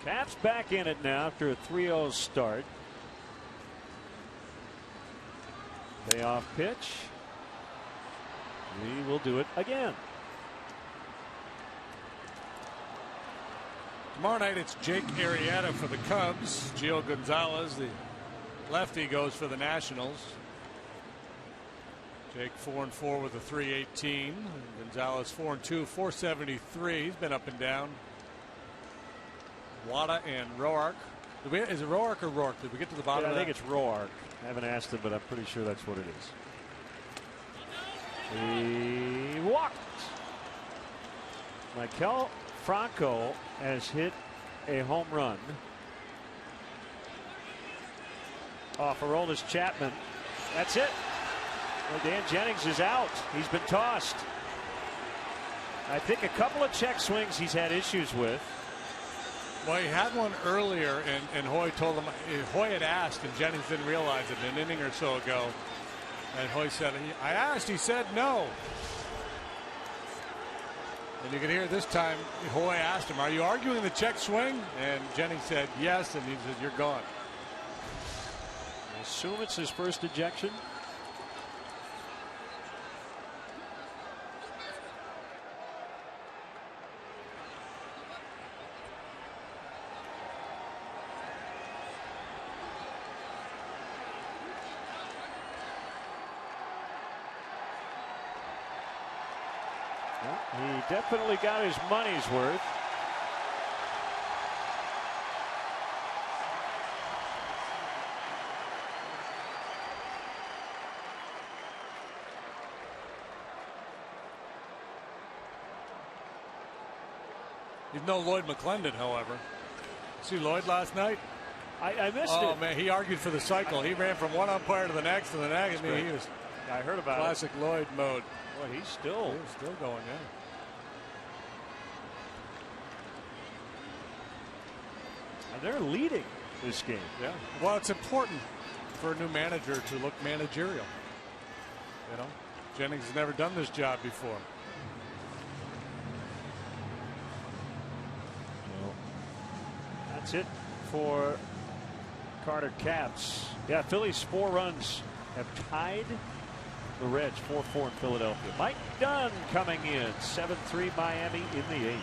Bats back in it now after a 3-0 start. Payoff pitch. He will do it again. Tomorrow night it's Jake Arrieta for the Cubs. Gio Gonzalez, the lefty, goes for the Nationals. Jake 4-4 with a 3.18. Gonzalez 4-2, 4.73. He's been up and down. Wada and Roark. Is it Roark or Rourke? Did we get to the bottom of that? I think it's Roark. I haven't asked him, but I'm pretty sure that's what it is. He walked. Maikel Franco has hit a home run off Aroldis Chapman. That's it. Well, Dan Jennings is out. He's been tossed. I think a couple of check swings he's had issues with. Well, he had one earlier, and Hoy told him. Hoy had asked, and Jennings didn't realize it an inning or so ago. And Hoy said, "I asked." He said no. And you can hear this time, Hoy asked him, "Are you arguing the check swing?" And Jennings said yes, and he said, "You're gone." I assume it's his first ejection. He definitely got his money's worth. He's no Lloyd McClendon, however. See Lloyd last night? I missed it. Oh man, he argued for the cycle. He ran from one umpire to the next and the next. I mean, he was I heard about classic Lloyd mode. Boy, he's still going, yeah. And they're leading this game. Yeah. Well, it's important for a new manager to look managerial. You know, Jennings has never done this job before. Well, that's it for Carter Capps. Yeah, Phillies 4 runs have tied the Reds 4-4 in Philadelphia. Mike Dunn coming in 7-3 Miami in the 8th.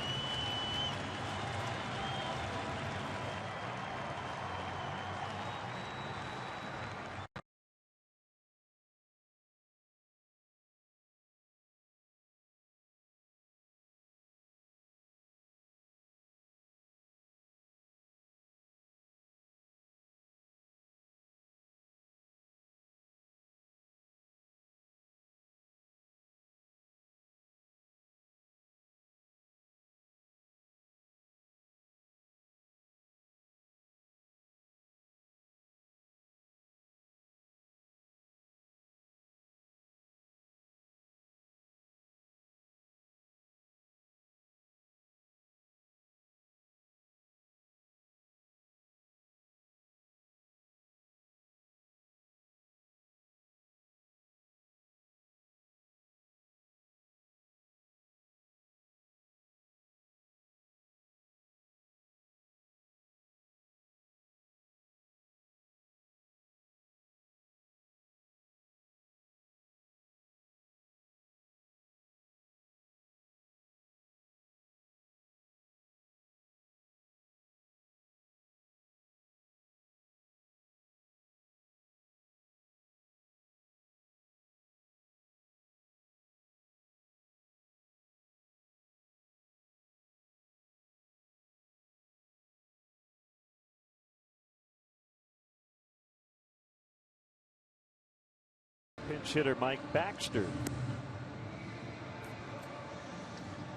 Pinch hitter Mike Baxter.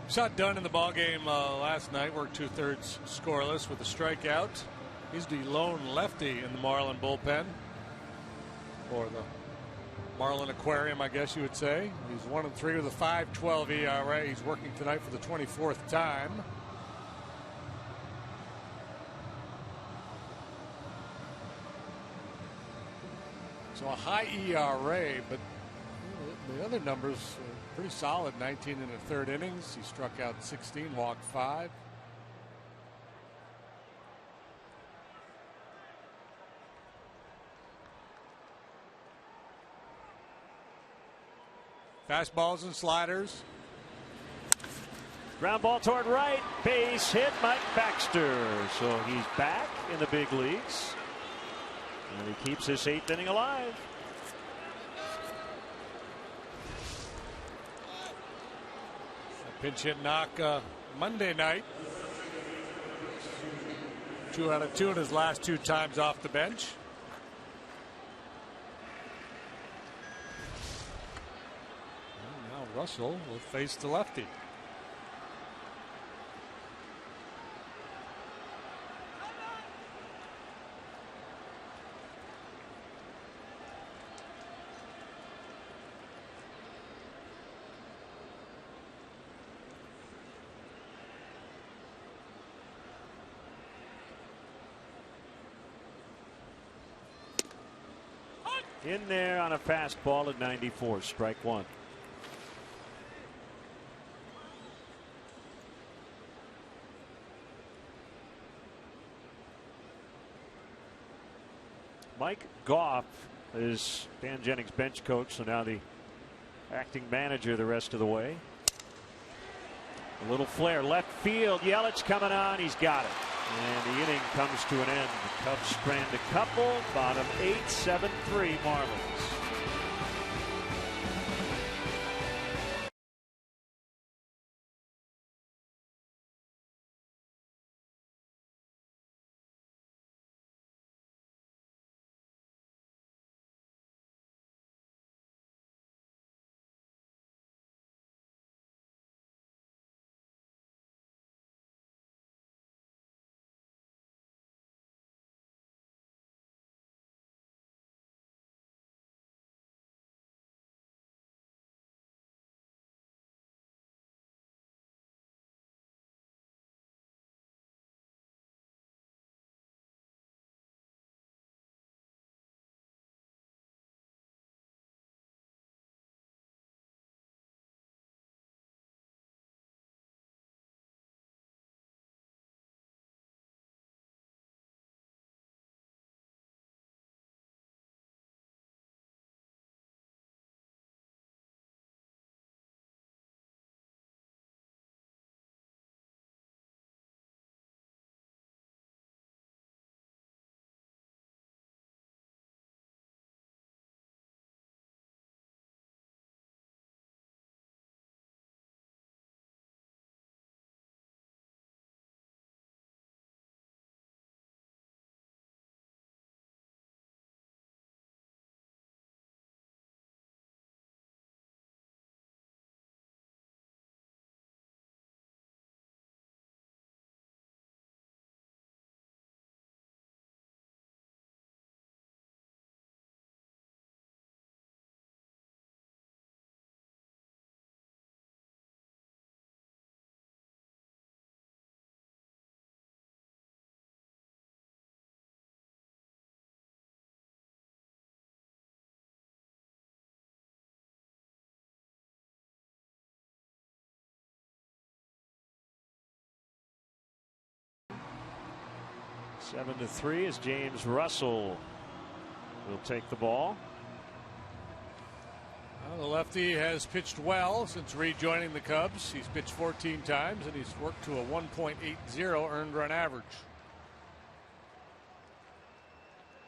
Shot done in the ball game last night. Worked 2/3 scoreless with a strikeout. He's the lone lefty in the Marlin bullpen, or the Marlin aquarium, I guess you would say. He's 1-3 with a 5.12 ERA. He's working tonight for the 24th time. So a high ERA, but the other numbers are pretty solid. 19 in the 3rd innings. He struck out 16, walked 5. Fastballs and sliders. Ground ball toward right. Base hit, Mike Baxter. So he's back in the big leagues. And he keeps this 8th inning alive. A pinch hit knock Monday night. 2 out of 2 in his last 2 times off the bench. And now Russell will face the lefty. In there on a fastball at 94, strike 1. Mike Goff is Dan Jennings' bench coach, so now the acting manager the rest of the way. A little flare left field. Yelich coming on. He's got it. And the inning comes to an end. The Cubs strand a couple. Bottom 8, 7-3 Marlins. Seven to 3 as James Russell will take the ball. Well, the lefty has pitched well since rejoining the Cubs. He's pitched 14 times and he's worked to a 1.80 earned run average.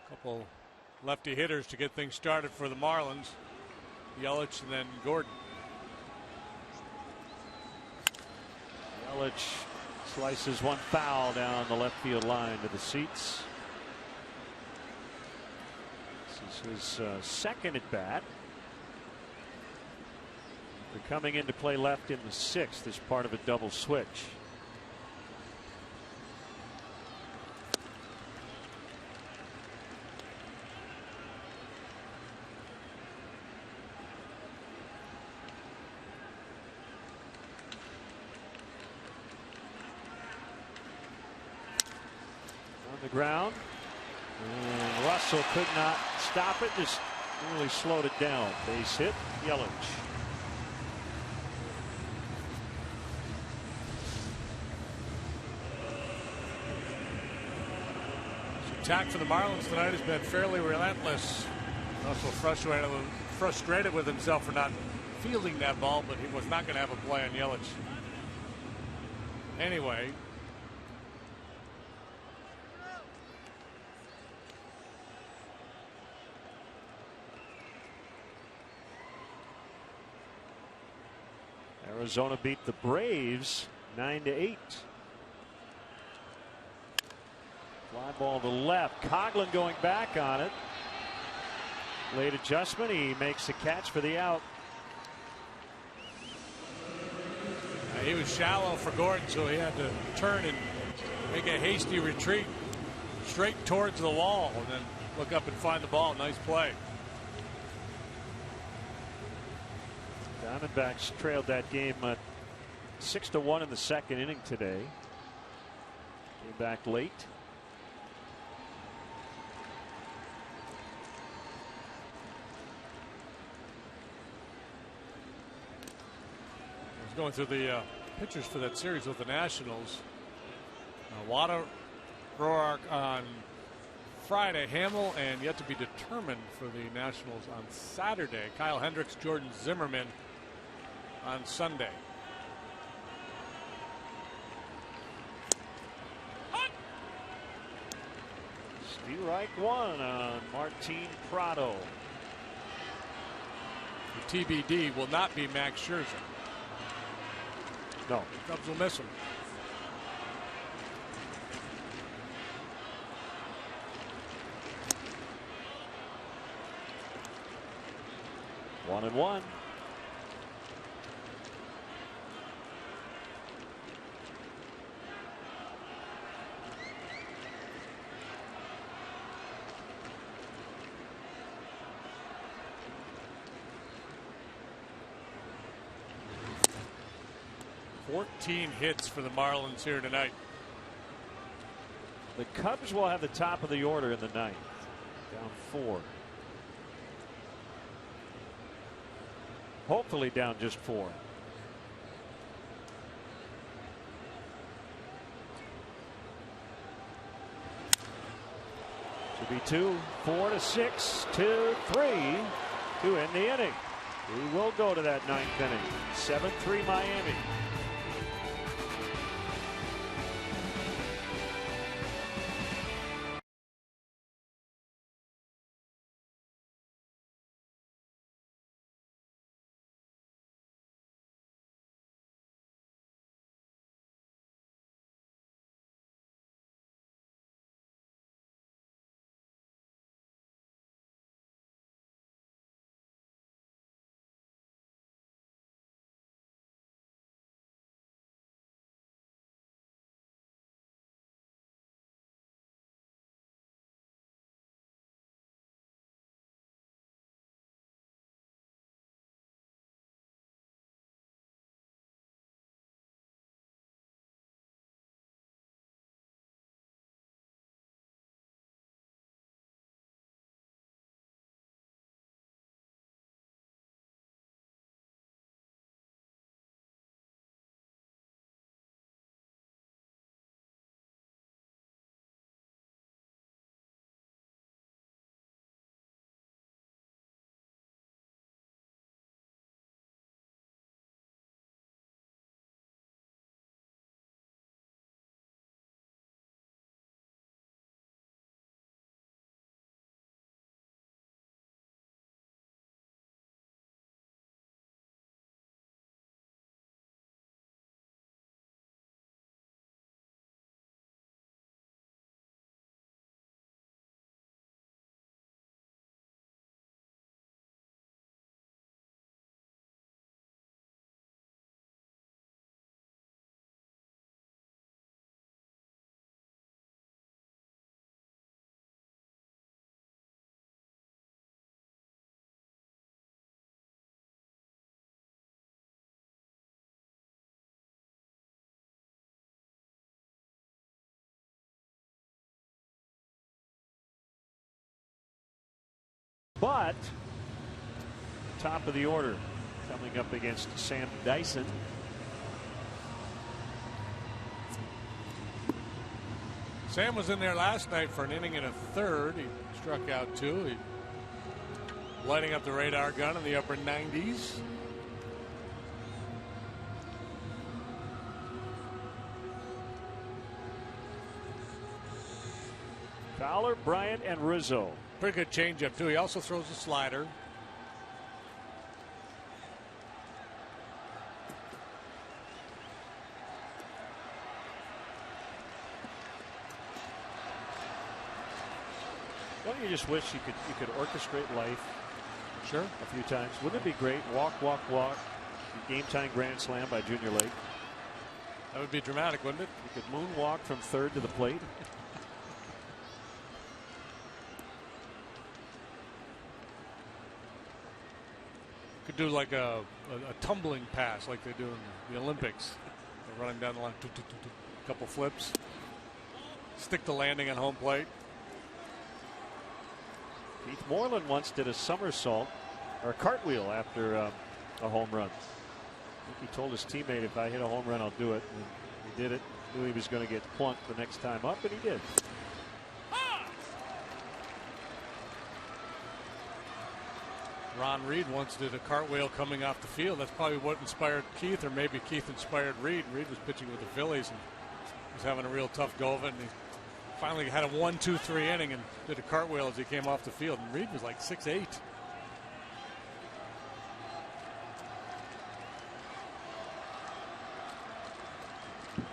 Couple lefty hitters to get things started for the Marlins. Yelich and then Gordon. Yelich slices one foul down the left field line to the seats. This is his second at bat. They're coming in to play left in the 6th as part of a double switch. On the ground, and Russell could not stop it, just really slowed it down. Base hit, Yelich. Attack for the Marlins tonight has been fairly relentless. Also frustrated with himself for not fielding that ball, but he was not going to have a play on Yelich. Anyway. Arizona beat the Braves 9-8. Fly ball to left. Coughlin going back on it. Late adjustment. He makes the catch for the out. He was shallow for Gordon, so he had to turn and make a hasty retreat straight towards the wall and then look up and find the ball. Nice play. Diamondbacks trailed that game 6-1 in the second inning today. Came back late. Going through the pitchers for that series with the Nationals. Wada Roark on Friday. Hamill and yet to be determined for the Nationals on Saturday. Kyle Hendricks, Jordan Zimmerman on Sunday. Strike one on Martin Prado. The TBD will not be Max Scherzer. No. Cubs will miss him. One and one. Hits for the Marlins here tonight. The Cubs will have the top of the order in the ninth. Down 4. Hopefully down just 4. Should be 2, 4 to 6, 2, 3 to end the inning. We will go to that ninth inning. 7-3 Miami. But top of the order coming up against Sam Dyson. Sam was in there last night for an inning and a third. He struck out 2. He lighting up the radar gun in the upper 90s. Fowler, Bryant, and Rizzo. Pretty good changeup too. He also throws a slider. Don't you just wish you could orchestrate life? Sure. A few times. Wouldn't it be great? Walk, walk, walk. Game time grand slam by Junior Lake. That would be dramatic, wouldn't it? You could moonwalk from third to the plate. Could do like a tumbling pass like they do in the Olympics. They're running down the line, a couple flips, stick the landing on home plate. Keith Moreland once did a somersault or a cartwheel after a home run. I think he told his teammate, if I hit a home run, I'll do it. And he did it. Knew he was going to get plunked the next time up, and he did. Ron Reed once did a cartwheel coming off the field. That's probably what inspired Keith, or maybe Keith inspired Reed. Reed was pitching with the Phillies and was having a real tough go of it. And he finally had a 1-2-3 inning and did a cartwheel as he came off the field. And Reed was like 6'8". Yeah,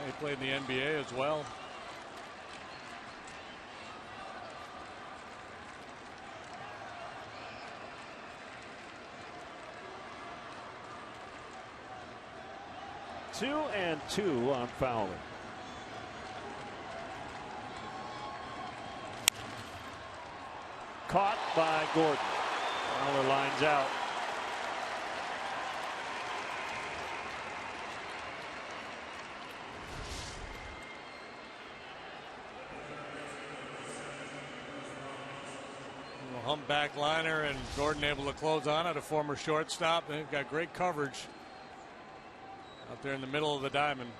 he played in the NBA as well. 2-2 on Fowler. Caught by Gordon. Fowler lines out. Humpback liner, and Gordon able to close on it. A former shortstop. They've got great coverage out there in the middle of the diamond.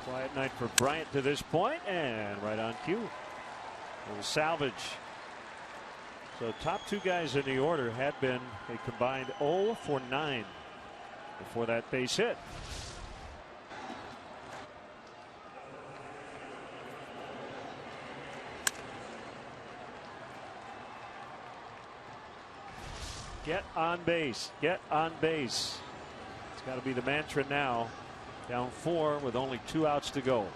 Quiet night for Bryant to this point, and right on cue. It was salvage. So top two guys in the order had been a combined 0 for 9 before that base hit. Get on base. Get on base. It's got to be the mantra now. Down 4 with only 2 outs to go.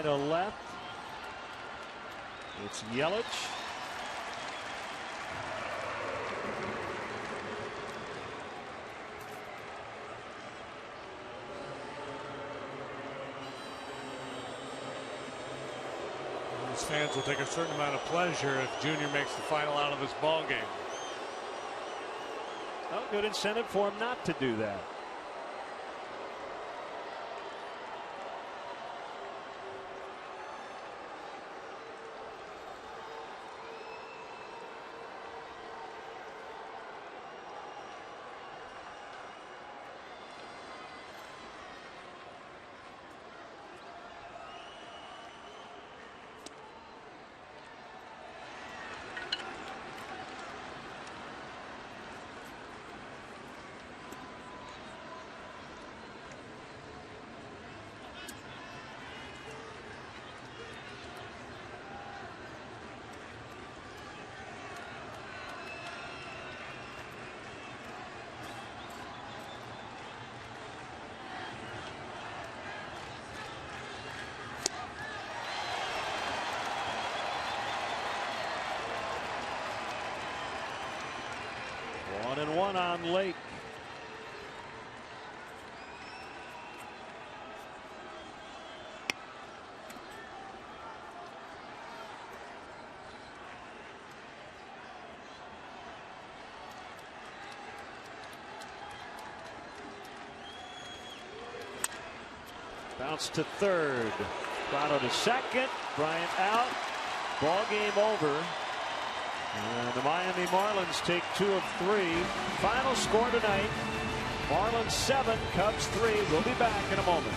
To left. It's Yelich. These fans will take a certain amount of pleasure if Junior makes the final out of this ball game. Oh, good incentive for him not to do that. 1 on Lake. Bounce to third. Prado to second. Bryant out. Ball game over. And the Miami Marlins take 2 of 3. Final score tonight: Marlins 7, Cubs 3. We'll be back in a moment.